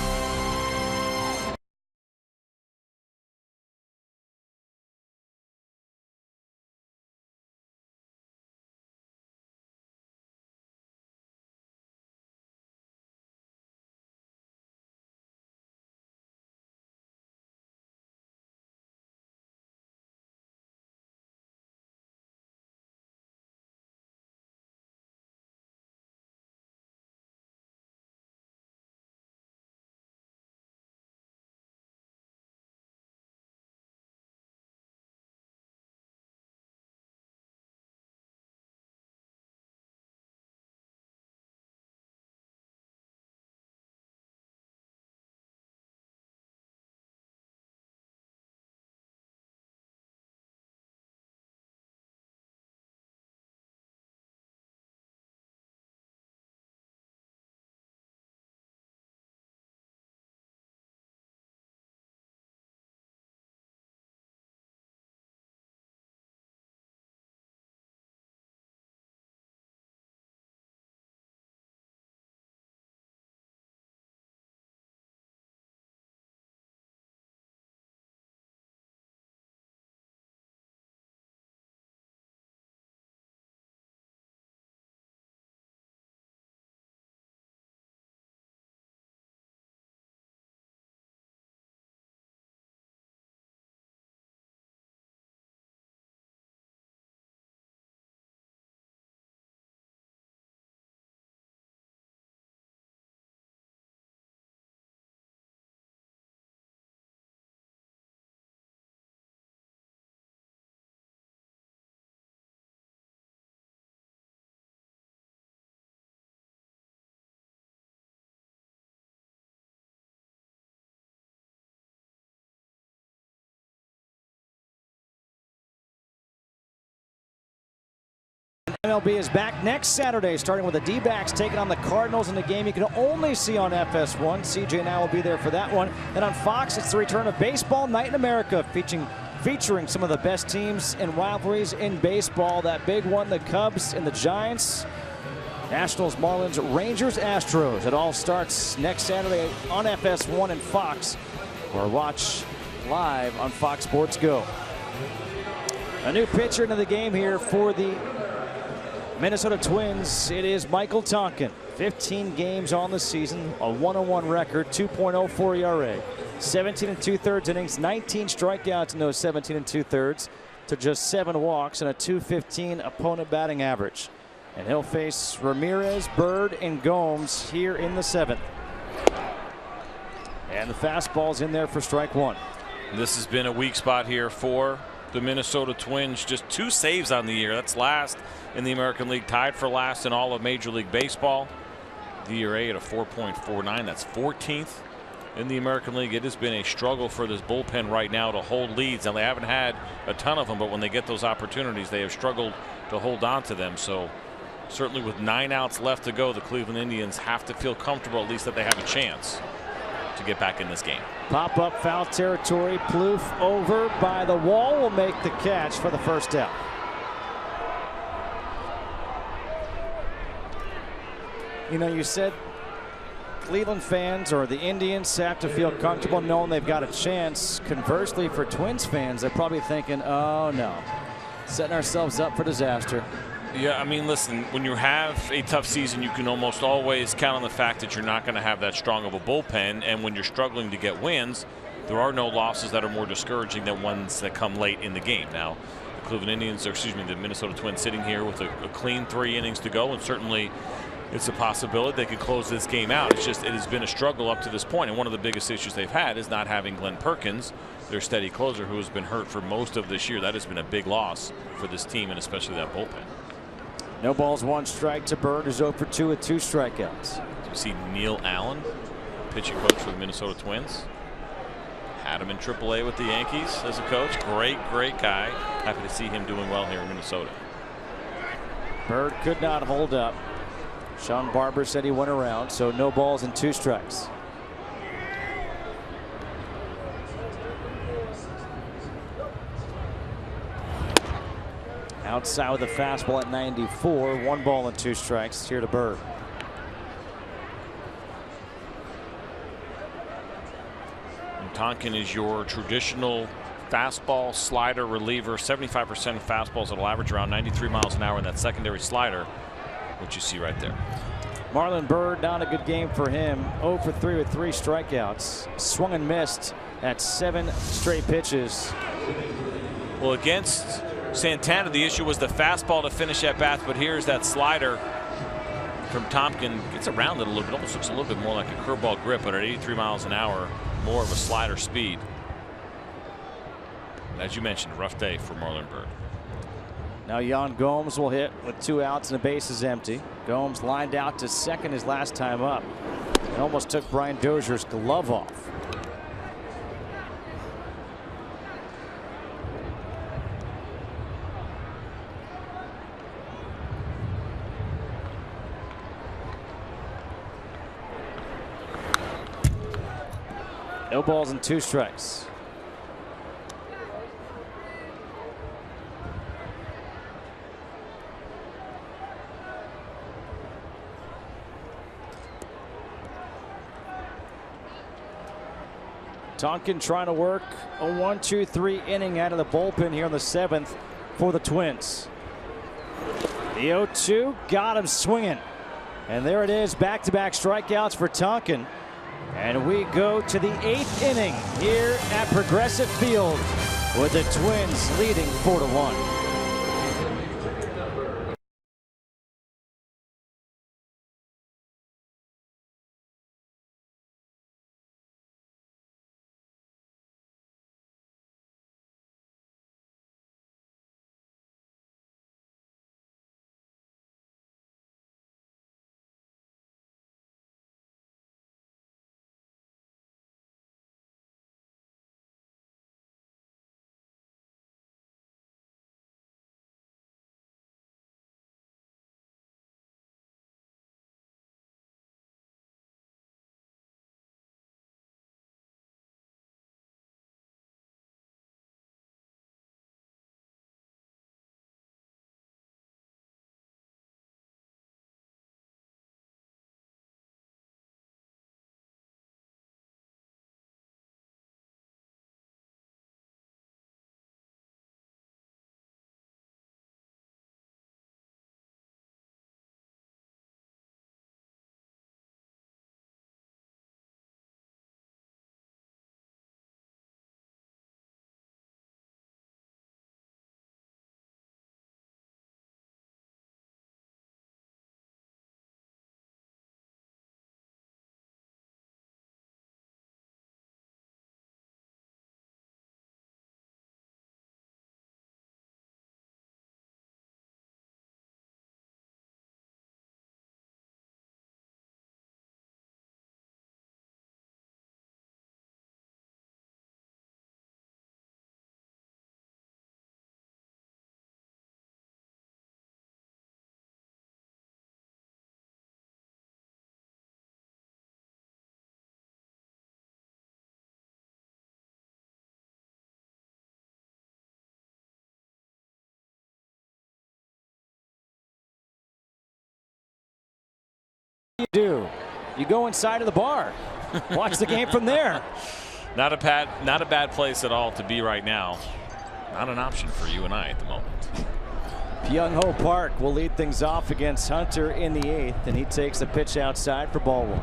MLB is back next Saturday, starting with the D-backs taking on the Cardinals in a game you can only see on FS1. CJ and I will be there for that one. And on Fox, it's the return of Baseball Night in America, featuring some of the best teams and rivalries in baseball. That big one, the Cubs and the Giants. Nationals, Marlins, Rangers, Astros. It all starts next Saturday on FS1 and Fox, or watch live on Fox Sports Go. A new pitcher into the game here for the Minnesota Twins. It is Michael Tonkin. 15 games on the season, a 1-1 record, 2.04 ERA, 17 2/3 innings, 19 strikeouts in those 17 2/3 to just 7 walks and a .215 opponent batting average. And he'll face Ramirez, Bird, and Gomes here in the 7th. And the fastball's in there for strike 1. This has been a weak spot here for the Minnesota Twins. Just 2 saves on the year. That's last in the American League, tied for last in all of Major League Baseball. The ERA at a 4.49. That's 14th in the American League. It has been a struggle for this bullpen right now to hold leads. Now, they haven't had a ton of them, but when they get those opportunities, they have struggled to hold on to them. So certainly with 9 outs left to go, the Cleveland Indians have to feel comfortable at least that they have a chance to get back in this game. Pop up foul territory. Plouffe over by the wall will make the catch for the first out. You know, you said Cleveland fans or the Indians have to feel comfortable knowing they've got a chance. Conversely, for Twins fans, they're probably thinking, oh no, setting ourselves up for disaster. Yeah, I mean, listen, when you have a tough season, you can almost always count on the fact that you're not going to have that strong of a bullpen. And when you're struggling to get wins, there are no losses that are more discouraging than ones that come late in the game. Now, the Cleveland Indians, or excuse me, the Minnesota Twins sitting here with a clean 3 innings to go, and certainly it's a possibility they could close this game out. It's just, it has been a struggle up to this point, and one of the biggest issues they've had is not having Glenn Perkins, their steady closer, who has been hurt for most of this year. That has been a big loss for this team, and especially that bullpen. No balls, 1 strike to Bird, who's 0 for 2 with 2 strikeouts. You see Neil Allen, pitching coach for the Minnesota Twins. Had him in AAA with the Yankees as a coach. Great guy. Happy to see him doing well here in Minnesota. Bird could not hold up. Sean Barber said he went around, so no balls and 2 strikes. Outside with a fastball at 94. 1 ball and 2 strikes here to Bird. And Tonkin is your traditional fastball slider reliever. 75% of fastballs that'll average around 93 miles an hour in that secondary slider, which you see right there. Marlon Bird, not a good game for him. 0 for 3 with 3 strikeouts. Swung and missed at 7 straight pitches. Well, against Santana, the issue was the fastball to finish at bats, but here's that slider from Tonkin. Gets around it a little bit, almost looks a little bit more like a curveball grip, but at 83 miles an hour, more of a slider speed. And as you mentioned, rough day for Marlon Bird. Now Yan Gomes will hit with 2 outs and the base is empty. Gomes lined out to second his last time up. And almost took Brian Dozier's glove off. No balls and 2 strikes. Tonkin trying to work a 1-2-3 inning out of the bullpen here in the 7th for the Twins. The 0-2 got him swinging. And there it is, back-to-back strikeouts for Tonkin. And we go to the 8th inning here at Progressive Field with the Twins leading 4-1. you do? You go inside of the bar. Watch the game from there. Not a bad place at all to be right now. Not an option for you and I at the moment. Byung-Ho Park will lead things off against Hunter in the 8th, and he takes the pitch outside for ball one.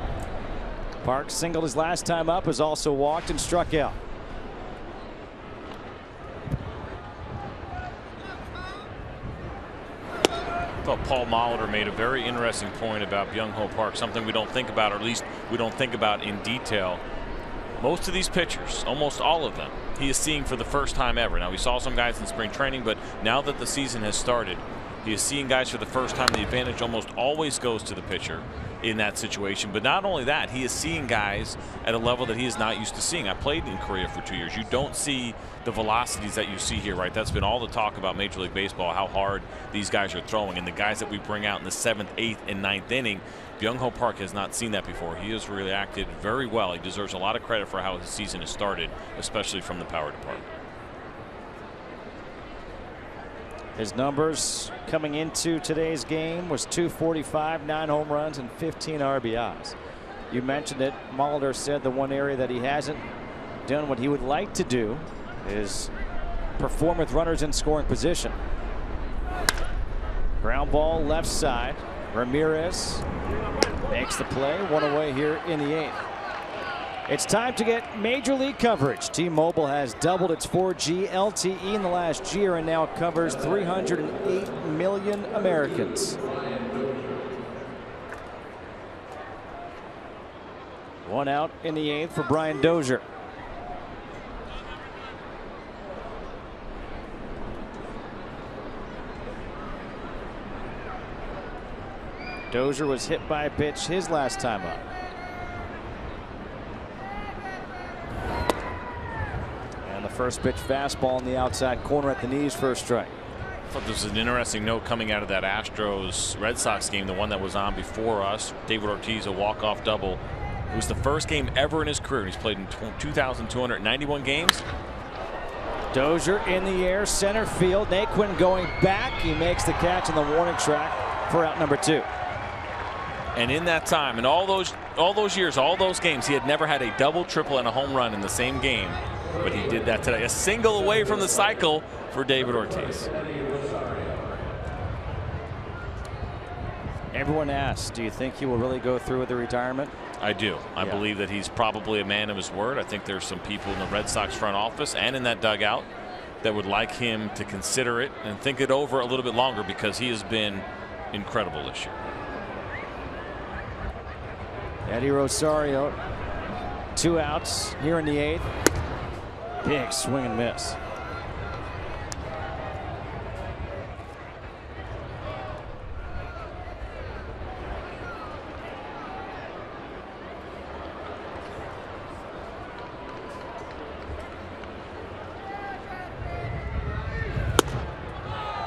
Park singled his last time up, has also walked and struck out. I thought Paul Molitor made a very interesting point about Byung-Ho Park, something we don't think about, or at least we don't think about in detail. Most of these pitchers, almost all of them, he is seeing for the first time ever. Now, we saw some guys in spring training, but now that the season has started, he is seeing guys for the first time. The advantage almost always goes to the pitcher in that situation. But not only that, he is seeing guys at a level that he is not used to seeing. I played in Korea for 2 years. You don't see the velocities that you see here, right? That's been all the talk about Major League Baseball, how hard these guys are throwing. And the guys that we bring out in the 7th, 8th, and 9th inning, Byung-Ho Park has not seen that before. He has reacted very well. He deserves a lot of credit for how his season has started, especially from the power department. His numbers coming into today's game was .245, 9 home runs, and 15 RBIs. You mentioned it. Molitor said the one area that he hasn't done what he would like to do is perform with runners in scoring position. Ground ball left side. Ramirez makes the play. One away here in the 8th. It's time to get Major League coverage. T-Mobile has doubled its 4G LTE in the last year and now covers 308 million Americans. One out in the 8th for Brian Dozier. Dozier was hit by a pitch his last time up. And the first pitch fastball in the outside corner at the knees for a strike. I thought this was an interesting note coming out of that Astros Red Sox game, the one that was on before us. David Ortiz, a walk-off double. It was the first game ever in his career. He's played in 2,291 games. Dozier in the air, center field. Naquin going back. He makes the catch on the warning track for out number 2. And in that time, in all those years, all those games, he had never had a double, triple, and a home run in the same game. But he did that today. A single away from the cycle for David Ortiz. Everyone asks, do you think he will really go through with the retirement? I do. I believe that he's probably a man of his word. I think there's some people in the Red Sox front office and in that dugout that would like him to consider it and think it over a little bit longer, because he has been incredible this year. Eddie Rosario, 2 outs here in the 8th. Big swing and miss.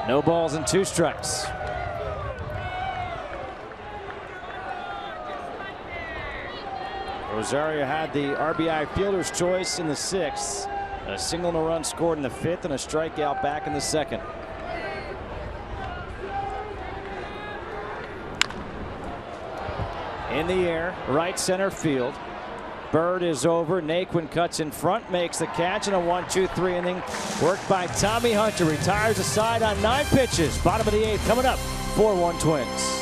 No balls and 2 strikes. Rosario had the RBI fielder's choice in the 6th. A single and a run scored in the 5th and a strikeout back in the 2nd. In the air, right center field. Bird is over. Naquin cuts in front, makes the catch, and a 1-2-3 inning worked by Tommy Hunter. Retires the side on 9 pitches. Bottom of the 8th coming up. 4-1 Twins.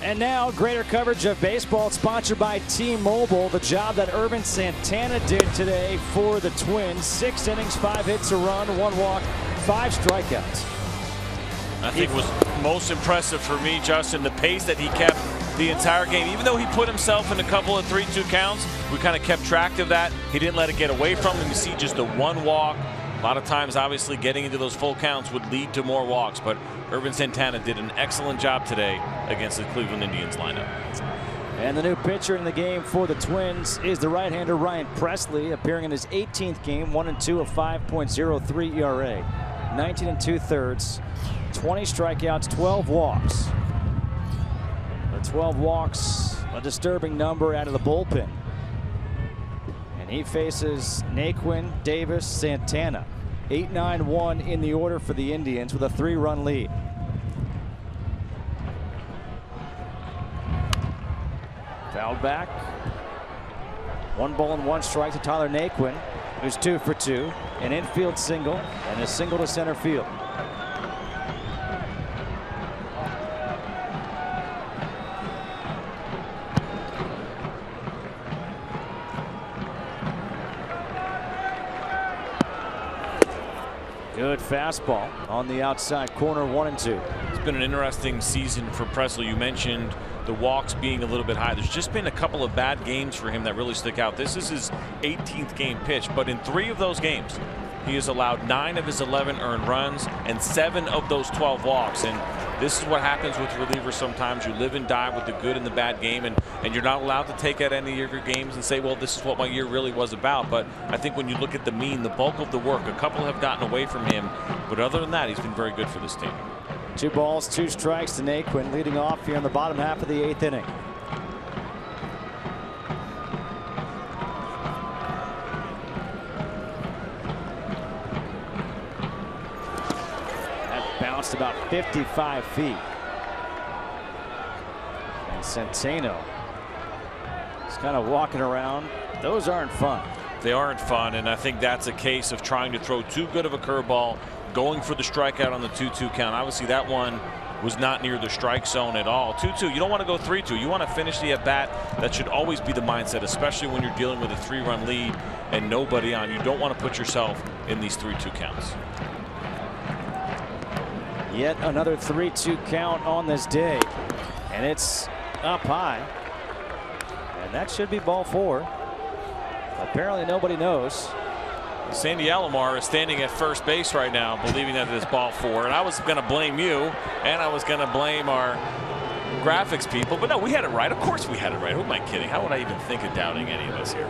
And now, greater coverage of baseball, sponsored by T-Mobile. The job that Ervin Santana did today for the Twins. 6 innings, 5 hits, a run, 1 walk, 5 strikeouts. I think was most impressive for me, Justin, the pace that he kept the entire game. Even though he put himself in a couple of 3-2 counts, we kind of kept track of that. He didn't let it get away from him. You see just the 1 walk. A lot of times, obviously, getting into those full counts would lead to more walks, but Ervin Santana did an excellent job today against the Cleveland Indians lineup. And the new pitcher in the game for the Twins is the right-hander Ryan Presley, appearing in his 18th game, 1-2, a 5.03 ERA, 19 2/3, 20 strikeouts, 12 walks. The 12 walks, a disturbing number out of the bullpen. And he faces Naquin, Davis, Santana. 8-9-1 in the order for the Indians with a 3-run lead. Fouled back. 1 ball and 1 strike to Tyler Naquin, who's 2 for 2. An infield single and a single to center field. Good fastball on the outside corner, 1-2. It's been an interesting season for Presley. You mentioned the walks being a little bit high. There's just been a couple of bad games for him that really stick out. This is his 18th game pitched, but in 3 of those games, he has allowed 9 of his 11 earned runs and 7 of those 12 walks. And this is what happens with relievers sometimes. You live and die with the good and the bad game, and you're not allowed to take at any of your games and say, well, this is what my year really was about. But I think when you look at the mean, the bulk of the work, a couple have gotten away from him. But other than that, he's been very good for this team. 2 balls, 2 strikes to Naquin, leading off here in the bottom half of the 8th inning. Bounced about 55 feet. And Santana is kind of walking around. Those aren't fun. They aren't fun, and I think that's a case of trying to throw too good of a curveball, going for the strikeout on the 2-2 count. Obviously, that one was not near the strike zone at all. 2-2, you don't want to go 3-2. You want to finish the at-bat. That should always be the mindset, especially when you're dealing with a 3-run lead and nobody on. You don't want to put yourself in these 3-2 counts. Yet another 3-2 count on this day, and it's up high, and that should be ball 4. Apparently nobody knows. Sandy Alomar is standing at first base right now, believing that it is ball 4, and I was going to blame you, and I was going to blame our graphics people, but no, we had it right. Of course we had it right. Who am I kidding? How would I even think of doubting any of us here?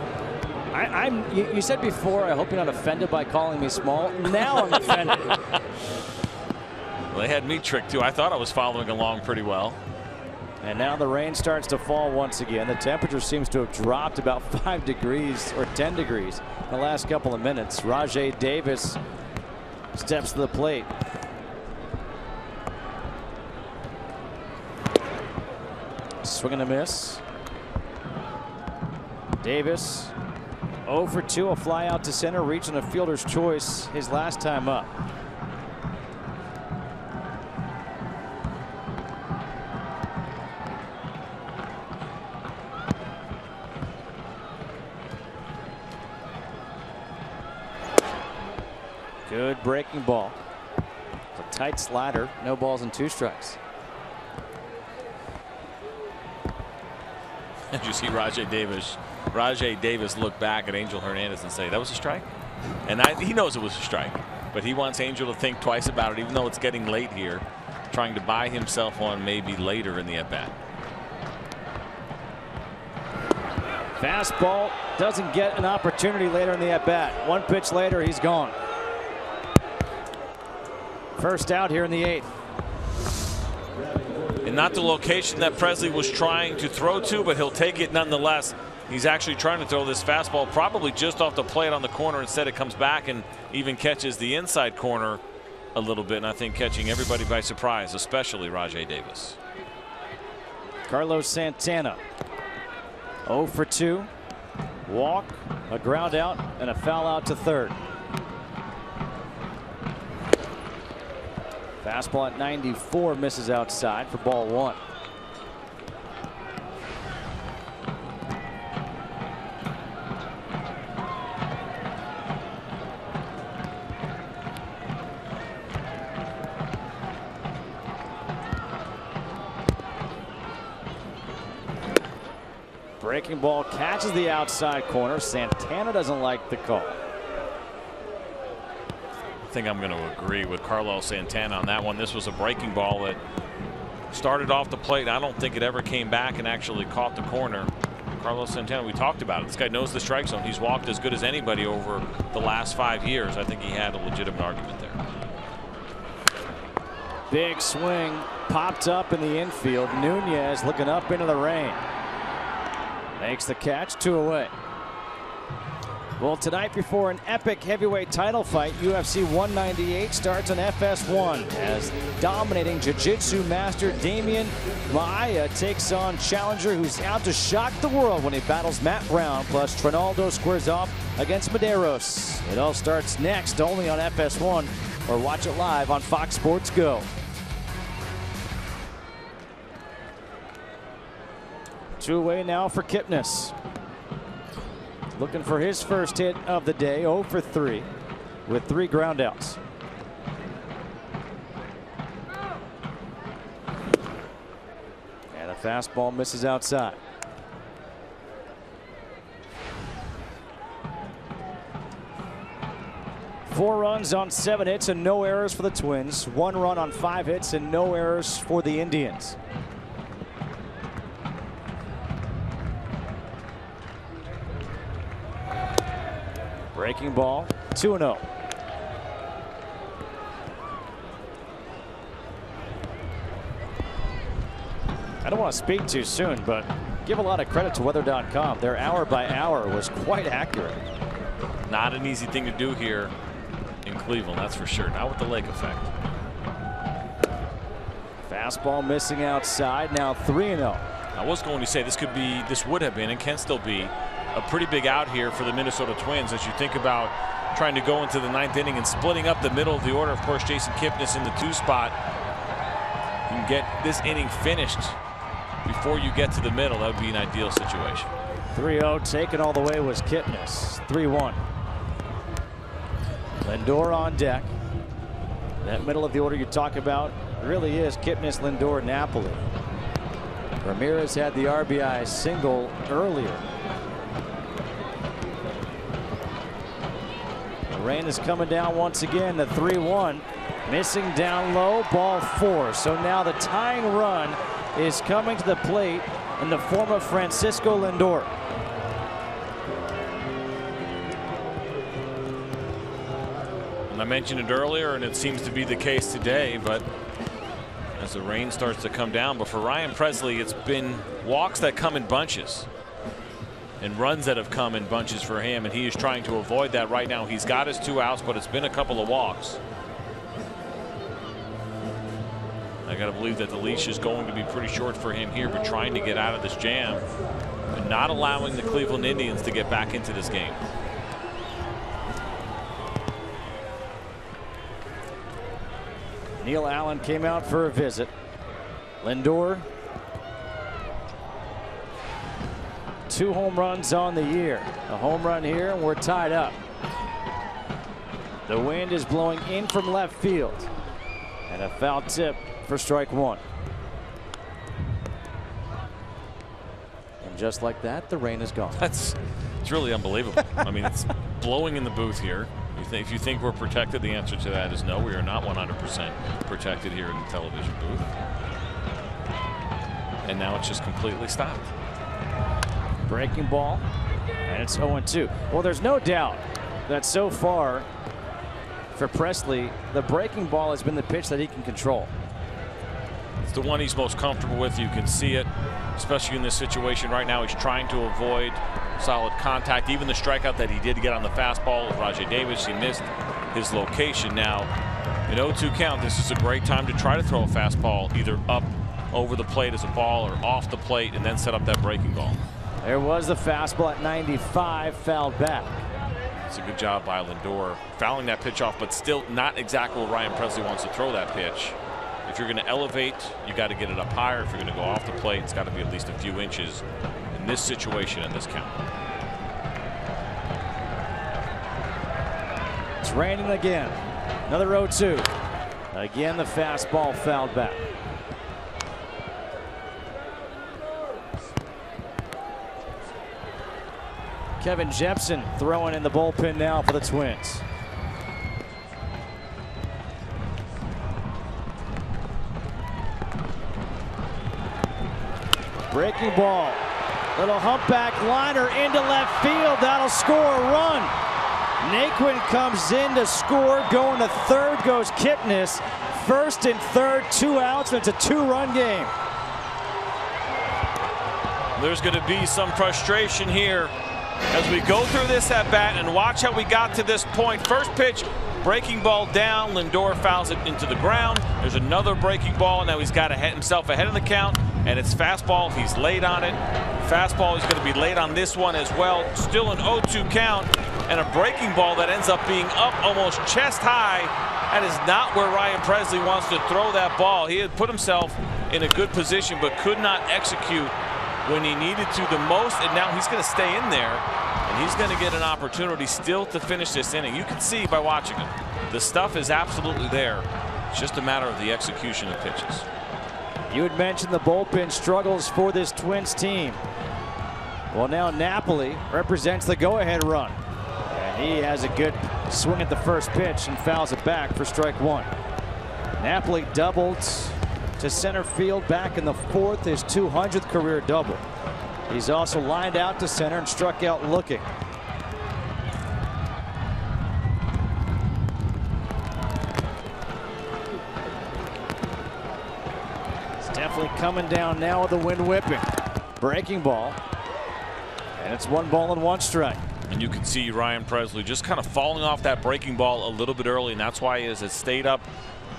You said before, I hope you're not offended by calling me small. Now I'm offended. Well, they had me tricked too. I thought I was following along pretty well. And now the rain starts to fall once again. The temperature seems to have dropped about 5 degrees or 10 degrees in the last couple of minutes. Rajay Davis steps to the plate. Swing and a miss. Davis 0 for 2, a fly out to center, reaching a fielder's choice his last time up. Good breaking ball. A tight slider. No balls and 2 strikes. Did you see Rajay Davis look back at Angel Hernandez and say that was a strike? And he knows it was a strike, but he wants Angel to think twice about it, even though it's getting late here, trying to buy himself one maybe later in the at-bat. Fastball doesn't get an opportunity later in the at-bat. 1 pitch later, he's gone. First out here in the 8th. And not the location that Presley was trying to throw to, but he'll take it nonetheless. He's actually trying to throw this fastball probably just off the plate on the corner. Instead, it comes back and even catches the inside corner a little bit, and I think catching everybody by surprise, especially Rajay Davis. Carlos Santana 0 for 2. Walk, a ground out, and a foul out to third. Fastball at 94 misses outside for ball 1. Breaking ball catches the outside corner. Santana doesn't like the call. I think I'm going to agree with Carlos Santana on that one. This was a breaking ball that started off the plate. I don't think it ever came back and actually caught the corner. Carlos Santana, we talked about it. This guy knows the strike zone. He's walked as good as anybody over the last 5 years. I think he had a legitimate argument there. Big swing popped up in the infield. Nunez looking up into the rain. Makes the catch, 2 away. Well, tonight before an epic heavyweight title fight, UFC 198 starts on FS1 as dominating jiu-jitsu master Damian Maia takes on challenger who's out to shock the world when he battles Matt Brown, plus Trinaldo squares off against Medeiros. It all starts next only on FS1 or watch it live on Fox Sports Go. Two away now for KIPNIS. Looking for his first hit of the day, 0 for 3 with 3 groundouts. And a fastball misses outside. Four runs on 7 hits and no errors for the Twins. 1 run on 5 hits and no errors for the Indians. Breaking ball, 2-0. I don't want to speak too soon, but give a lot of credit to weather.com. Their hour by hour was quite accurate. Not an easy thing to do here in Cleveland, that's for sure. Not with the lake effect. Fastball missing outside, now 3-0. I was going to say this would have been and can still be a pretty big out here for the Minnesota Twins as you think about trying to go into the 9th inning and splitting up the middle of the order. Of course, Jason Kipnis in the 2 spot. You can get this inning finished before you get to the middle. That would be an ideal situation. 3-0 taken all the way was Kipnis. 3-1. Lindor on deck. That middle of the order you talk about really is Kipnis, Lindor, Napoli. Ramirez had the RBI single earlier. Rain is coming down once again. The 3-1 missing down low, ball 4. So now the tying run is coming to the plate in the form of Francisco Lindor. And I mentioned it earlier, and it seems to be the case today, but as the rain starts to come down. But for Ryan Pressly, it's been walks that come in bunches and runs that have come in bunches for him, and he is trying to avoid that right now. He's got his 2 outs, but it's been a couple of walks. I got to believe that the leash is going to be pretty short for him here, but trying to get out of this jam and not allowing the Cleveland Indians to get back into this game. Neil Allen came out for a visit. Lindor, 2 home runs on the year. A home run here, and we're tied up. The wind is blowing in from left field. And a foul tip for strike 1. And just like that, the rain is gone. It's really unbelievable. I mean, it's blowing in the booth here. If you think we're protected, the answer to that is no. We are not 100% protected here in the television booth. And now it's just completely stopped. Breaking ball, and it's 0-2. Well, there's no doubt that so far for Pressly, the breaking ball has been the pitch that he can control. It's the one he's most comfortable with. You can see it, especially in this situation right now. He's trying to avoid solid contact. Even the strikeout that he did get on the fastball with Rajai Davis, he missed his location. Now, in 0-2 count, this is a great time to try to throw a fastball either up over the plate as a ball or off the plate and then set up that breaking ball. There was the fastball at 95, fouled back. It's a good job by Lindor fouling that pitch off, but still not exactly where Ryan Pressly wants to throw that pitch. If you're going to elevate, you got to get it up higher. If you're going to go off the plate, it's got to be at least a few inches in this situation and this count. It's raining again. Another 0-2. Again, the fastball fouled back. Kevin Jepson throwing in the bullpen now for the Twins. Breaking ball. Little humpback liner into left field. That'll score a run. Naquin comes in to score. Going to third goes KIPNIS. First and third, 2 outs, and it's a 2-run game. There's going to be some frustration here as we go through this at bat and watch how we got to this point. First pitch, breaking ball down. LINDOR fouls it into the ground. There's another breaking ball. Now he's got to hit himself ahead of the count, and it's fastball. He's late on it. Fastball is going to be late on this one as well. Still an 0-2 count, and a breaking ball that ends up being up almost chest high. That is not where Ryan Pressly wants to throw that ball. He had put himself in a good position but could not execute when he needed to the most, and now he's going to stay in there, and he's going to get an opportunity still to finish this inning. You can see by watching him, the stuff is absolutely there. It's just a matter of the execution of pitches. You had mentioned the bullpen struggles for this Twins team. Well, now Napoli represents the go-ahead run, and he has a good swing at the first pitch and fouls it back for strike 1. Napoli doubled to center field back in the 4th, his 200th career double. He's also lined out to center and struck out looking. It's definitely coming down now with the wind whipping. Breaking ball, and it's 1 ball and 1 strike. And you can see Ryan Pressly just kind of falling off that breaking ball a little bit early, and that's why he has stayed up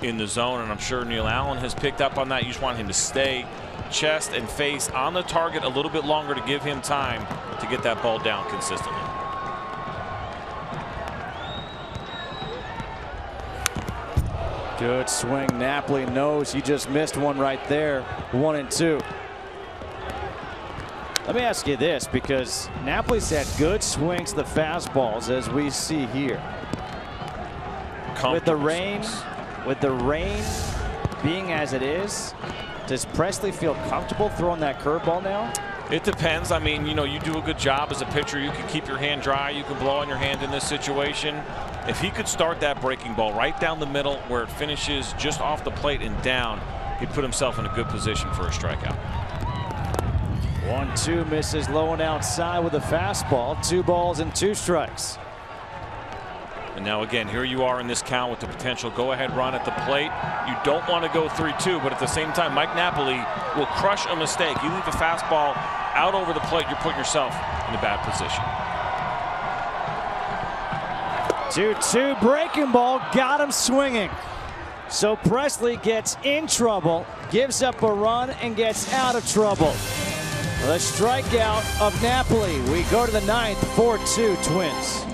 in the zone, and I'm sure Neil Allen has picked up on that. You just want him to stay chest and face on the target a little bit longer to give him time to get that ball down consistently. Good swing. Napoli knows he just missed one right there. 1-2. Let me ask you this, because Napoli's had good swings to the fastballs, as we see here. With the rain being as it is, does Pressly feel comfortable throwing that curveball now? It depends. I mean, you know, you do a good job as a pitcher. You can keep your hand dry. You can blow on your hand in this situation. If he could start that breaking ball right down the middle where it finishes just off the plate and down, he'd put himself in a good position for a strikeout. 1-2, misses low and outside with a fastball. 2 balls and 2 strikes. And now again, here you are in this count with the potential go-ahead run at the plate. You don't want to go 3-2, but at the same time, Mike Napoli will crush a mistake. You leave a fastball out over the plate, you're putting yourself in a bad position. 2-2, breaking ball, got him swinging. So Pressly gets in trouble, gives up a run, and gets out of trouble. The strikeout of Napoli. We go to the 9th, 4-2 Twins.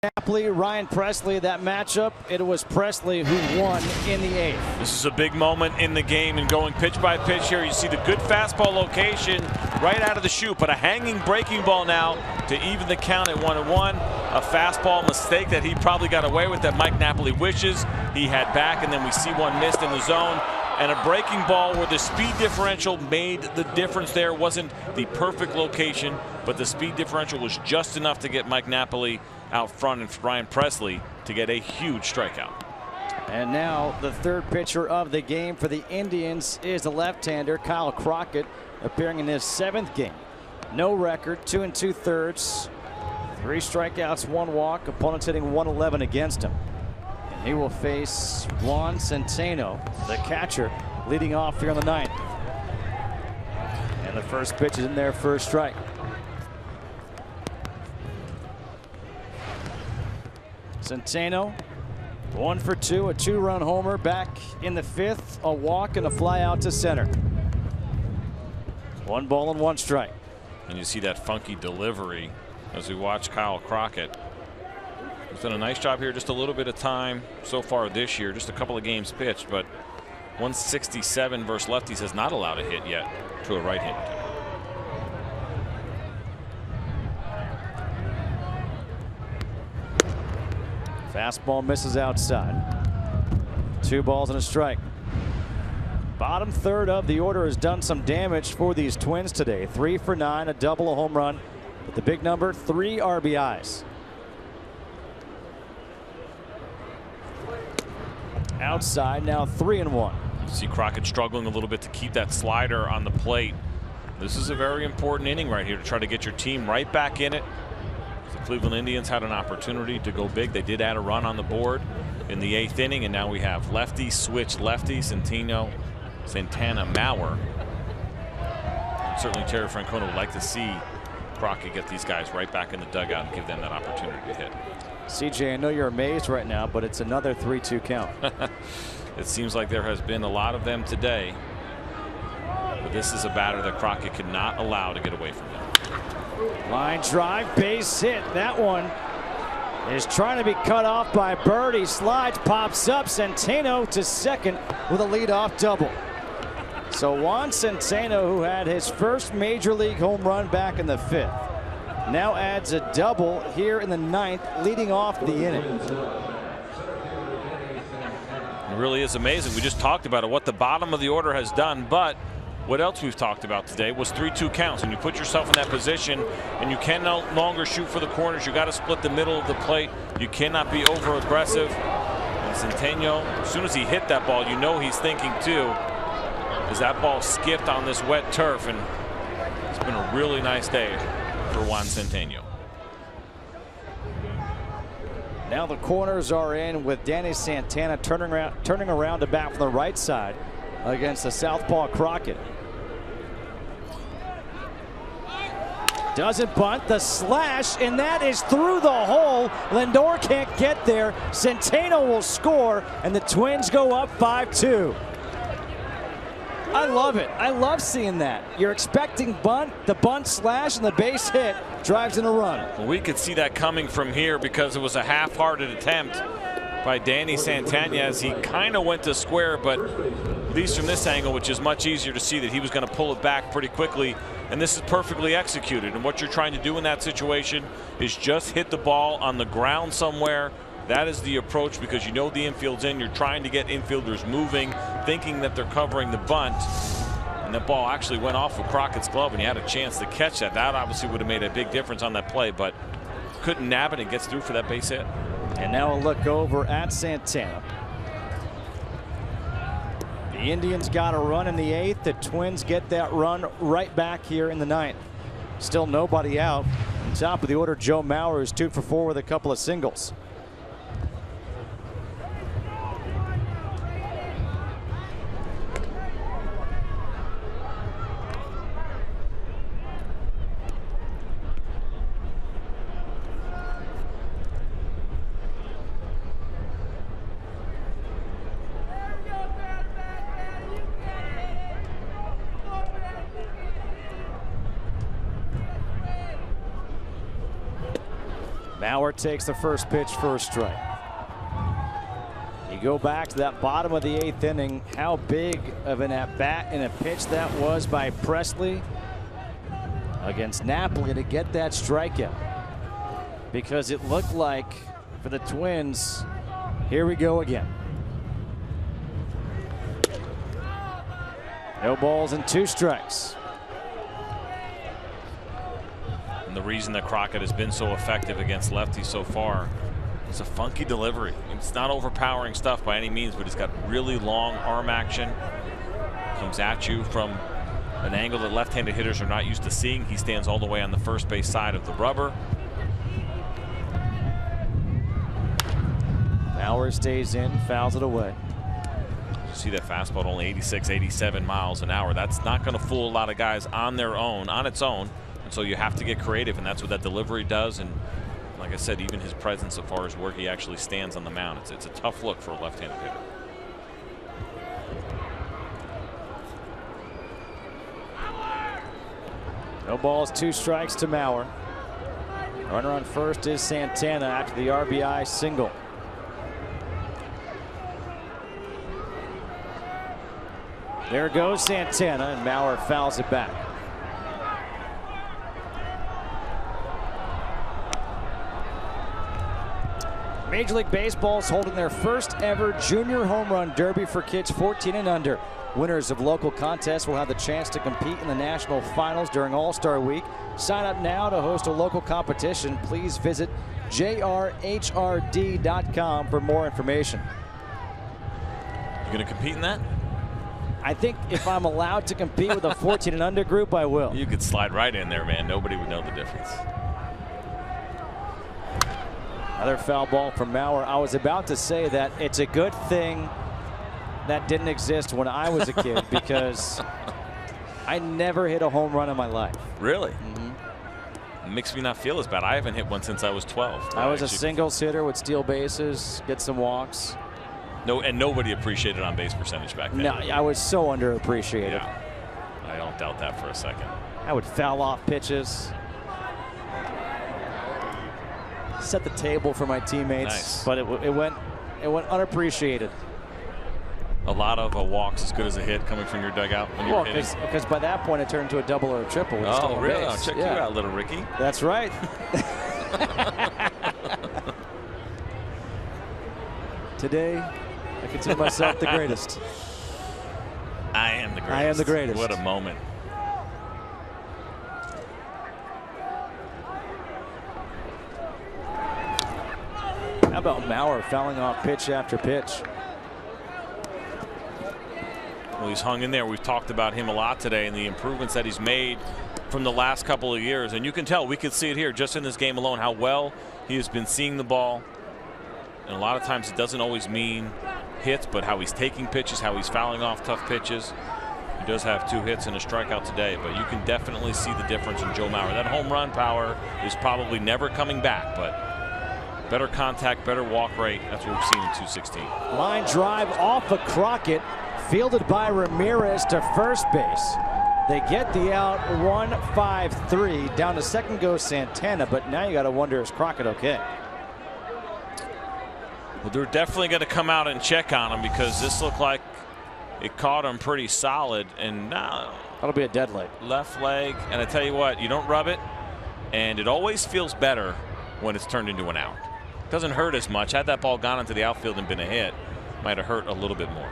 Napoli, Ryan Presley, that matchup, it was Presley who won in the 8th. This is a big moment in the game, and going pitch by pitch here, you see the good fastball location right out of the chute, but a hanging breaking ball now to even the count at 1-1. A fastball mistake that he probably got away with that Mike Napoli wishes he had back, and then we see one missed in the zone. And a breaking ball where the speed differential made the difference there. Wasn't the perfect location, but the speed differential was just enough to get Mike Napoli out front and Ryan Presley to get a huge strikeout. And now the third pitcher of the game for the Indians is the left-hander Kyle Crockett, appearing in his 7th game. No record, 2 2/3, 3 strikeouts, 1 walk. Opponents hitting 111 against him. And he will face Juan Centeno, the catcher, leading off here in the 9th. And the first pitch is in there for a strike. Centeno, 1 for 2, a 2-run homer back in the 5th, a walk and a fly out to center. 1 ball and 1 strike. And you see that funky delivery as we watch Kyle Crockett. He's done a nice job here, just a little bit of time so far this year, just a couple of games pitched, but 167 versus lefties has not allowed a hit yet to a right-hander. Fastball misses outside. 2 balls and a strike. Bottom third of the order has done some damage for these Twins today. 3 for 9, a double, a home run. But the big number, 3 RBIs. Outside now 3-1. You see Crockett struggling a little bit to keep that slider on the plate. This is a very important inning right here to try to get your team right back in it. The Cleveland Indians had an opportunity to go big. They did add a run on the board in the 8th inning, and now we have lefty switch lefty, Centeno, Santana, Mauer. Certainly Terry Francona would like to see Crockett get these guys right back in the dugout and give them that opportunity to hit. CJ, I know you're amazed right now, but it's another 3-2 count. It seems like there has been a lot of them today, but this is a batter that Crockett could not allow to get away from him. Line drive, base hit. That one is trying to be cut off by Bird. He slides, pops up. Centeno to second with a leadoff double. So Juan Centeno, who had his first major league home run back in the 5th, now adds a double here in the 9th, leading off the inning. It really is amazing. We just talked about it, what the bottom of the order has done, but what else we've talked about today was 3-2 counts, and you put yourself in that position and you can no longer shoot for the corners. You got to split the middle of the plate. You cannot be over aggressive. And Centeno, as soon as he hit that ball, you know he's thinking too, as that ball skipped on this wet turf, and it's been a really nice day for Juan Centeno. Now the corners are in with Danny Santana turning around to bat from the right side against the southpaw Crockett. Doesn't bunt, the slash, and that is through the hole. Lindor can't get there. Centeno will score, and the Twins go up 5-2. I love it. I love seeing that. You're expecting bunt, the bunt slash, and the base hit drives in a run. Well, we could see that coming from here because it was a half-hearted attempt by Danny Santana as he kind of went to square, but at least from this angle, which is much easier to see, that he was going to pull it back pretty quickly, and this is perfectly executed. And what you're trying to do in that situation is just hit the ball on the ground somewhere. That is the approach, because you know the infield's in. You're trying to get infielders moving, thinking that they're covering the bunt, and the ball actually went off of Crockett's glove, and he had a chance to catch that. That obviously would have made a big difference on that play, but couldn't nab it and gets through for that base hit. And now a look over at Santana. The Indians got a run in the 8th. The Twins get that run right back here in the 9th. Still nobody out. On top of the order, Joe Mauer is 2 for 4 with a couple of singles. Mauer takes the first pitch for a strike. You go back to that bottom of the 8th inning, how big of an at-bat and a pitch that was by Presley against Napoli to get that strikeout. Because it looked like for the Twins, here we go again. No balls and 2 strikes. And the reason that Crockett has been so effective against lefties so far is a funky delivery. It's not overpowering stuff by any means, but he's got really long arm action. Comes at you from an angle that left-handed hitters are not used to seeing. He stands all the way on the first base side of the rubber. Mauer stays in, fouls it away. You see that fastball at only 86, 87 miles an hour. That's not going to fool a lot of guys on their own, on its own. And so you have to get creative, and that's what that delivery does. And like I said, even his presence as far as where he actually stands on the mound, it's a tough look for a left-handed hitter. No balls, 2 strikes to Mauer. Runner on first is Santana after the RBI single. There goes Santana, and Mauer fouls it back. Major League Baseball is holding their first ever junior home run derby for kids 14 and under. Winners of local contests will have the chance to compete in the national finals during All-Star Week. Sign up now to host a local competition. Please visit jrhrd.com for more information. You going to compete in that? I think if I'm allowed to compete with a 14 and under group, I will. You could slide right in there, man. Nobody would know the difference. Another foul ball from Mauer. I was about to say that it's a good thing that didn't exist when I was a kid because I never hit a home run in my life. Really? It makes me not feel as bad. I haven't hit one since I was 12. I was a singles hitter, would steal bases, get some walks. No, and nobody appreciated on base percentage back then. No, I was so underappreciated. Yeah, I don't doubt that for a second. I would foul off pitches. Set the table for my teammates, Nice. but it went unappreciated. A lot of walks as good as a hit coming from your dugout when you're hitting. Because by that point it turned to a double or a triple. Oh, really? I'll check you out, little Ricky. That's right. Today, I consider myself the greatest. I am the greatest. I am the greatest. What a moment. How about Mauer fouling off pitch after pitch? Well, he's hung in there. We've talked about him a lot today and the improvements that he's made from the last couple of years. And you can tell, we could see it here just in this game alone, how well he has been seeing the ball. And a lot of times it doesn't always mean hits, but how he's taking pitches, how he's fouling off tough pitches. He does have 2 hits and a strikeout today, but you can definitely see the difference in Joe Mauer. That home run power is probably never coming back, but better contact, better walk rate. That's what we've seen in 216. Line drive off of Crockett, fielded by Ramirez to first base. They get the out, 1-5-3. Down to second goes Santana, but now you got to wonder, is Crockett okay? Well, they're definitely going to come out and check on him because this looked like it caught him pretty solid. And now that'll be a dead leg. Left leg. And I tell you what, you don't rub it, and it always feels better when it's turned into an out. Doesn't hurt as much. Had that ball gone into the outfield and been a hit, might have hurt a little bit more.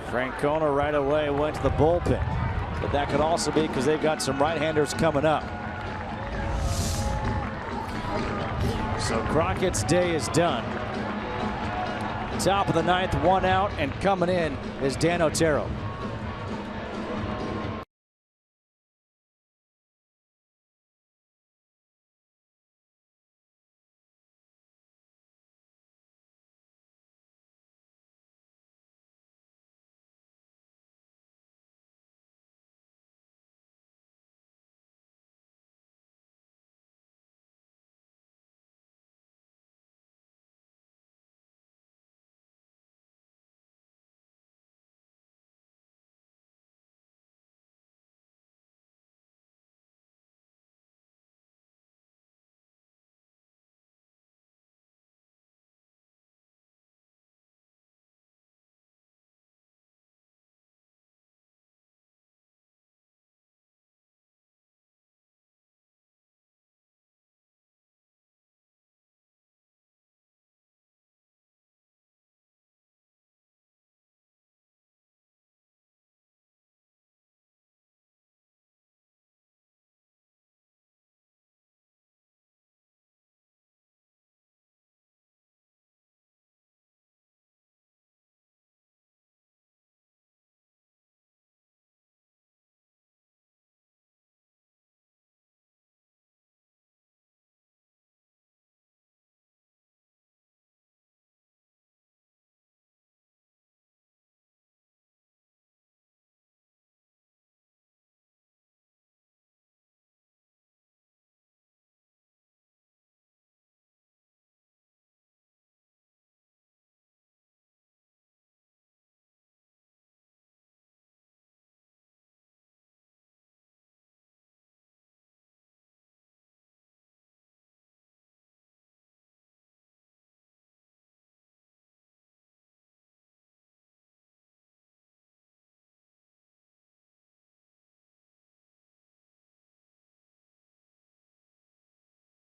Francona right away went to the bullpen, but that could also be because they've got some right-handers coming up. So Crockett's day is done. Top of the 9th, 1 out, and coming in is Dan Otero.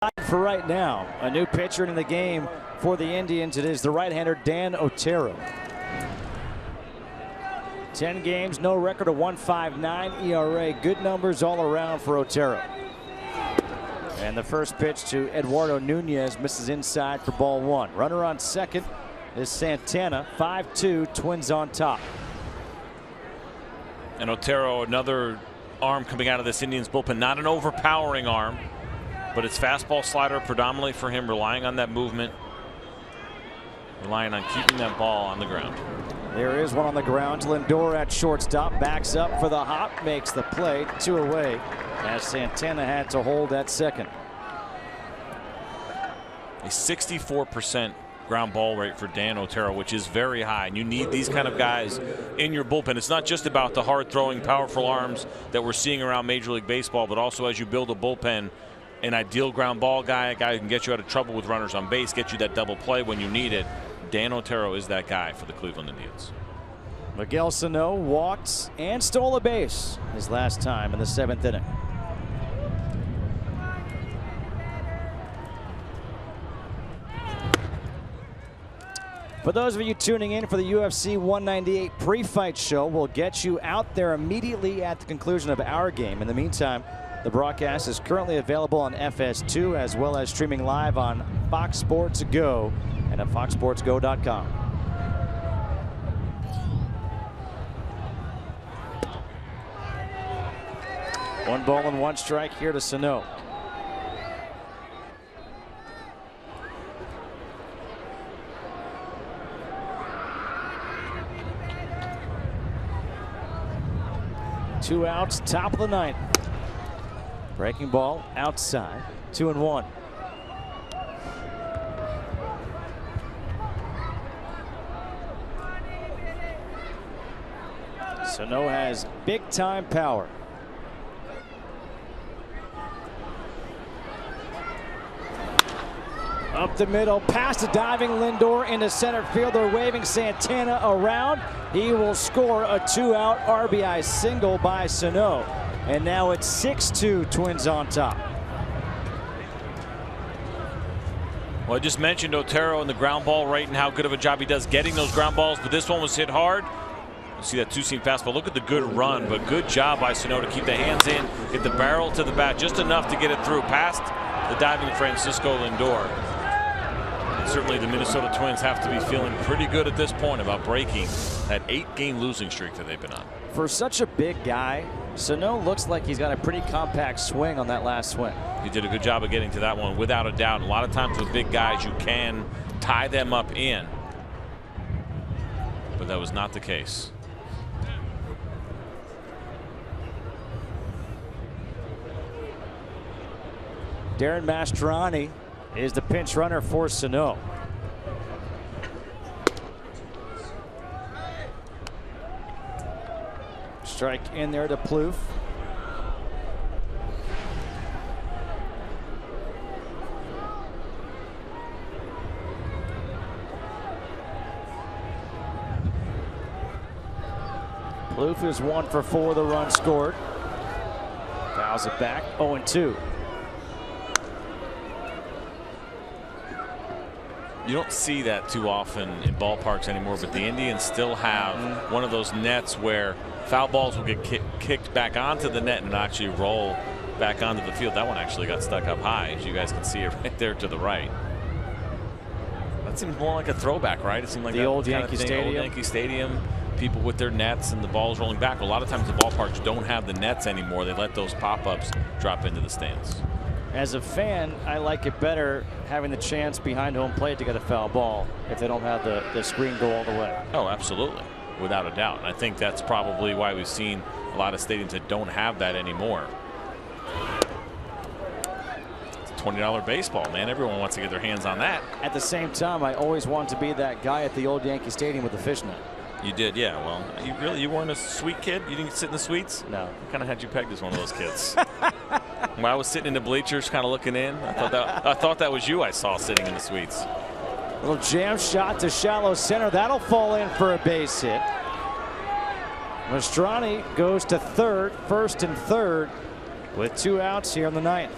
for right now. A new pitcher in the game for the Indians. It is the right-hander Dan Otero. 10 games, no record, a 1.59 ERA. Good numbers all around for Otero. And the first pitch to Eduardo Nunez misses inside for ball one. Runner on second is Santana. 5-2, Twins on top. And Otero, another arm coming out of this Indians bullpen. Not an overpowering arm, but it's fastball slider predominantly for him, relying on that movement, relying on keeping that ball on the ground. There is one on the ground. Lindor at shortstop, backs up for the hop, makes the play, 2 away, as Santana had to hold at second. A 64% ground ball rate for Dan Otero, which is very high, and you need these kind of guys in your bullpen. It's not just about the hard throwing, powerful arms that we're seeing around Major League Baseball, but also as you build a bullpen, an ideal ground ball guy, a guy who can get you out of trouble with runners on base, get you that double play when you need it. Dan Otero is that guy for the Cleveland Indians. Miguel Sano walked and stole a base his last time in the 7th inning. For those of you tuning in for the UFC 198 pre-fight show, we'll get you out there immediately at the conclusion of our game. In the meantime, the broadcast is currently available on FS2 as well as streaming live on Fox Sports Go and at foxsportsgo.com. One ball and one strike here to Sano. Two outs, top of the 9th. Breaking ball outside, 2-1. Sano has big time power. Up the middle, past the diving Lindor into center field. They're waving Santana around. He will score a 2-out RBI single by Sano. And now it's 6-2, Twins on top. Well, I just mentioned Otero and the ground ball rate and how good of a job he does getting those ground balls, but this one was hit hard. You see that two-seam fastball. Look at the good run, but good job by Sano to keep the hands in, get the barrel to the bat just enough to get it through past the diving Francisco Lindor. And certainly the Minnesota Twins have to be feeling pretty good at this point about breaking that 8-game losing streak that they've been on. For such a big guy, Sano looks like he's got a pretty compact swing on that last swing. He did a good job of getting to that one without a doubt. A lot of times with big guys you can tie them up in, but that was not the case. Darren Mastrani is the pinch runner for Sano. Strike in there to Plouffe. Plouffe is 1 for 4, the run scored. Fouls it back, 0-2. You don't see that too often in ballparks anymore, but the Indians still have one of those nets where foul balls will get kicked back onto the net and actually roll back onto the field. That one actually got stuck up high, as you guys can see it right there to the right. That seems more like a throwback, right? It seemed like the old Yankee Stadium. Old Yankee Stadium, people with their nets and the balls rolling back. A lot of times the ballparks don't have the nets anymore. They let those pop-ups drop into the stands. As a fan, I like it better having the chance behind home plate to get a foul ball if they don't have the screen go all the way. Oh, absolutely, without a doubt. And I think that's probably why we've seen a lot of stadiums that don't have that anymore. It's a $20 baseball, man. Everyone wants to get their hands on that. At the same time, I always wanted to be that guy at the old Yankee Stadium with the fishnet. You did, yeah. Well, you weren't a sweet kid? You didn't sit in the suites? No. I kind of had you pegged as one of those kids. When I was sitting in the bleachers kind of looking in, I thought that was you I saw sitting in the suites. Little jam shot to shallow center. That'll fall in for a base hit. Mastrani goes to third, first and third, with 2 outs here in the 9th.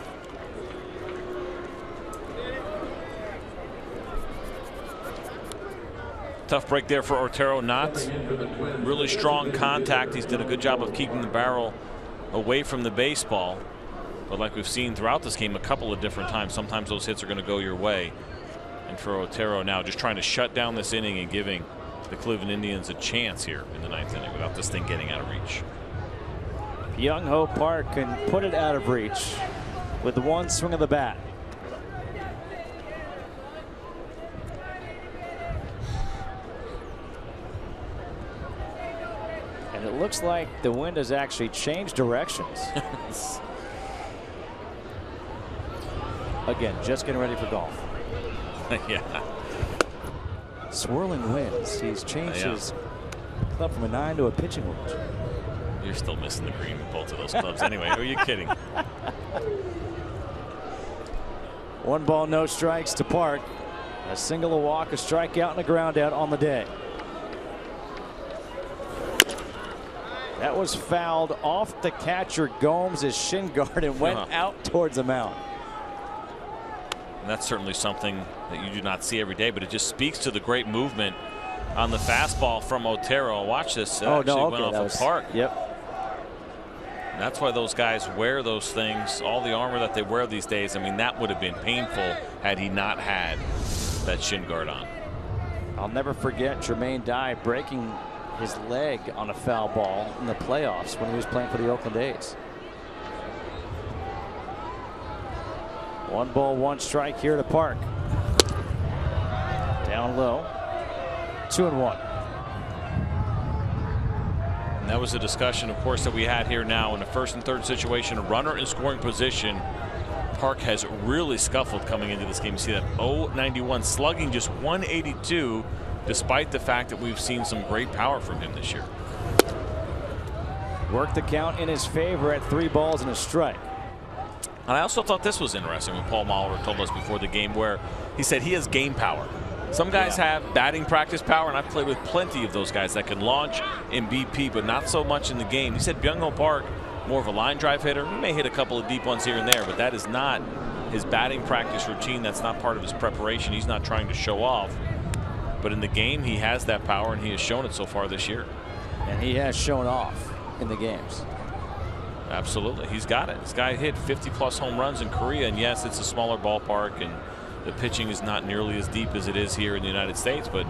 Tough break there for Otero. Not really strong contact. He's done a good job of keeping the barrel away from the baseball. But like we've seen throughout this game a couple of different times, sometimes those hits are going to go your way. And for Otero now, just trying to shut down this inning and giving the Cleveland Indians a chance here in the 9th inning without this thing getting out of reach. Young Ho Park can put it out of reach with one swing of the bat. And it looks like the wind has actually changed directions. Again, just getting ready for golf. Yeah. Swirling winds. He's changed his club from a 9 to a pitching wedge. You're still missing the green with both of those clubs anyway. Are you kidding? 1 ball, no strikes to Park. A single, a walk, a strikeout, and a ground out on the day. That was fouled off the catcher Gomes' shin guard and went out towards the mound. And that's certainly something that you do not see every day, but it just speaks to the great movement on the fastball from Otero. Watch this. Went off of Park. Yep. And that's why those guys wear those things, all the armor that they wear these days. I mean, that would have been painful had he not had that shin guard on. I'll never forget Jermaine Dye breaking his leg on a foul ball in the playoffs when he was playing for the Oakland A's. 1 ball, 1 strike here to Park. Down low. 2-1. And that was a discussion, of course, that we had here now in the 1st and 3rd situation. A runner in scoring position. Park has really scuffled coming into this game. You see that 091 slugging, just 182, despite the fact that we've seen some great power from him this year. Worked the count in his favor at 3 balls and a strike. And I also thought this was interesting when Paul Molitor told us before the game, where he said he has game power. Some guys have batting practice power, and I've played with plenty of those guys that can launch in BP, but not so much in the game. He said Byung-Ho Park, more of a line drive hitter. He may hit a couple of deep ones here and there, but that is not his batting practice routine. That's not part of his preparation. He's not trying to show off. But in the game, he has that power, and he has shown it so far this year. And he has shown off in the games. Absolutely. He's got it. This guy hit 50+ home runs in Korea, and yes, it's a smaller ballpark, and the pitching is not nearly as deep as it is here in the United States, but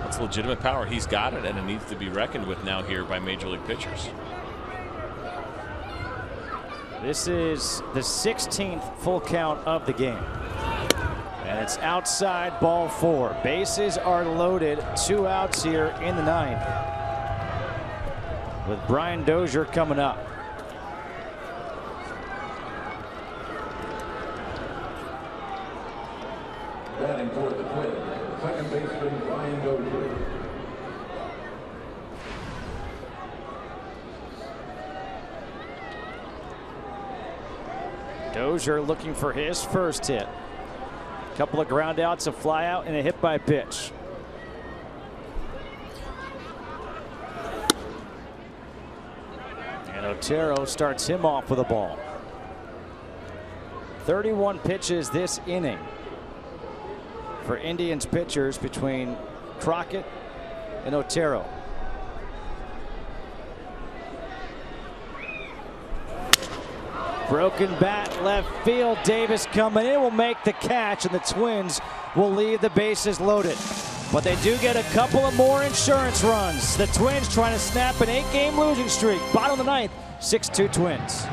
that's legitimate power. He's got it, and it needs to be reckoned with now here by Major League pitchers. This is the 16th full count of the game. And it's outside, ball 4. Bases are loaded. 2 outs here in the 9th. With Brian Dozier coming up. Batting for the Twins, second baseman Brian Dozier. Dozier looking for his first hit. Couple of ground outs, a fly out, and a hit by pitch. And Otero starts him off with a ball. 31 pitches this inning for Indians pitchers between Crockett and Otero. Broken bat, left field. Davis coming in, will make the catch, and the Twins will leave the bases loaded. But they do get a couple of more insurance runs. The Twins trying to snap an 8-game losing streak. Bottom of the 9th, 6-2 Twins.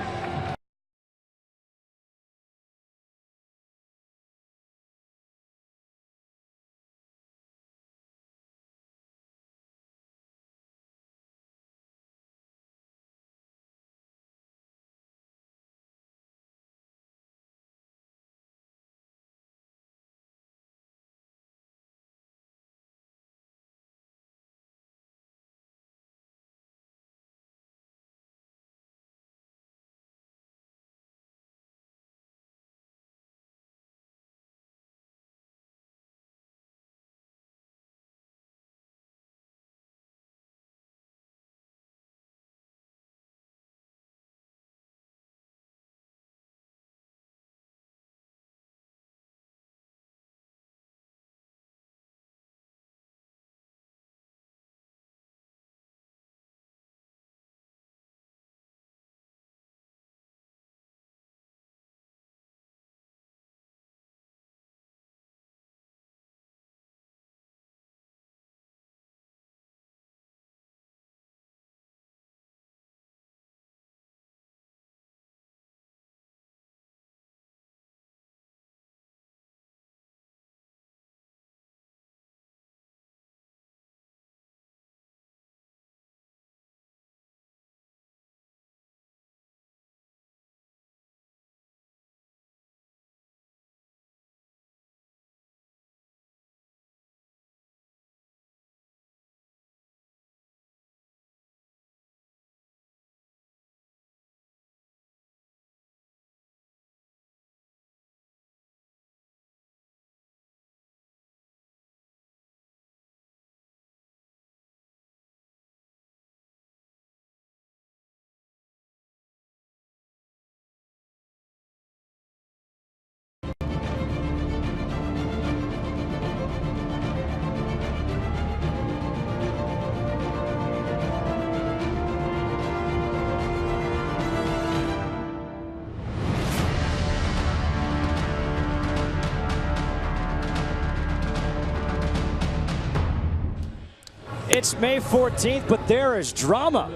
It's May 14th, but there is drama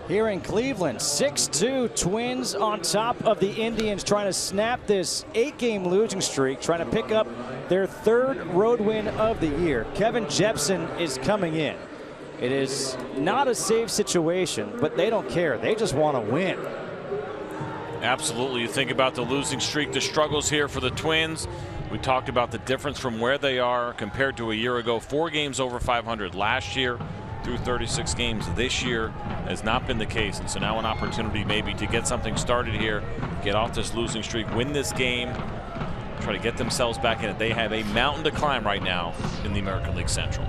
here in Cleveland. 6-2 Twins on top of the Indians, trying to snap this 8-game losing streak, trying to pick up their 3rd road win of the year. Kevin Jepsen is coming in. It is not a safe situation, but they don't care. They just want to win. Absolutely. You think about the losing streak, the struggles here for the Twins. We talked about the difference from where they are compared to a year ago. 4 games over 500 last year through 36 games. This year has not been the case. And so now an opportunity maybe to get something started here, get off this losing streak, win this game, try to get themselves back in it. They have a mountain to climb right now in the American League Central.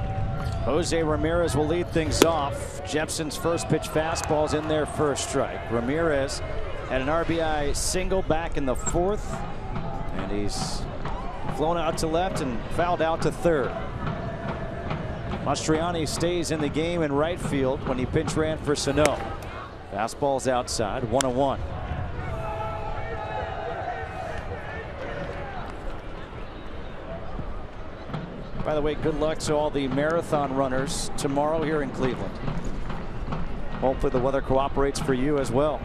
Jose Ramirez will lead things off. Jepsen's first pitch fastball's in there for a strike. Ramirez had an RBI single back in the 4th, and he's flown out to left and fouled out to 3rd. Mastriani stays in the game in right field when he pinch ran for SANO. Fastball's outside, 1-1. By the way, good luck to all the marathon runners tomorrow here in Cleveland. Hopefully the weather cooperates for you as well.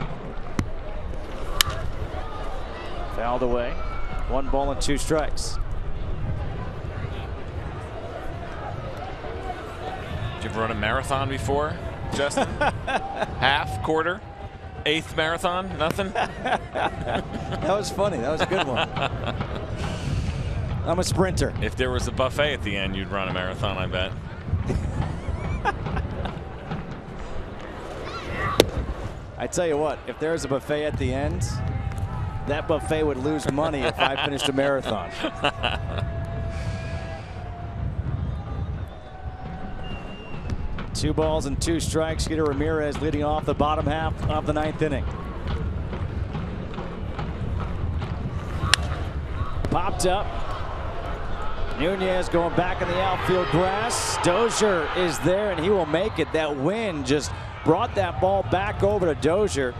Fouled away. 1 ball and 2 strikes. Did you ever run a marathon before, Justin? Half, quarter, 8th marathon, nothing? That was funny. That was a good one. I'm a sprinter. If there was a buffet at the end, you'd run a marathon, I bet. I tell you what, if there's a buffet at the end, that buffet would lose money if I finished a marathon. Two balls and 2 strikes. Skeeter Ramirez leading off the bottom half of the 9th inning. Popped up. Nunez going back in the outfield grass. Dozier is there, and he will make it. That wind just brought that ball back over to Dozier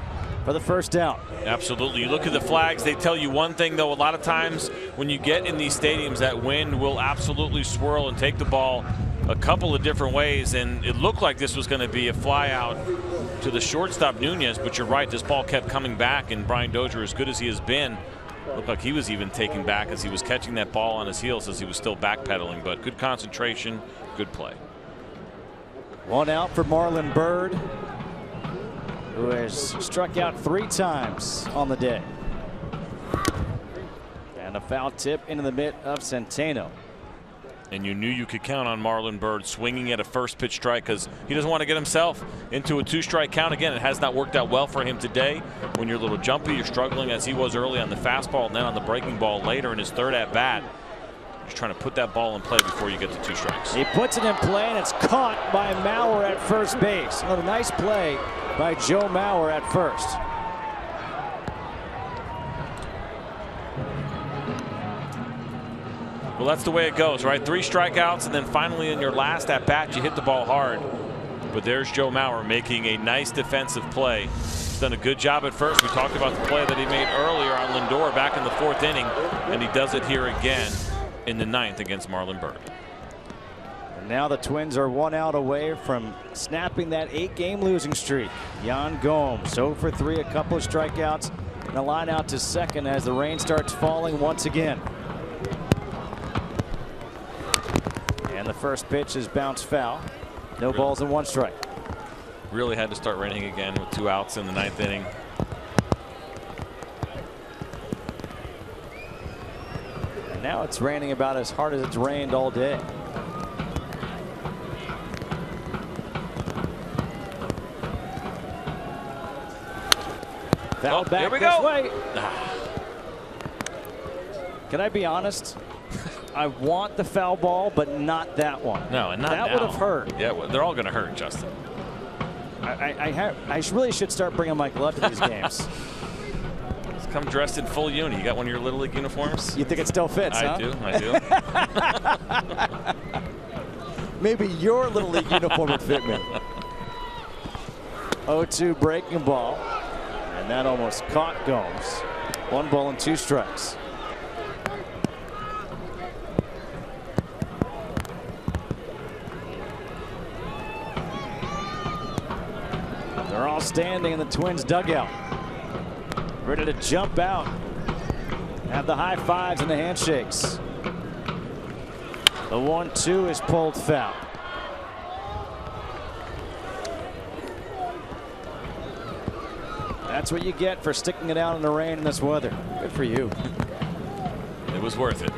for the first out. Absolutely. You look at the flags, they tell you one thing, though. A lot of times when you get in these stadiums, that wind will absolutely swirl and take the ball a couple of different ways, and it looked like this was going to be a fly out to the shortstop Nunez, but you're right, this ball kept coming back, and Brian Dozier, as good as he has been, looked like he was even taken back as he was catching that ball on his heels as he was still backpedaling. But good concentration, good play. 1 out for Marlon Byrd, who has struck out 3 times on the day. And a foul tip into the mitt of Santana. And you knew you could count on Marlon Byrd swinging at a first pitch strike, because he doesn't want to get himself into a 2-strike count again. It has not worked out well for him today. When you're a little jumpy, you're struggling as he was early on the fastball and then on the breaking ball later in his 3rd at bat. Just trying to put that ball in play before you get to 2 strikes. He puts it in play, and it's caught by Mauer at first base. Another nice play by Joe Mauer at first. Well, that's the way it goes, right? 3 strikeouts, and then finally in your last at bat, you hit the ball hard. But there's Joe Mauer making a nice defensive play. He's done a good job at first. We talked about the play that he made earlier on Lindor back in the 4th inning, and he does it here again in the 9th against Marlon Byrd. And now the Twins are 1 out away from snapping that 8-game losing streak. Yan Gomes 0 for 3, a couple of strikeouts, and a line out to second as the rain starts falling once again. And the first pitch is bounced foul. No balls and 1 strike. Really had to start raining again with 2 outs in the 9th inning. And now it's raining about as hard as it's rained all day. Foul back here we this go. way. Can I be honest? I want the foul ball, but not that one. No, and not that now. would have hurt. Yeah, well, they're all going to hurt, Justin. I really should start bringing my glove to these games. Just come dressed in full uni. You got one of your Little League uniforms? You think it still fits, huh? I do. Maybe your Little League uniform would fit me. 0-2 breaking ball, and that almost caught Gomes. 1 ball and 2 strikes. standing in the Twins dugout, ready to jump out, have the high fives and the handshakes. The 1-2 is pulled foul. That's what you get for sticking it out in the rain in this weather. Good for you. It was worth it.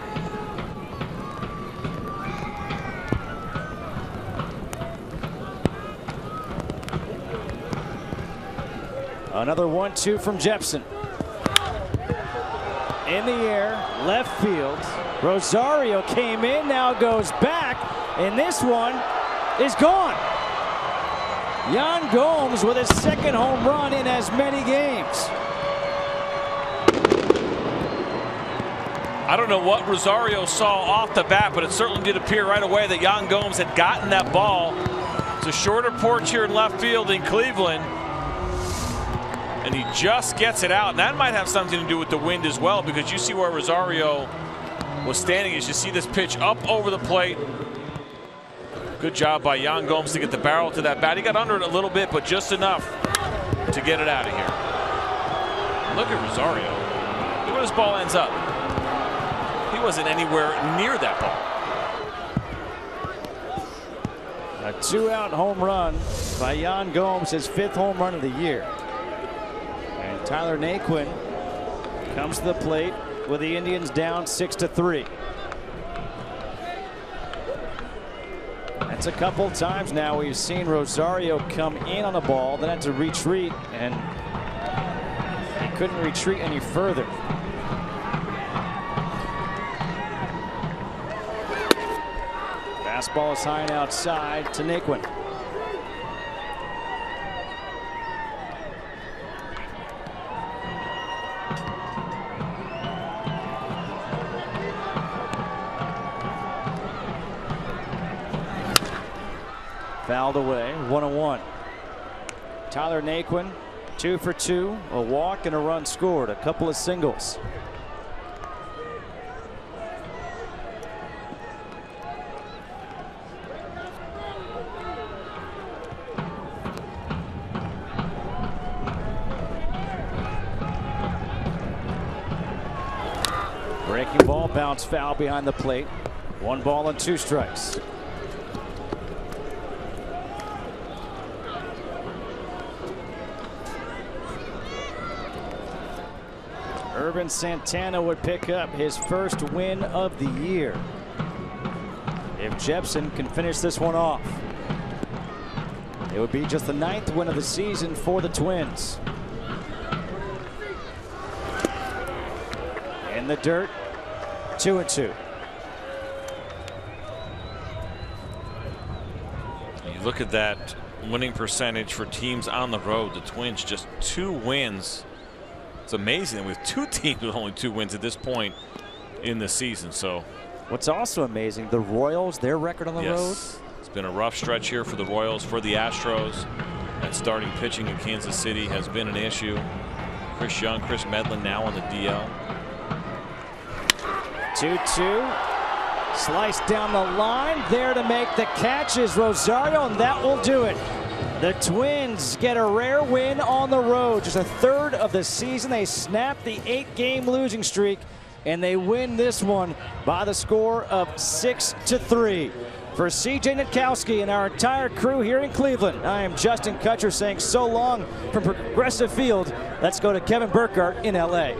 Another 1-2 from Jepsen. In the air, left field. Rosario came in, now goes back, and this one is gone. Yan Gomes with his second home run in as many games. I don't know what Rosario saw off the bat, but it certainly did appear right away that Yan Gomes had gotten that ball. It's a shorter porch here in left field in Cleveland, and he just gets it out. And that might have something to do with the wind as well, because you see where Rosario was standing as you see this pitch up over the plate. Good job by Yan Gomes to get the barrel to that bat. He got under it a little bit, but just enough to get it out of here. Look at Rosario. Look where this ball ends up. He wasn't anywhere near that ball. A 2-out home run by Yan Gomes, his 5th home run of the year. And Tyler Naquin comes to the plate with the Indians down 6-3. That's a couple times now we've seen Rosario come in on a ball, then had to retreat, and he couldn't retreat any further. Fastball is high and outside to Naquin. Fouled away, 1-1. Tyler Naquin, 2 for 2, a walk and a run scored, a couple of singles. Breaking ball, bounce foul behind the plate. 1 ball and 2 strikes. Urban Santana would pick up his first win of the year if Jepsen can finish this one off. It would be just the 9th win of the season for the Twins. In the dirt, 2-2. You look at that winning percentage for teams on the road. The Twins just 2 wins. It's amazing with 2 teams with only 2 wins at this point in the season. So, what's also amazing, the Royals, their record on the road. It's been a rough stretch here for the Royals, for the Astros. That starting pitching in Kansas City has been an issue. Chris Young, Chris Medlin now on the DL. 2-2. Sliced down the line. There to make the catch is Rosario, and that will do it. The Twins get a rare win on the road. Just a 3rd of the season. They snap the 8-game losing streak, and they win this one by the score of 6-3. For CJ Nitkowski and our entire crew here in Cleveland, I am Justin Kutcher saying so long from Progressive Field. Let's go to Kevin Burkhardt in LA.